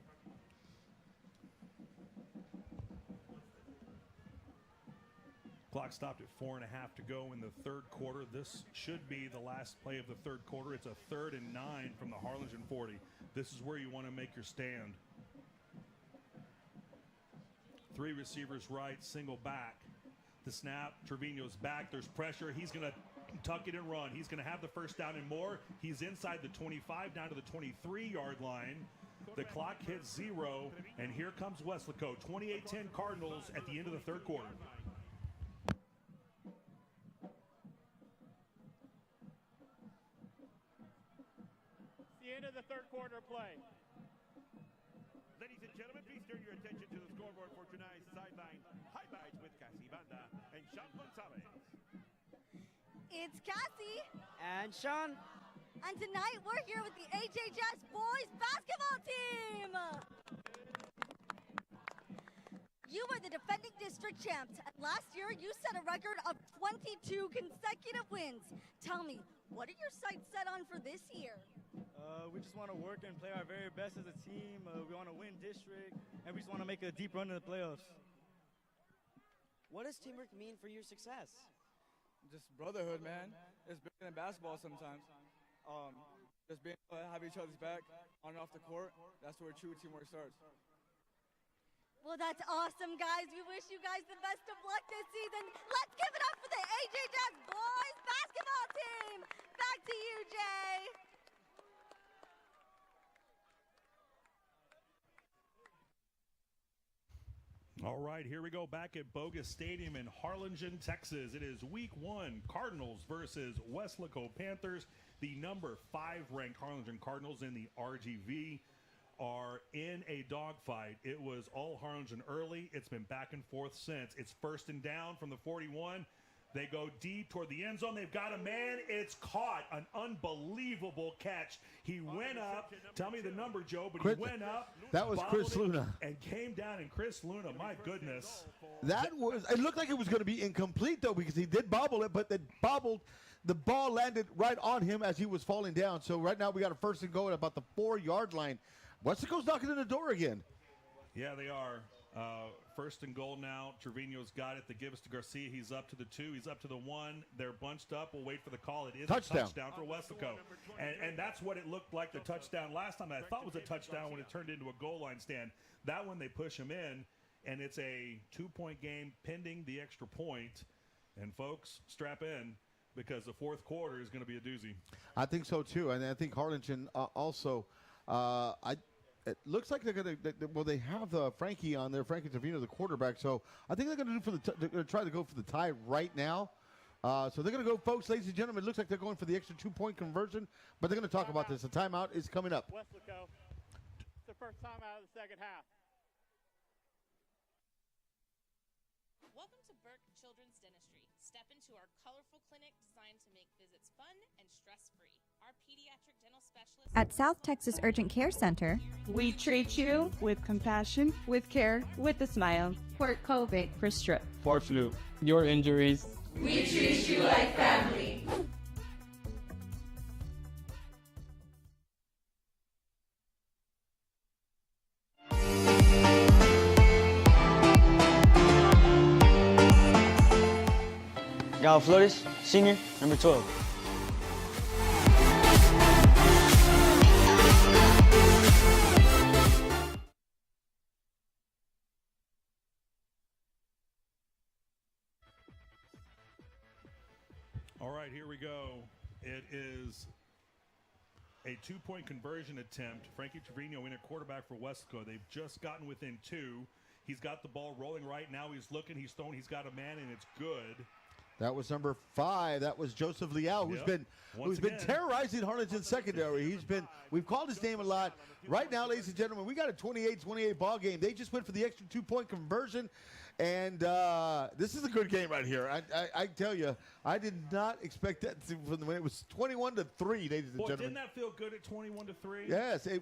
Clock stopped at 4.5 to go in the third quarter. This should be the last play of the third quarter. It's a 3rd and 9 from the Harlingen 40. This is where you want to make your stand. 3 receivers right, single back. The snap, Trevino's back. There's pressure. He's going to tuck it and run. He's going to have the first down and more. He's inside the 25 down to the 23-yard line. The clock hits 0, and here comes Weslaco. 28-10 Cardinals at the end of the third quarter. The end of the third quarter play. Ladies and gentlemen, please turn your attention to the scoreboard for tonight's sideline highlights with Cassie Banda and Sean Gonzalez. It's Cassie. And Sean. And tonight we're here with the HHS boys basketball team. You were the defending district champs. And last year you set a record of 22 consecutive wins. Tell me, what are your sights set on for this year? We just want to work and play our very best as a team. We want to win district, and we just want to make a deep run in the playoffs. What does teamwork mean for your success? Just brotherhood, man. It's bigger than basketball sometimes. Just being able to have each other's back on and off the court, that's where true teamwork starts. Well, that's awesome, guys. We wish you guys the best of luck this season. Let's give it up for the HHS boys basketball team. Back to you, Jay. All right, here we go back at Bogus Stadium in Harlingen, Texas. It is week 1, Cardinals versus Weslaco Panthers. The number 5 ranked Harlingen Cardinals in the RGV are in a dogfight. It was all Harlingen early. It's been back and forth since. It's 1st and down from the 41. They go deep toward the end zone. They've got a man. It's caught. An unbelievable catch. He went up. Tell me the number, Joe, but he went up. That was Chris Luna. And came down, and Chris Luna, my goodness. It looked like it was going to be incomplete, though, because he did bobble it, but the ball landed right on him as he was falling down. So right now we got a 1st and goal at about the 4-yard line. Weslaco's knocking on the door again. Yeah, they are. 1st and goal now. Trevino's got it. They give us to Garcia. He's up to the 2. He's up to the 1. They're bunched up. We'll wait for the call. It is touchdown. A touchdown for Weslaco. And that's what it looked like, the touchdown last time. I thought was a touchdown when it turned into a goal line stand. That one they push him in, and it's a 2-point game pending the extra point. And, folks, strap in, because the 4th quarter is going to be a doozy. I think so, too. And I think Harlingen also it looks like they're going to. They have Frankie on there, Frankie Trevino, the quarterback. So I think they're going to they're going to try to go for the tie right now. So they're going to go, folks, ladies and gentlemen. It looks like they're going for the extra 2-point conversion, but they're going to talk about this. The timeout is coming up. Weslaco, it's the first timeout of the second half. Welcome to Burke Children's Dentistry. Step into our colorful clinic designed to make visits fun and stress-free. Our pediatric dental specialist At South Texas Urgent Care Center, We treat you with compassion, with care, with a smile. For COVID, for strep. For flu, your injuries. We treat you like family. Gal Flores, senior, number 12. All right, here we go. It is a 2-point conversion attempt. Frankie Trevino in at quarterback for Weslaco. They've just gotten within 2. He's got the ball rolling right now. He's looking. He's throwing. He's got a man, and it's good. That was number 5. That was Joseph Leal, who's been terrorizing Harlingen secondary. We've called his name a lot. Right now, ladies and gentlemen, we got a 28-28 ball game. They just went for the extra 2-point conversion, and this is a good game right here. I tell you, I did not expect that when it was 21-3, ladies and gentlemen. Didn't that feel good at 21-3? Yes, I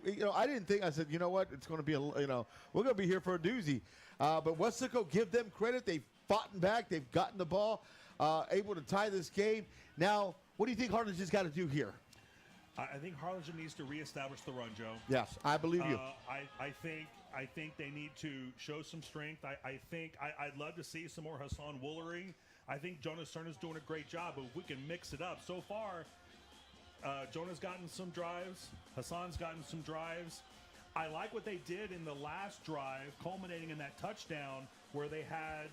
didn't think. I said, you know what, it's going to be we're going to be here for a doozy. But Weslaco, give them credit. They've fought back. They've gotten the ball. Able to tie this game. Now, what do you think Harlingen's got to do here? I think Harlingen needs to reestablish the run, Joe. Yes, I believe you. I think they need to show some strength. I'd love to see some more Hassan Woolery. I think Jonas Cerna's doing a great job, but if we can mix it up. So far, Jonah's gotten some drives. Hassan's gotten some drives. I like what they did in the last drive, culminating in that touchdown where they had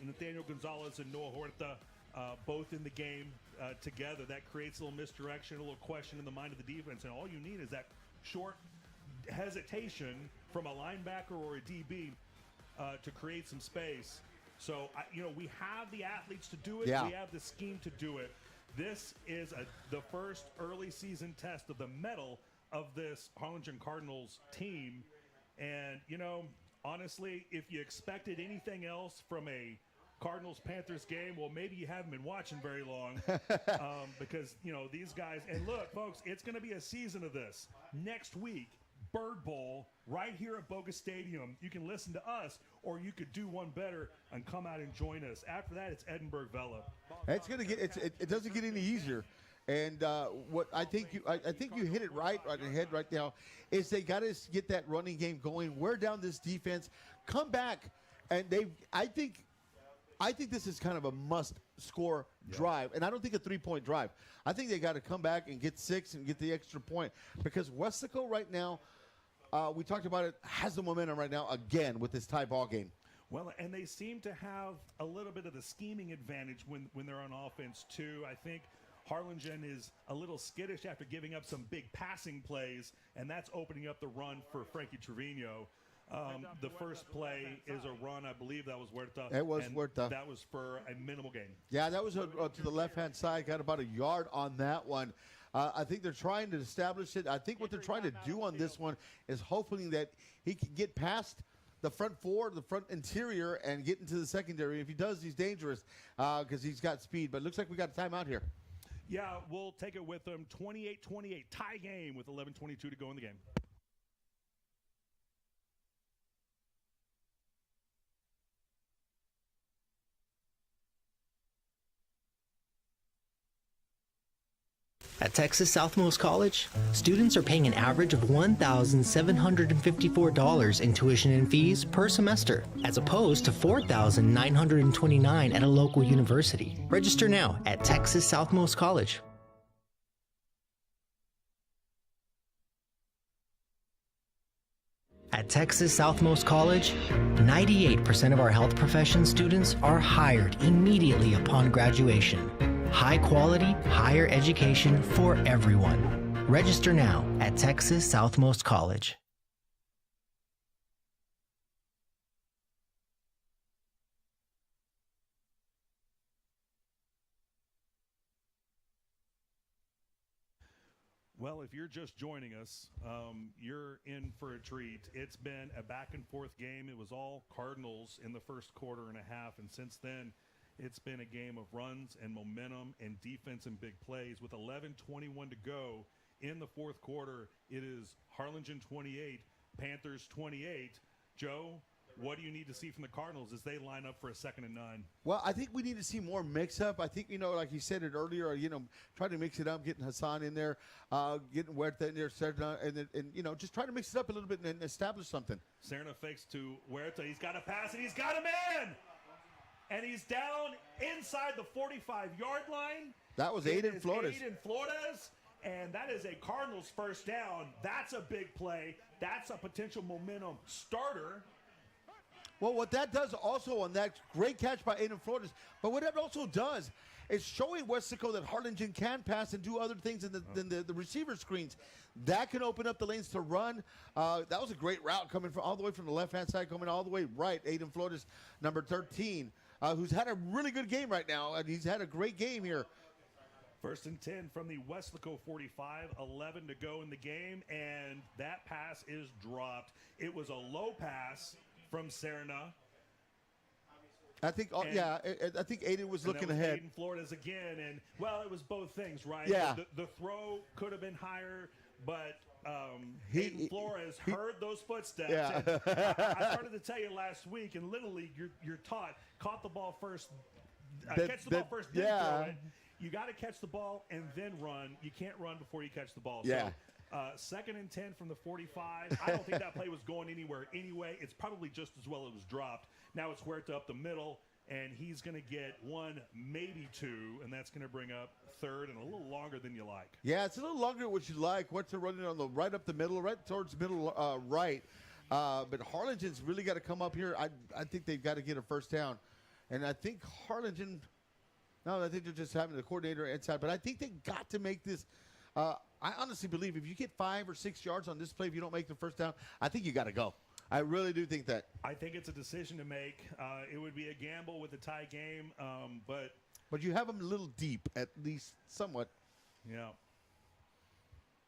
Nathaniel Gonzalez and Noah Huerta both in the game together. That creates a little misdirection, a little question in the mind of the defense, and all you need is that short hesitation from a linebacker or a DB to create some space. So, we have the athletes to do it. Yeah. We have the scheme to do it. This is the first early season test of the mettle of this Harlingen Cardinals team. And, honestly, if you expected anything else from a Cardinals-Panthers game, well, maybe you haven't been watching very long because, these guys – and look, folks, it's going to be a season of this. Next week, Bird Bowl right here at Boga Stadium. You can listen to us, or you could do one better and come out and join us. After that, it's Edinburgh Vela. It's going to get it doesn't get any easier. And what I think you hit it right ahead right now is they got to get that running game going. Wear down this defense, come back, and I think this is kind of a must-score drive, and I don't think a 3-point drive. I think they got to come back and get 6 and get the extra point because Weslaco right now, we talked about it, has the momentum right now again with this tie ball game. Well, and they seem to have a little bit of the scheming advantage when they're on offense too. I think Harlingen is a little skittish after giving up some big passing plays, and that's opening up the run for Frankie Trevino. The first play is a run. I believe that was Huerta. It was Huerta. That was for a minimal gain. Yeah, that was to the left-hand side. Got about a yard on that one. I think they're trying to establish it. I think what they're trying to do on this one is hoping that he can get past the front four, the front interior, and get into the secondary. If he does, he's dangerous because he's got speed. But it looks like we got a timeout here. Yeah, we'll take it with them. 28-28, tie game with 11:22 to go in the game. At Texas Southmost College, students are paying an average of $1,754 in tuition and fees per semester, as opposed to $4,929 at a local university. Register now at Texas Southmost College. At Texas Southmost College, 98% of our health profession students are hired immediately upon graduation. High quality, higher education for everyone. Register now at Texas Southmost College. Well, if you're just joining us, you're in for a treat. It's been a back-and-forth game. It was all Cardinals in the first quarter and a half, and since then, it's been a game of runs and momentum and defense and big plays. With 11:21 to go in the fourth quarter, it is Harlingen 28, Panthers 28. Joe, what do you need to see from the Cardinals as they line up for a 2nd and 9? Well, I think we need to see more mix-up. I think, like you said it earlier, try to mix it up, getting Hassan in there, getting Huerta in there, and just try to mix it up a little bit and establish something. Serna fakes to Huerta. He's got a pass, and he's got a man! And he's down inside the 45-yard line. That was Aiden Flores. Aiden Flores, and that is a Cardinals first down. That's a big play. That's a potential momentum starter. Well, what that does also on that great catch by Aiden Flores, but what it also does it's showing Weslaco that Harlingen can pass and do other things than the receiver screens. That can open up the lanes to run. That was a great route coming from all the way from the left-hand side, coming all the way right. Aiden Flores, number 13, who's had a really good game right now, and he's had a great game here. 1st and 10 from the Weslaco 45, 11 to go in the game, and that pass is dropped. It was a low pass from Serna. I think, I think Aiden was looking ahead. Aiden Flores again, and well, it was both things, right? Yeah. The throw could have been higher, but Aiden Flores heard those footsteps. Yeah. And I started to tell you last week in Little League, you're taught caught the ball first, catch the ball first, then throw it. You got to catch the ball and then run. You can't run before you catch the ball. Yeah. So, 2nd and 10 from the 45. I don't think that play was going anywhere anyway. It's probably just as well it was dropped. Now it's Huerta up the middle, and he's going to get 1, maybe 2, and that's going to bring up 3rd and a little longer than you like. Yeah, it's a little longer than what you like. Huerta running on the right up the middle, right towards middle right. But Harlingen's really got to come up here. I think they've got to get a first down. And I think Harlingen – no, I think they're just having the coordinator inside. But I think they got to make this. I honestly believe if you get 5 or 6 yards on this play, if you don't make the first down, I think you got to go. I really do think that. I think it's a decision to make. It would be a gamble with a tie game, but you have them a little deep, at least somewhat. Yeah.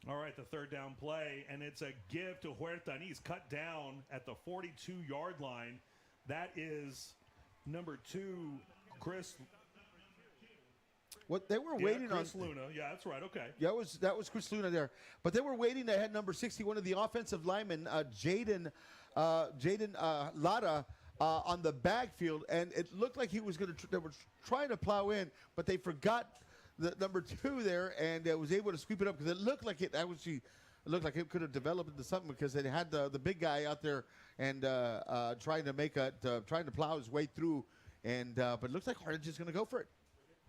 All right, the 3rd down play, and it's a give to Huerta, and he's cut down at the 42-yard line. That is number 2, Chris. What they were waiting on. Chris Luna. Yeah, that's right. Okay. Yeah, that was Chris Luna there. But they were waiting. They had number 61 of the offensive lineman, Jaden Lara, on the backfield, and it looked like he was going to. They were trying to plow in, but they forgot the number 2 there, and was able to sweep it up because it looked like it actually. It looked like it could have developed into something because they had the big guy out there and trying to plow his way through, and but it looks like Harlingen's going to go for it.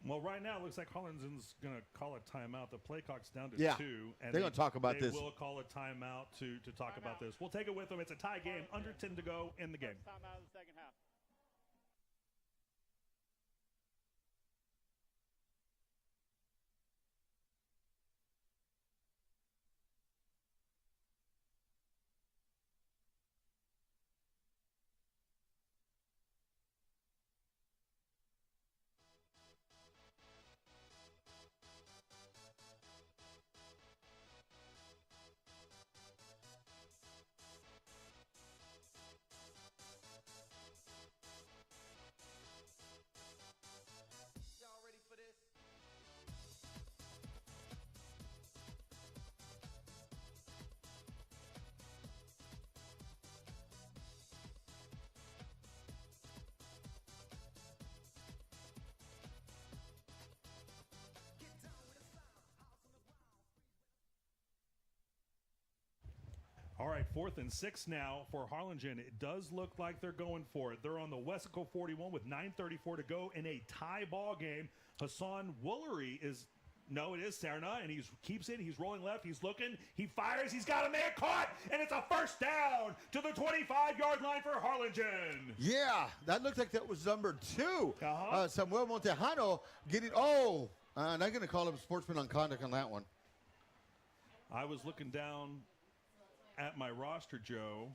Well, right now it looks like Harlingen's going to call a timeout. The play clock's down to 2. And they're going to talk about this. They will call a timeout to talk about this. We'll take it with them. It's a tie game, under 10 to go in the game. Timeout in the second half. All right, 4th and 6 now for Harlingen. It does look like they're going for it. They're on the Weslaco 41 with 9:34 to go in a tie ball game. Hassan Woolery is Serna, and he keeps it. He's rolling left. He's looking. He fires. He's got a man caught, and it's a first down to the 25-yard line for Harlingen. Yeah, that looked like that was number 2. Samuel Montejano getting. I'm going to call him sportsman on conduct on that one. I was looking down at my roster, Joe.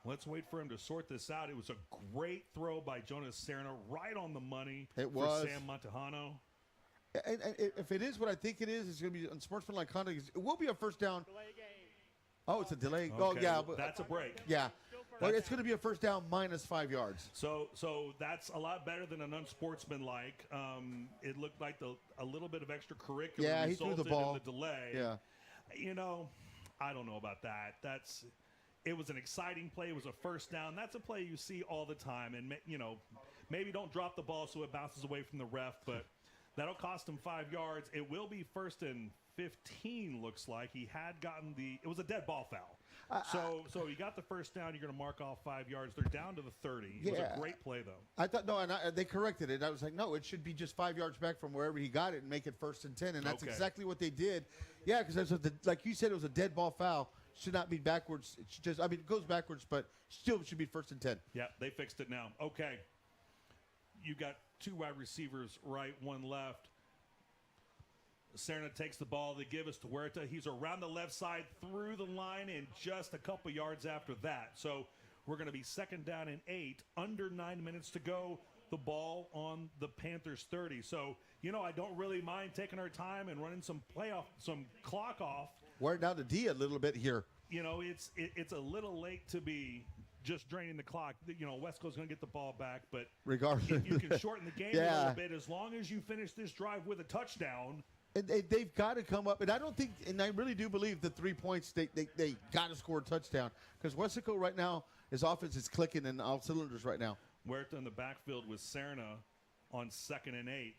Let's wait for him to sort this out. It was a great throw by Jonas Serna, right on the money. It was. For Sam Montejano. And if it is what I think it is, it's going to be on sportsmanlike conduct. It will be a first down. Delay game. Oh, it's a delay. Okay, oh, yeah. well, that's a break. Yeah. But it's going to be a first down minus 5 yards. So that's a lot better than an unsportsmanlike. It looked like a little bit of extracurricular. Yeah, he threw the ball. In the delay. Yeah. I don't know about that. It was an exciting play. It was a first down. That's a play you see all the time. And, maybe don't drop the ball so it bounces away from the ref, but that'll cost him 5 yards. It will be 1st and 15, looks like. He had gotten it was a dead ball foul. So you got the first down. You're going to mark off 5 yards. They're down to the 30. It was a great play, though. I thought, they corrected it. I was like, no, it should be just 5 yards back from wherever he got it and make it 1st and 10. And that's exactly what they did. Yeah, because like you said, it was a dead ball foul. Should not be backwards. It should it goes backwards, but still it should be 1st and 10. Yeah, they fixed it now. Okay. you got two wide receivers right, one left. Serna takes the ball. They give us to Huerta. He's around the left side through the line and just a couple yards after that. So we're going to be 2nd down and 8, under 9 minutes to go. The ball on the Panthers 30. So, I don't really mind taking our time and running some clock off. We're down to D a little bit here. It's a little late to be just draining the clock. Wesco's going to get the ball back, but regardless, if you can shorten the game a little bit, as long as you finish this drive with a touchdown. And they've got to come up, and I don't think, and I really do believe the 3 points, they got to score a touchdown, because Weslaco right now, his offense is clicking in all cylinders right now. Huerta in the backfield with Serna on 2nd and 8.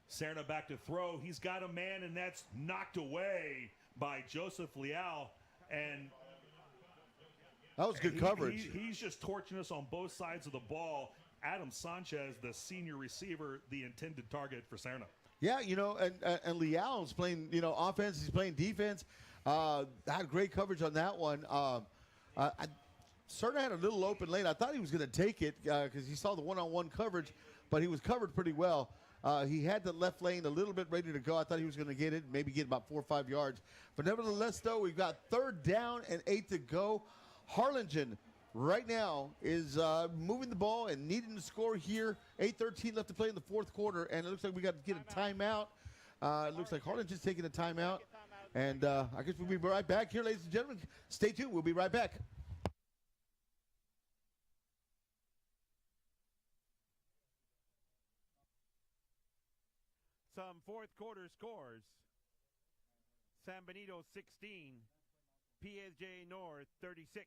Serna back to throw. He's got a man, and that's knocked away by Joseph Leal. And that was good coverage. He's just torching us on both sides of the ball. Adam Sanchez, the senior receiver, the intended target for Serna. Yeah, and Leal's playing, offense. He's playing defense. Had great coverage on that one. Serna had a little open lane. I thought he was going to take it because he saw the one-on-one coverage, but he was covered pretty well. He had the left lane a little bit ready to go. I thought he was going to get it, maybe get about 4 or 5 yards. But nevertheless, though, we've got 3rd down and 8 to go. Harlingen right now is moving the ball and needing to score here. 8:13 left to play in the 4th quarter, and it looks like we got to get a timeout. It looks like Harlingen's taking a timeout. And I guess we'll be right back here, ladies and gentlemen. Stay tuned. We'll be right back. Some 4th quarter scores. San Benito 16, PSJ North 36.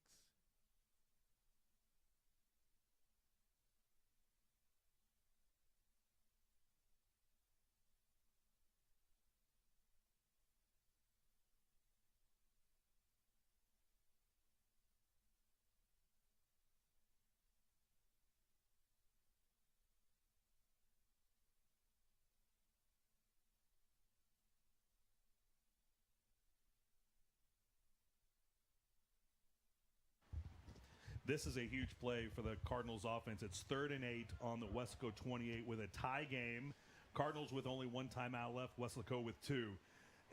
This is a huge play for the Cardinals offense. It's 3rd and 8 on the Weslaco 28 with a tie game. Cardinals with only 1 timeout left, Weslaco with 2.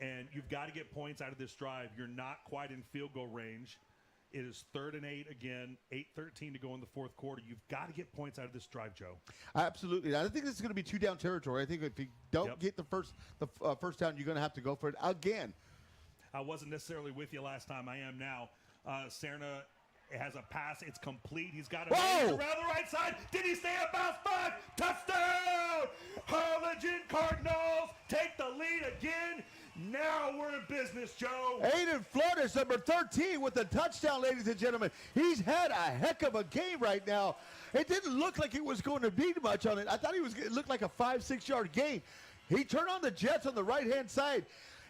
And you've got to get points out of this drive. You're not quite in field goal range. It is 3rd and 8 again, 8:13 to go in the 4th quarter. You've got to get points out of this drive, Joe. Absolutely. I think this is going to be 2-down territory. I think if you don't get the first down, you're going to have to go for it again. I wasn't necessarily with you last time. I am now. Serna has a pass. It's complete. He's got a man around the right side. Did he stay at bounce? 5. Touchdown! Harlingen Cardinals take the lead again. Now we're in business, Joe. Aiden Flores, number 13, with the touchdown, ladies and gentlemen. He's had a heck of a game right now. It didn't look like it was going to be much on it. I thought it looked like a 5-6 yard gain. He turned on the Jets on the right-hand side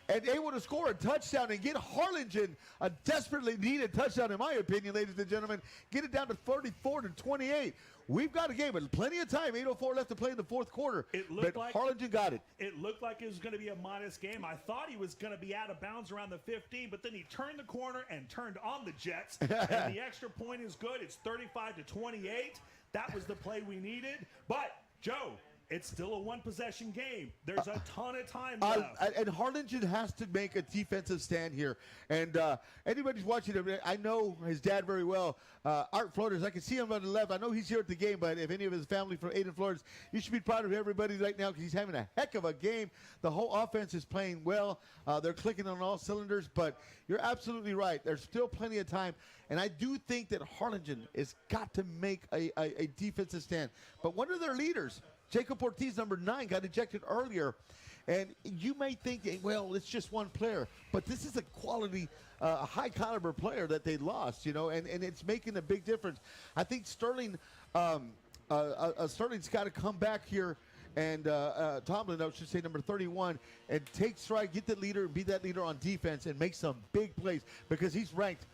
and able to score a touchdown and get Harlingen a desperately needed touchdown, in my opinion, ladies and gentlemen. Get it down to 34-28. We've got a game, but plenty of time. 8:04 left to play in the 4th quarter. But Harlingen got it. It looked like it was going to be a modest game. I thought he was going to be out of bounds around the 15, but then he turned the corner and turned on the Jets. And the extra point is good. It's 35-28. That was the play we needed. But, Joe, it's still a one-possession game. There's a ton of time left. And Harlingen has to make a defensive stand here. And anybody's watching him, I know his dad very well, Art Flores. I can see him on the left. I know he's here at the game, but if any of his family from Aiden Flores, you should be proud of everybody right now because he's having a heck of a game. The whole offense is playing well. They're clicking on all cylinders, but you're absolutely right. There's still plenty of time. And I do think that Harlingen has got to make a defensive stand. But one of their leaders, Jacob Ortiz, number 9, got ejected earlier. And you may think, well, it's just one player. But this is a quality, high-caliber player that they lost, and it's making a big difference. I think Sterling's got to come back here, and Tomlin, I should say, number 31, and take stride, get the leader, and be that leader on defense, and make some big plays because he's ranked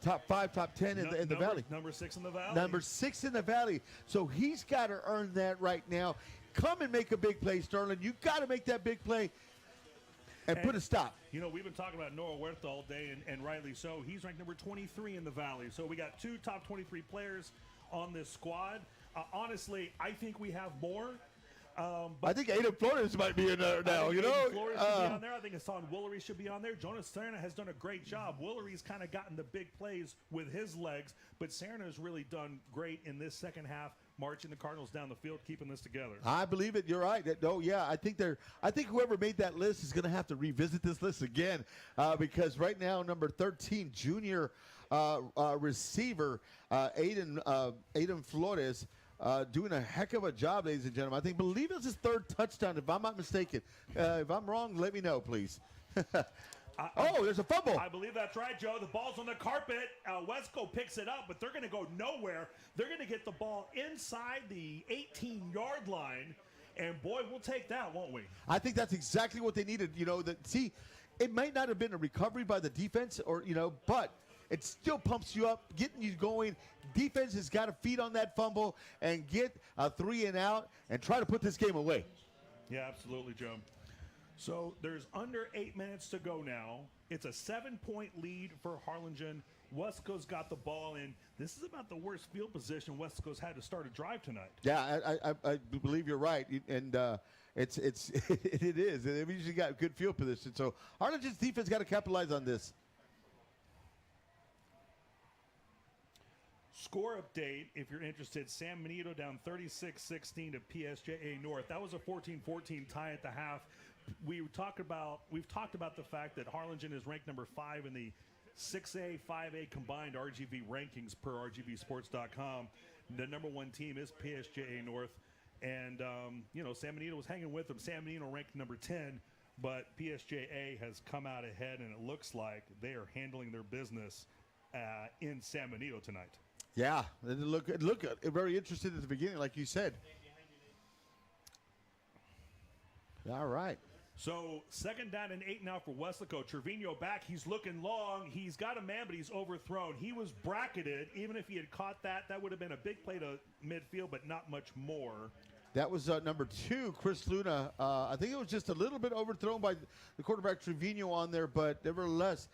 top 5, top 10 in the Valley. Number 6 in the Valley. Number 6 in the Valley. So he's got to earn that right now. Come and make a big play, Sterling. You got to make that big play and put a stop. We've been talking about Noah Huerta all day, and rightly so. He's ranked number 23 in the Valley. So we got 2 top 23 players on this squad. Honestly, I think we have more. But I think Aiden Flores might be in there now. Flores should be on there. I think Hassan Woolery should be on there. Jonas Serna has done a great job. Woolery's kind of gotten the big plays with his legs, but Serna has really done great in this second half, marching the Cardinals down the field, keeping this together. I believe it. You're right. I think whoever made that list is going to have to revisit this list again because right now, number 13, junior receiver Aiden Flores. Doing a heck of a job, ladies and gentlemen. I believe it's his third touchdown, if I'm not mistaken. If I'm wrong, let me know, please. There's a fumble. I believe that's right, Joe. The ball's on the carpet. Weslaco picks it up, but they're going to go nowhere. They're going to get the ball inside the 18-yard line, and boy, we'll take that, won't we? I think that's exactly what they needed. It might not have been a recovery by the defense, but it still pumps you up, getting you going. Defense has got to feed on that fumble and get a 3 and out and try to put this game away. Yeah, absolutely, Joe. So there's under 8 minutes to go now. It's a 7-point lead for Harlingen. Weslaco's got the ball in. This is about the worst field position Weslaco's had to start a drive tonight. Yeah, I believe you're right, and it is. They've usually got good field position. So Harlingen's defense got to capitalize on this. Score update, if you're interested, San Benito down 36-16 to PSJA North. That was a 14-14 tie at the half. We've talked about the fact that Harlingen is ranked number 5 in the 6A, 5A combined RGV rankings per RGVsports.com. The number 1 team is PSJA North. And, San Benito was hanging with them. San Benito ranked number 10, but PSJA has come out ahead, and it looks like they are handling their business in San Benito tonight. Yeah, it looked very interested at the beginning, like you said. All right. So 2nd down and 8 now for Weslaco. Trevino back. He's looking long. He's got a man, but he's overthrown. He was bracketed. Even if he had caught that would have been a big play to midfield, but not much more. That was number 2, Chris Luna. I think it was just a little bit overthrown by the quarterback Trevino on there, but nevertheless,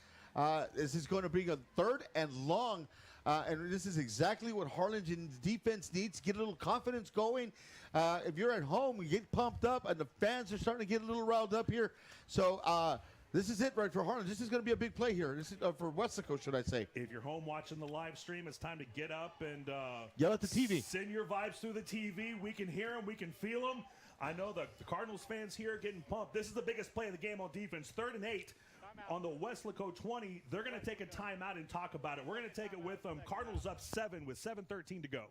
this is going to be a 3rd and long. And this is exactly what Harlingen's defense needs to get a little confidence going. If you're at home, you get pumped up, and the fans are starting to get a little riled up here. So this is it right for Harlingen. This is going to be a big play here. This is for Weslaco, should I say. If you're home watching the live stream, it's time to get up and yell at the TV. Send your vibes through the TV. We can hear them. We can feel them. I know the Cardinals fans here are getting pumped. This is the biggest play of the game on defense. 3rd and 8. On the Weslaco 20, they're going to take a timeout and talk about it. We're going to take it with them. Cardinals up 7 with 7:13 to go.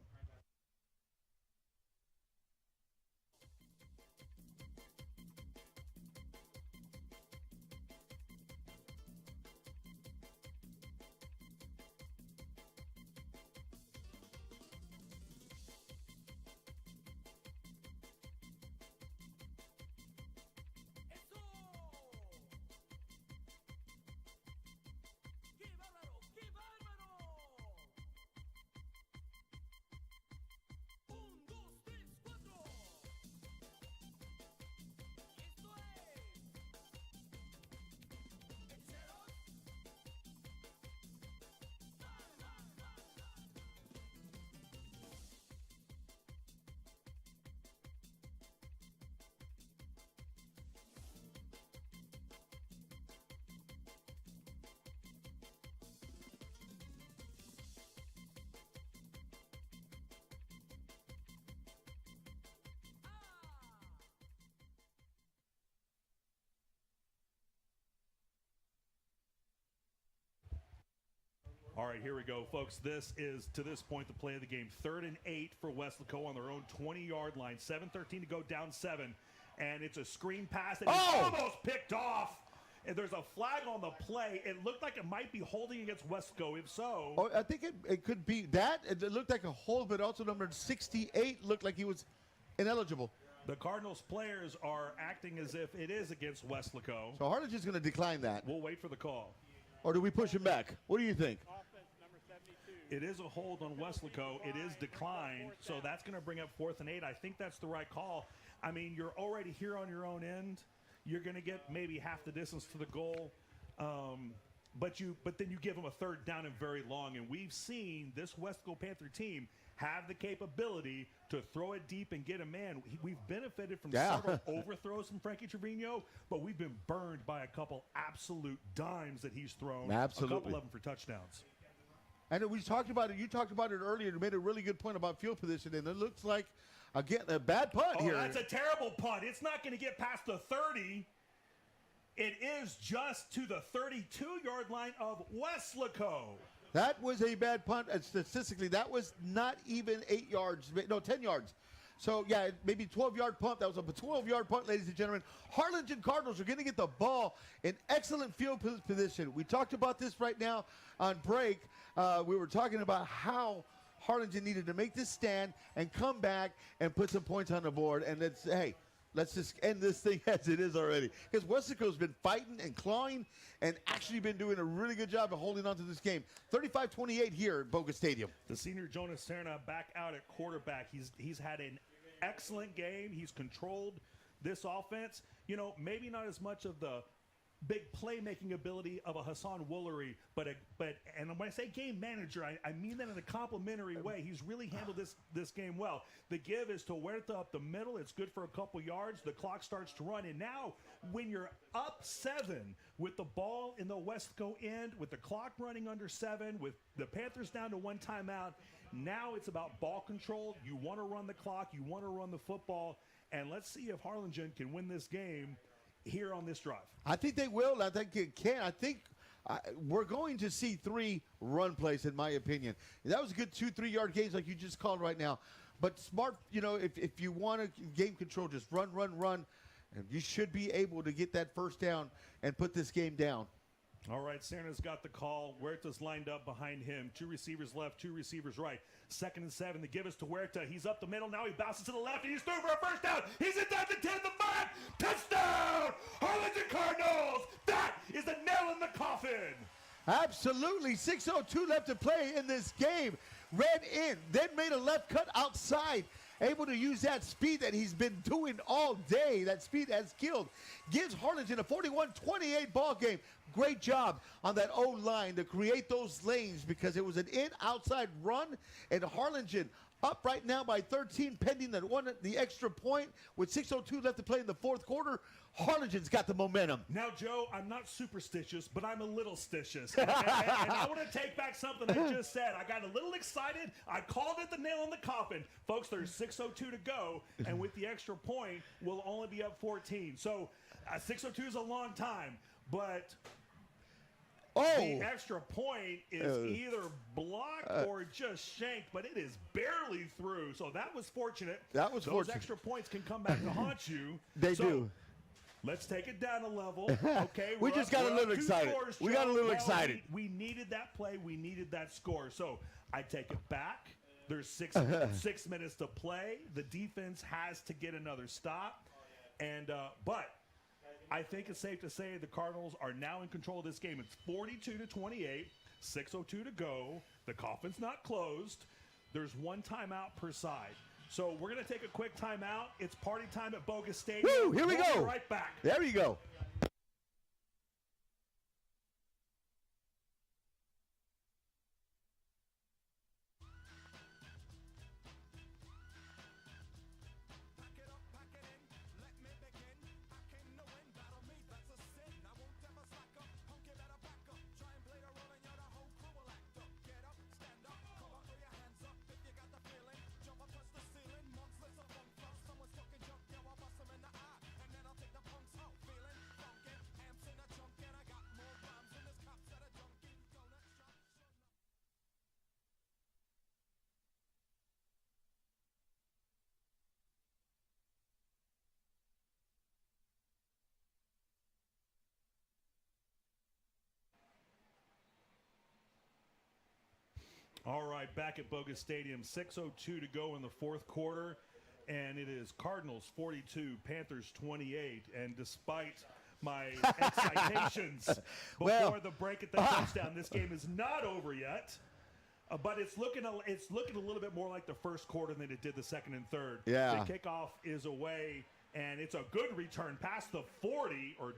All right, here we go, folks. This is, to this point, the play of the game. 3rd and 8 for Weslaco on their own 20-yard line. 7:13 to go, down 7. And it's a screen pass that is almost picked off. And there's a flag on the play. It looked like it might be holding against Weslaco. If so... I think it could be that. It looked like a hold, but also number 68 looked like he was ineligible. The Cardinals players are acting as if it is against Weslaco. So Harlingen's going to decline that. We'll wait for the call. Or do we push him back? What do you think? It is a hold on Weslaco. It is declined, so that's going to bring up 4th and 8. I think that's the right call. I mean, you're already here on your own end. You're going to get maybe half the distance to the goal. but then you give them a third down and very long. And we've seen this Weslaco Panther team have the capability to throw it deep and get a man. We've benefited from several overthrows from Frankie Trevino, but we've been burned by a couple absolute dimes that he's thrown. Absolutely. A couple of them for touchdowns. And we talked about it. You talked about it earlier. You made a really good point about field position, and it looks like, again, a bad punt here. That's a terrible punt. It's not going to get past the 30. It is just to the 32-yard line of Weslaco. That was a bad punt. And statistically, that was not even 8 yards. No, 10 yards. So, yeah, maybe 12-yard punt. That was a 12-yard punt, ladies and gentlemen. Harlingen Cardinals are going to get the ball in excellent field position. We talked about this right now on break. We were talking about how Harlingen needed to make this stand and come back and put some points on the board. And let's just end this thing as it is already. Because Weslaco's been fighting and clawing and actually been doing a really good job of holding on to this game. 35-28 here at Boca Stadium. The senior Jonas Serna back out at quarterback. He's had an excellent game. He's controlled this offense. You know, maybe not as much of the big playmaking ability of a Hassan Woolery, but when I say game manager, I mean that in a complimentary way. He's really handled this game well. The give is to Huerta up the middle. It's good for a couple yards. The clock starts to run, and now when you're up 7 with the ball in the Weslaco end, with the clock running under 7, with the Panthers down to 1 timeout, now it's about ball control. You want to run the clock. You want to run the football, and let's see if Harlingen can win this game here on this drive. I think they will. I think it can. I think we're going to see 3 run plays, in my opinion. That was a good 2-3 yard gains like you just called right now. But smart, you know, if you want to game control, just run. And you should be able to get that first down and put this game down. All right, Serna's got the call. Huerta's lined up behind him. 2 receivers left, 2 receivers right. 2nd and 7. The give is to Huerta. He's up the middle. Now he bounces to the left, and he's through for a first down. He's inside the 10, the 5. Touchdown! Harlingen Cardinals! That is the nail in the coffin. Absolutely. 6:02 left to play in this game. Ran in, then made a left cut outside. Able to use that speed that he's been doing all day. That speed has killed. Gives Harlingen a 41-28 ball game. Great job on that O-line to create those lanes because it was an in-outside run. And Harlingen up right now by 13 pending the extra point with 6:02 left to play in the 4th quarter. Harlingen's got the momentum. Now, Joe, I'm not superstitious, but I'm a little stitious. And I want to take back something I just said. I got a little excited. I called it the nail in the coffin. Folks, there's 6:02 to go, and with the extra point, we'll only be up 14. So 6:02 is a long time, but the extra point is either blocked or just shanked, but it is barely through. So that was fortunate. Those extra points can come back to haunt you. They do. Let's take it down a level. Okay, we just got a little excited. We got a little excited. We needed that play. We needed that score. So I take it back. There's 6 minutes to play. The defense has to get another stop. And but I think it's safe to say the Cardinals are now in control of this game. It's 42-28, 6:02 to go. The coffin's not closed. There's 1 timeout per side. So we're going to take a quick timeout. It's party time at Boca Stadium. Woo, here we go. We'll be right back. There you go. All right, back at Boca Stadium, 6:02 to go in the 4th quarter, and it is Cardinals 42, Panthers 28. And despite my excitations before the break at the touchdown, this game is not over yet. But it's looking a little bit more like the 1st quarter than it did the 2nd and 3rd. Yeah. The kickoff is away, and it's a good return past the 40 or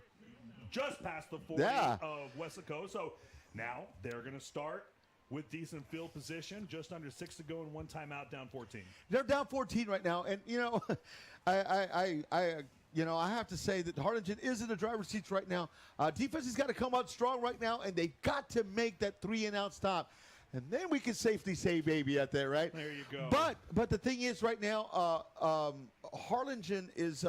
just past the 40 Yeah. of Weslaco. So now they're going to start with decent field position, just under 6 to go and 1 timeout, down 14. They're down 14 right now, and I have to say that Harlingen is in the driver's seat right now. Defense has got to come out strong right now, and they've got to make that 3-and-out stop. And then we can safely say baby out there, right? There you go. But the thing is right now, Harlingen is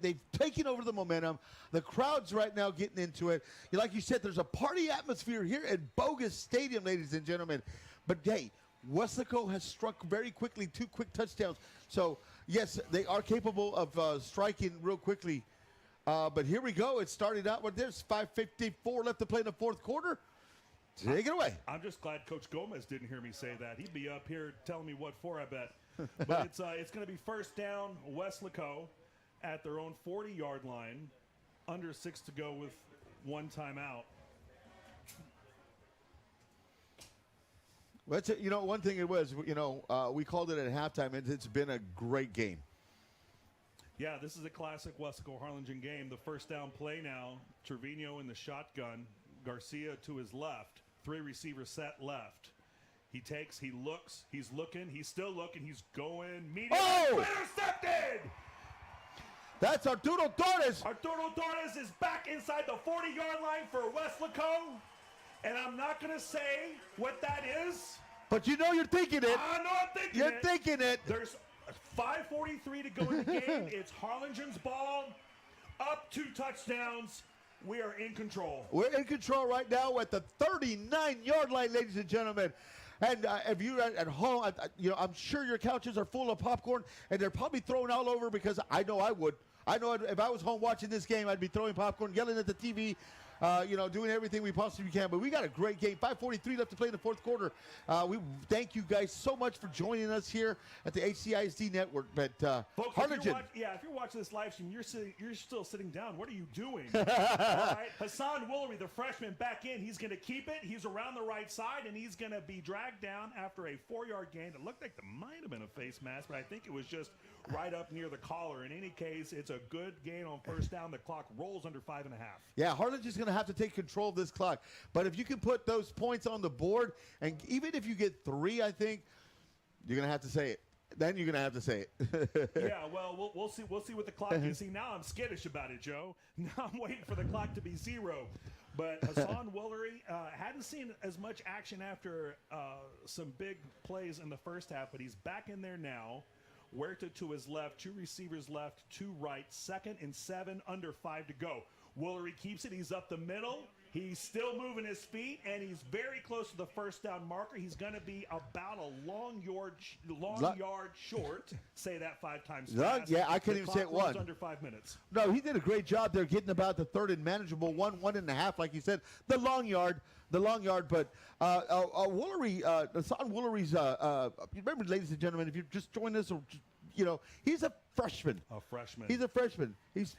they've taken over the momentum. The crowd's right now getting into it. Like you said, there's a party atmosphere here at Bogus Stadium, ladies and gentlemen. But, hey, Weslaco has struck very quickly, 2 quick touchdowns. So, yes, they are capable of striking real quickly. But here we go. It started out with there's 5:54 left to play in the fourth quarter. Take it away. I'm just glad Coach Gomez didn't hear me say that. He'd be up here telling me what for, I bet. But it's going to be first down, Weslaco at their own 40-yard line, under 6 to go with 1 timeout. Well, one thing it was, we called it at halftime, and it's been a great game. Yeah, this is a classic Weslaco-Harlingen game. The first down play now, Trevino in the shotgun, Garcia to his left, 3 receivers set left. He takes, he looks, he's looking, he's still looking, he's going, medium, intercepted! That's Arturo Torres. Arturo Torres is back inside the 40-yard line for Weslaco, and I'm not going to say what that is. But you're thinking it. I know I'm thinking You're thinking it. There's 5:43 to go in the game. It's Harlingen's ball, up 2 touchdowns. We are in control. We're in control right now at the 39-yard line, ladies and gentlemen. And if you're at home, I'm sure your couches are full of popcorn, and they're probably thrown all over because I know I would. I know if I was home watching this game, I'd be throwing popcorn, yelling at the TV, doing everything we possibly can. But we got a great game. 5:43 left to play in the fourth quarter. We thank you guys so much for joining us here at the HCISD Network. But folks, Harlingen. if you're watching this live stream, you're still sitting down. What are you doing? All right, Hassan Woolery, the freshman, back in. He's going to keep it. He's around the right side, and he's going to be dragged down after a 4-yard gain. It looked like there might have been a face mask, but I think it was just right up near the collar. In any case, it's a good gain on first down. The clock rolls under 5.5. Yeah, Harlingen's going to have to take control of this clock. But if you can put those points on the board, and even if you get 3, I think, you're going to have to say it. Then you're going to have to say it. Yeah, well, we'll see. We'll see what the clock is. See, now I'm skittish about it, Joe. Now I'm waiting for the clock to be 0. But Hassan Woolery hadn't seen as much action after some big plays in the first half, but he's back in there now. Huerta to his left, 2 receivers left, 2 right, 2nd and 7, under 5 to go. Woolery keeps it. He's up the middle. He's still moving his feet, and he's very close to the first down marker. He's going to be about a long yard short. Say that 5 times fast. Yeah, I couldn't even say it once. Under 5 minutes. No, he did a great job there getting about the 3rd and manageable 1.5, like you said. The long yard. But Woolery, Hassan Woolery's, remember, ladies and gentlemen, if you're just joining us, he's a freshman. He's a freshman. He's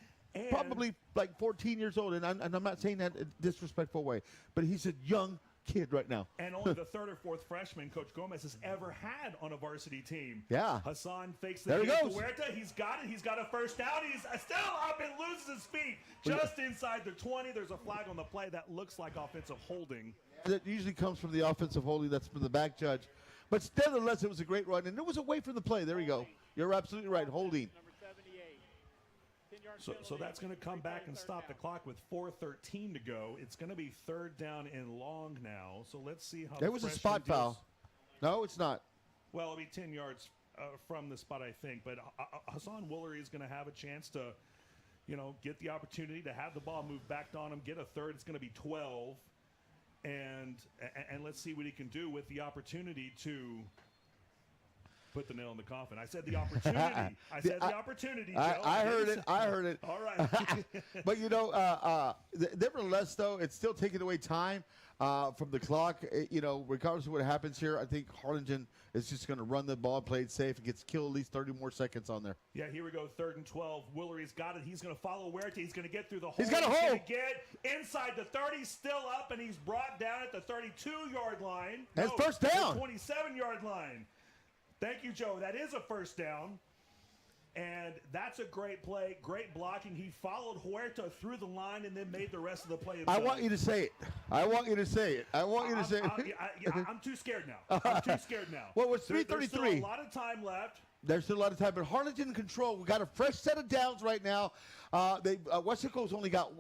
probably like 14 years old, and I'm not saying that in a disrespectful way, but he's a young kid right now. And only the 3rd or 4th freshman Coach Gomez has ever had on a varsity team. Yeah. Hassan fakes the there he to goes. Huerta. He's got it. He's got a first down. He's still up and loses his feet just inside the 20. There's a flag on the play that looks like offensive holding. That usually comes from the offensive holding. That's from the back judge. But nevertheless, it was a great run, and it was away from the play. There you go. You're absolutely right. Holding. So that's going to come back and stop the clock with 4:13 to go. It's going to be 3rd down and long now. So let's see how. There was a spot foul. No, it's not. Well, it'll be 10 yards from the spot, I think. But Hassan Woolery is going to have a chance to, get the opportunity to have the ball move back on him, get a 3rd. It's going to be 12, and let's see what he can do with the opportunity to put the nail in the coffin. I said the opportunity. I said the opportunity, Joe. I heard it. I heard it. All right. But, nevertheless, though, it's still taking away time from the clock. Regardless of what happens here, I think Harlingen is just going to run the ball, play it safe, and gets killed at least 30 more seconds on there. Yeah, here we go, 3rd and 12. Woolery's got it. He's going to follow Huerta. He's going to get through the hole. He's got a hole. Going to get inside the 30, still up, and he's brought down at the 32-yard line. That's first down. The 27-yard line. Thank you, Joe. That is a first down. And that's a great play, great blocking. He followed Huerta through the line and then made the rest of the play himself. I want you to say it. I want you to say it. I'm too scared now. Well, it's 3:33. There's still a lot of time left. There's still a lot of time, but Harlingen in control. We got a fresh set of downs right now. Weslaco's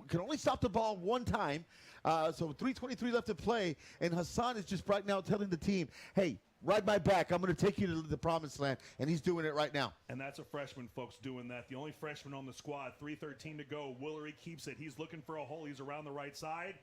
can only stop the ball one time. So 3:23 left to play, and Hassan is just right now telling the team, "Hey, ride my back. I'm going to take you to the promised land," and he's doing it right now. And that's a freshman, folks, doing that. The only freshman on the squad. 3:13 to go. Woolery keeps it. He's looking for a hole. He's around the right side,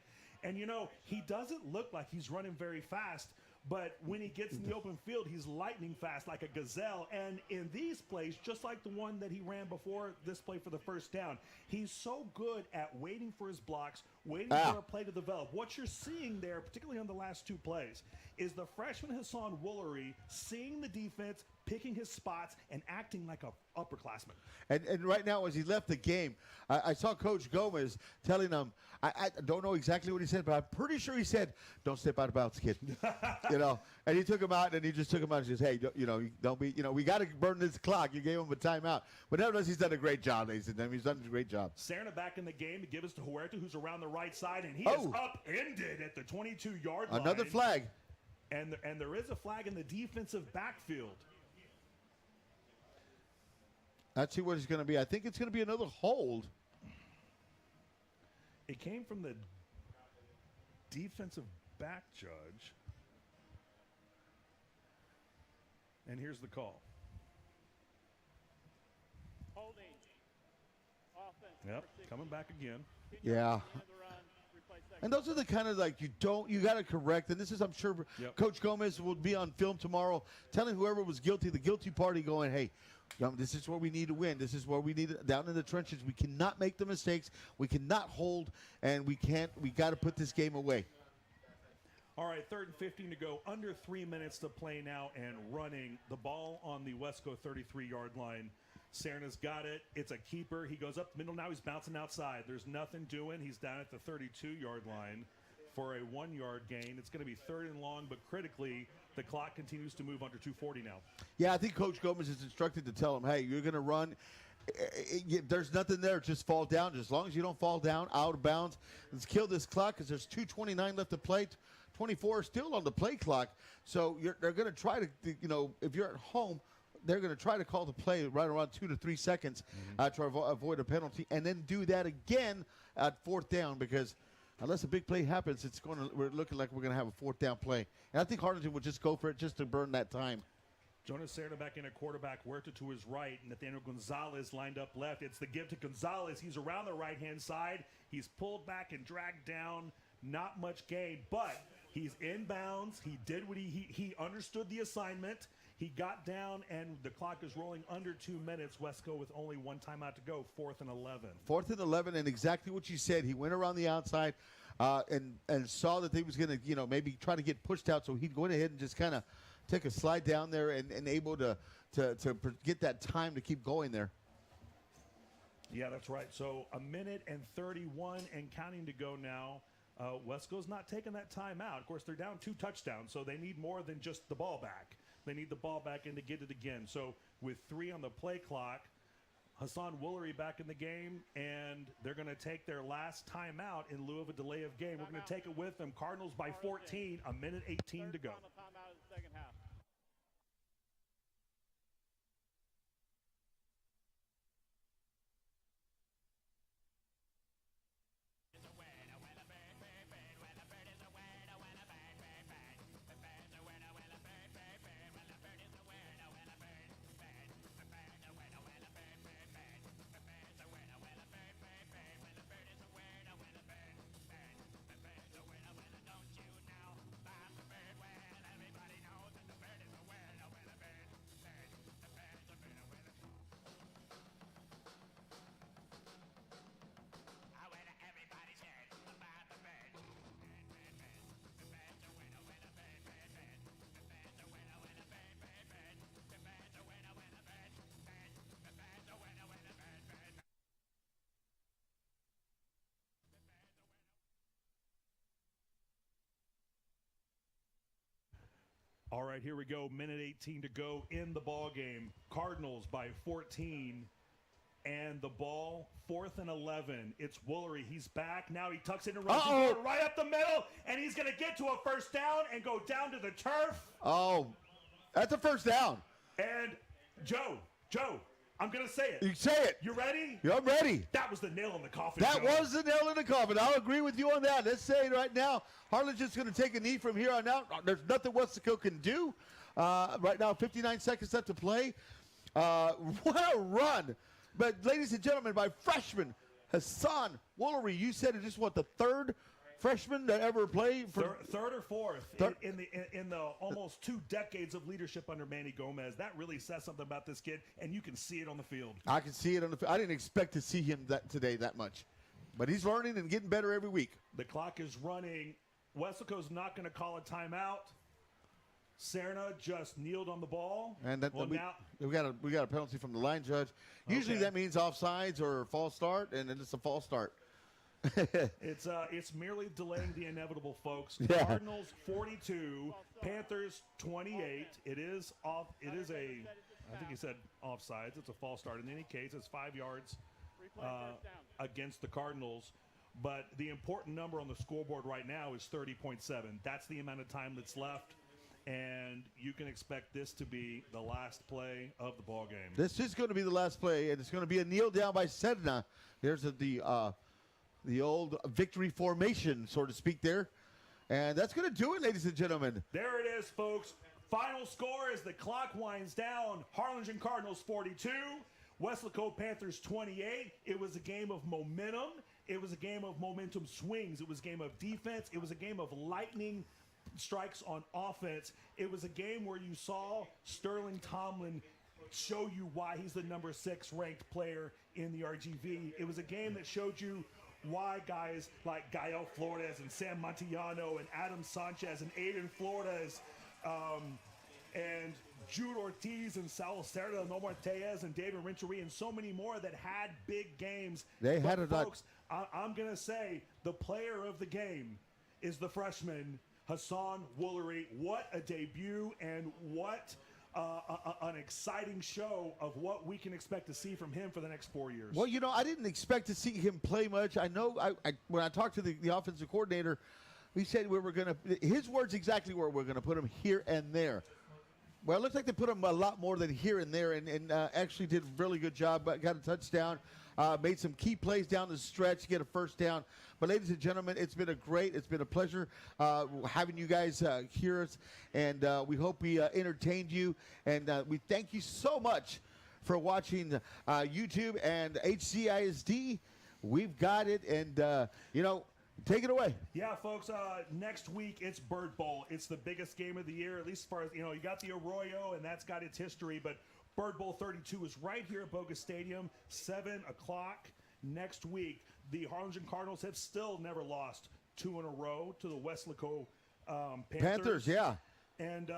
and he doesn't look like he's running very fast. But when he gets in the open field, he's lightning fast like a gazelle. And in these plays, just like the one that he ran before this play for the first down, he's so good at waiting for his blocks, waiting for a play to develop. What you're seeing there, particularly on the last two plays, is the freshman Hassan Woolery seeing the defense, picking his spots, and acting like a upperclassman. And right now, as he left the game, I saw Coach Gomez telling him, I don't know exactly what he said, but I'm pretty sure he said, "Don't step out of bounds, kid." And he took him out, and he just took him out and says, "Hey, don't be, we got to burn this clock." You gave him a timeout. But nevertheless, he's done a great job, ladies and gentlemen. He's done a great job. Serna back in the game to give us to Huerta, who's around the right side, and he is upended at the 22-yard line. Another flag. And there is a flag in the defensive backfield. Let's see what it's going to be. I think it's going to be another hold. It came from the defensive back judge. And here's the call. Holding. Offense. Yep, coming back again. Yeah. And those are the kind of you got to correct. And this is, I'm sure, Coach Gomez will be on film tomorrow telling whoever was guilty, the guilty party, going, "Hey, this is where we need to win. This is where we need it down in the trenches. We cannot make the mistakes. We cannot hold, and we got to put this game away." All right, 3rd and 15 to go. Under 3 minutes to play now, and running the ball on the Wesco 33-yard line. Serna's got it. It's a keeper. He goes up the middle. Now he's bouncing outside. There's nothing doing. He's down at the 32-yard line for a 1-yard gain. It's going to be 3rd and long, but critically, the clock continues to move under 2:40 now. Yeah, I think Coach Gomez is instructed to tell him, "Hey, you're going to run. There's nothing there. Just fall down. Just as long as you don't fall down out of bounds, let's kill this clock because there's 2:29 left to play. 24 still on the play clock. So they're going to try to, if you're at home, they're going to try to call the play right around 2 to 3 seconds to avoid a penalty, and then do that again at 4th down, because unless a big play happens, we're looking like we're going to have a 4th down play. And I think Harlingen would just go for it just to burn that time. Jonas Serna back in at quarterback, Huerta to his right, and Nathaniel Gonzalez lined up left. It's the give to Gonzalez. He's around the right-hand side. He's pulled back and dragged down. Not much gain, but he's in bounds. He did what he understood the assignment. He got down, and the clock is rolling under 2 minutes. Wesco with only one timeout to go, 4th and 11. 4th and 11, and exactly what you said. He went around the outside and saw that they was going to, maybe try to get pushed out, so he'd go ahead and just kind of take a slide down there and able to get that time to keep going there. Yeah, that's right. So 1:31 and counting to go now. Wesco's not taking that time out. Of course, they're down 2 touchdowns, so they need more than just the ball back. They need the ball back and to get it again. So with 3 on the play clock, Hassan Woolery back in the game, and they're going to take their last timeout in lieu of a delay of game. We're going to take it with them. Cardinals by 14, 1:18 to go. Timeout of the second half. All right, here we go. Minute 18 to go in the ball game. Cardinals by 14. And the ball, 4th and 11. It's Woolery. He's back. Now he tucks it and runs right up the middle. And he's going to get to a first down and go down to the turf. Oh, that's a first down. And Joe, I'm going to say it. You say it. You ready? Yeah, I'm ready. That was the nail in the coffin. That Joe. was the nail in the coffin. I'll agree with you on that. Let's say it right now. Harlan's just going to take a knee from here on out. There's nothing Weslaco can do. Right now, 59 seconds left to play. What a run. But, ladies and gentlemen, my freshman, Hassan Woolery, you said it just, the third freshman to ever play? Third or fourth in the almost 2 decades of leadership under Manny Gomez. That really says something about this kid, and you can see it on the field. I can see it on the field. I didn't expect to see him today that much. But he's learning and getting better every week. The clock is running. Weslaco's not going to call a timeout. Serna just kneeled on the ball. And we got a penalty from the line judge. Usually that means offsides or false start, and it's a false start. It's merely delaying the inevitable, folks. Yeah. Cardinals 42, Panthers 28. It is off. It is I think he said offsides. It's a false start. In any case, it's 5 yards against the Cardinals. But the important number on the scoreboard right now is 30.7. That's the amount of time that's left. And you can expect this to be the last play of the ball game. This is going to be the last play, and it's going to be a kneel down by Serna. There's the old victory formation, so to speak, there. And that's going to do it, ladies and gentlemen. There it is, folks. Final score as the clock winds down. Harlingen Cardinals 42, Weslaco Panthers 28. It was a game of momentum. It was a game of momentum swings. It was a game of defense. It was a game of lightning strikes on offense. It was a game where you saw Sterling Tomlin show you why he's the number 6 ranked player in the RGV. It was a game that showed you why guys like Gael Flores and Sam Montillano and Adam Sanchez and Aiden Flores and Jude Ortiz and Saul Cerda and Omar Tellez and David Renteria and so many more that had big games. Folks, I'm going to say the player of the game is the freshman Hassan Woolery. What a debut, and what an exciting show of what we can expect to see from him for the next 4 years. Well, I didn't expect to see him play much. I know when I talked to the offensive coordinator, he said we were going to – his words exactly were we're going to put him here and there. Well, it looks like they put him a lot more than here and there, and actually did a really good job. Got a touchdown, made some key plays down the stretch, get a first down. But, ladies and gentlemen, it's been a pleasure having you guys hear us, and we hope we entertained you. And we thank you so much for watching YouTube and HCISD. We've got it, and, take it away. Yeah, folks, next week it's Bird Bowl. It's the biggest game of the year, at least as far as, you got the Arroyo, and that's got its history, but Bird Bowl 32 is right here at Bogus Stadium, 7 o'clock next week. The Harlingen Cardinals have still never lost 2 in a row to the Weslaco Panthers. Yeah. And,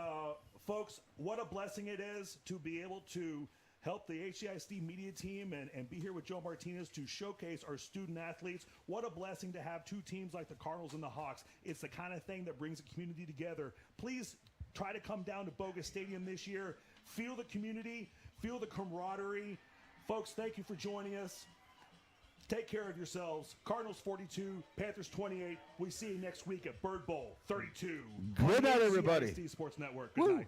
folks, what a blessing it is to be able to help the HCISD media team and be here with Joe Martinez to showcase our student athletes. What a blessing to have 2 teams like the Cardinals and the Hawks. It's the kind of thing that brings the community together. Please try to come down to Bogus Stadium this year. Feel the community. Feel the camaraderie. Folks, thank you for joining us. Take care of yourselves. Cardinals 42, Panthers 28. We see you next week at Bird Bowl 32. Good night, everybody. HCISD Sports Network. Good night.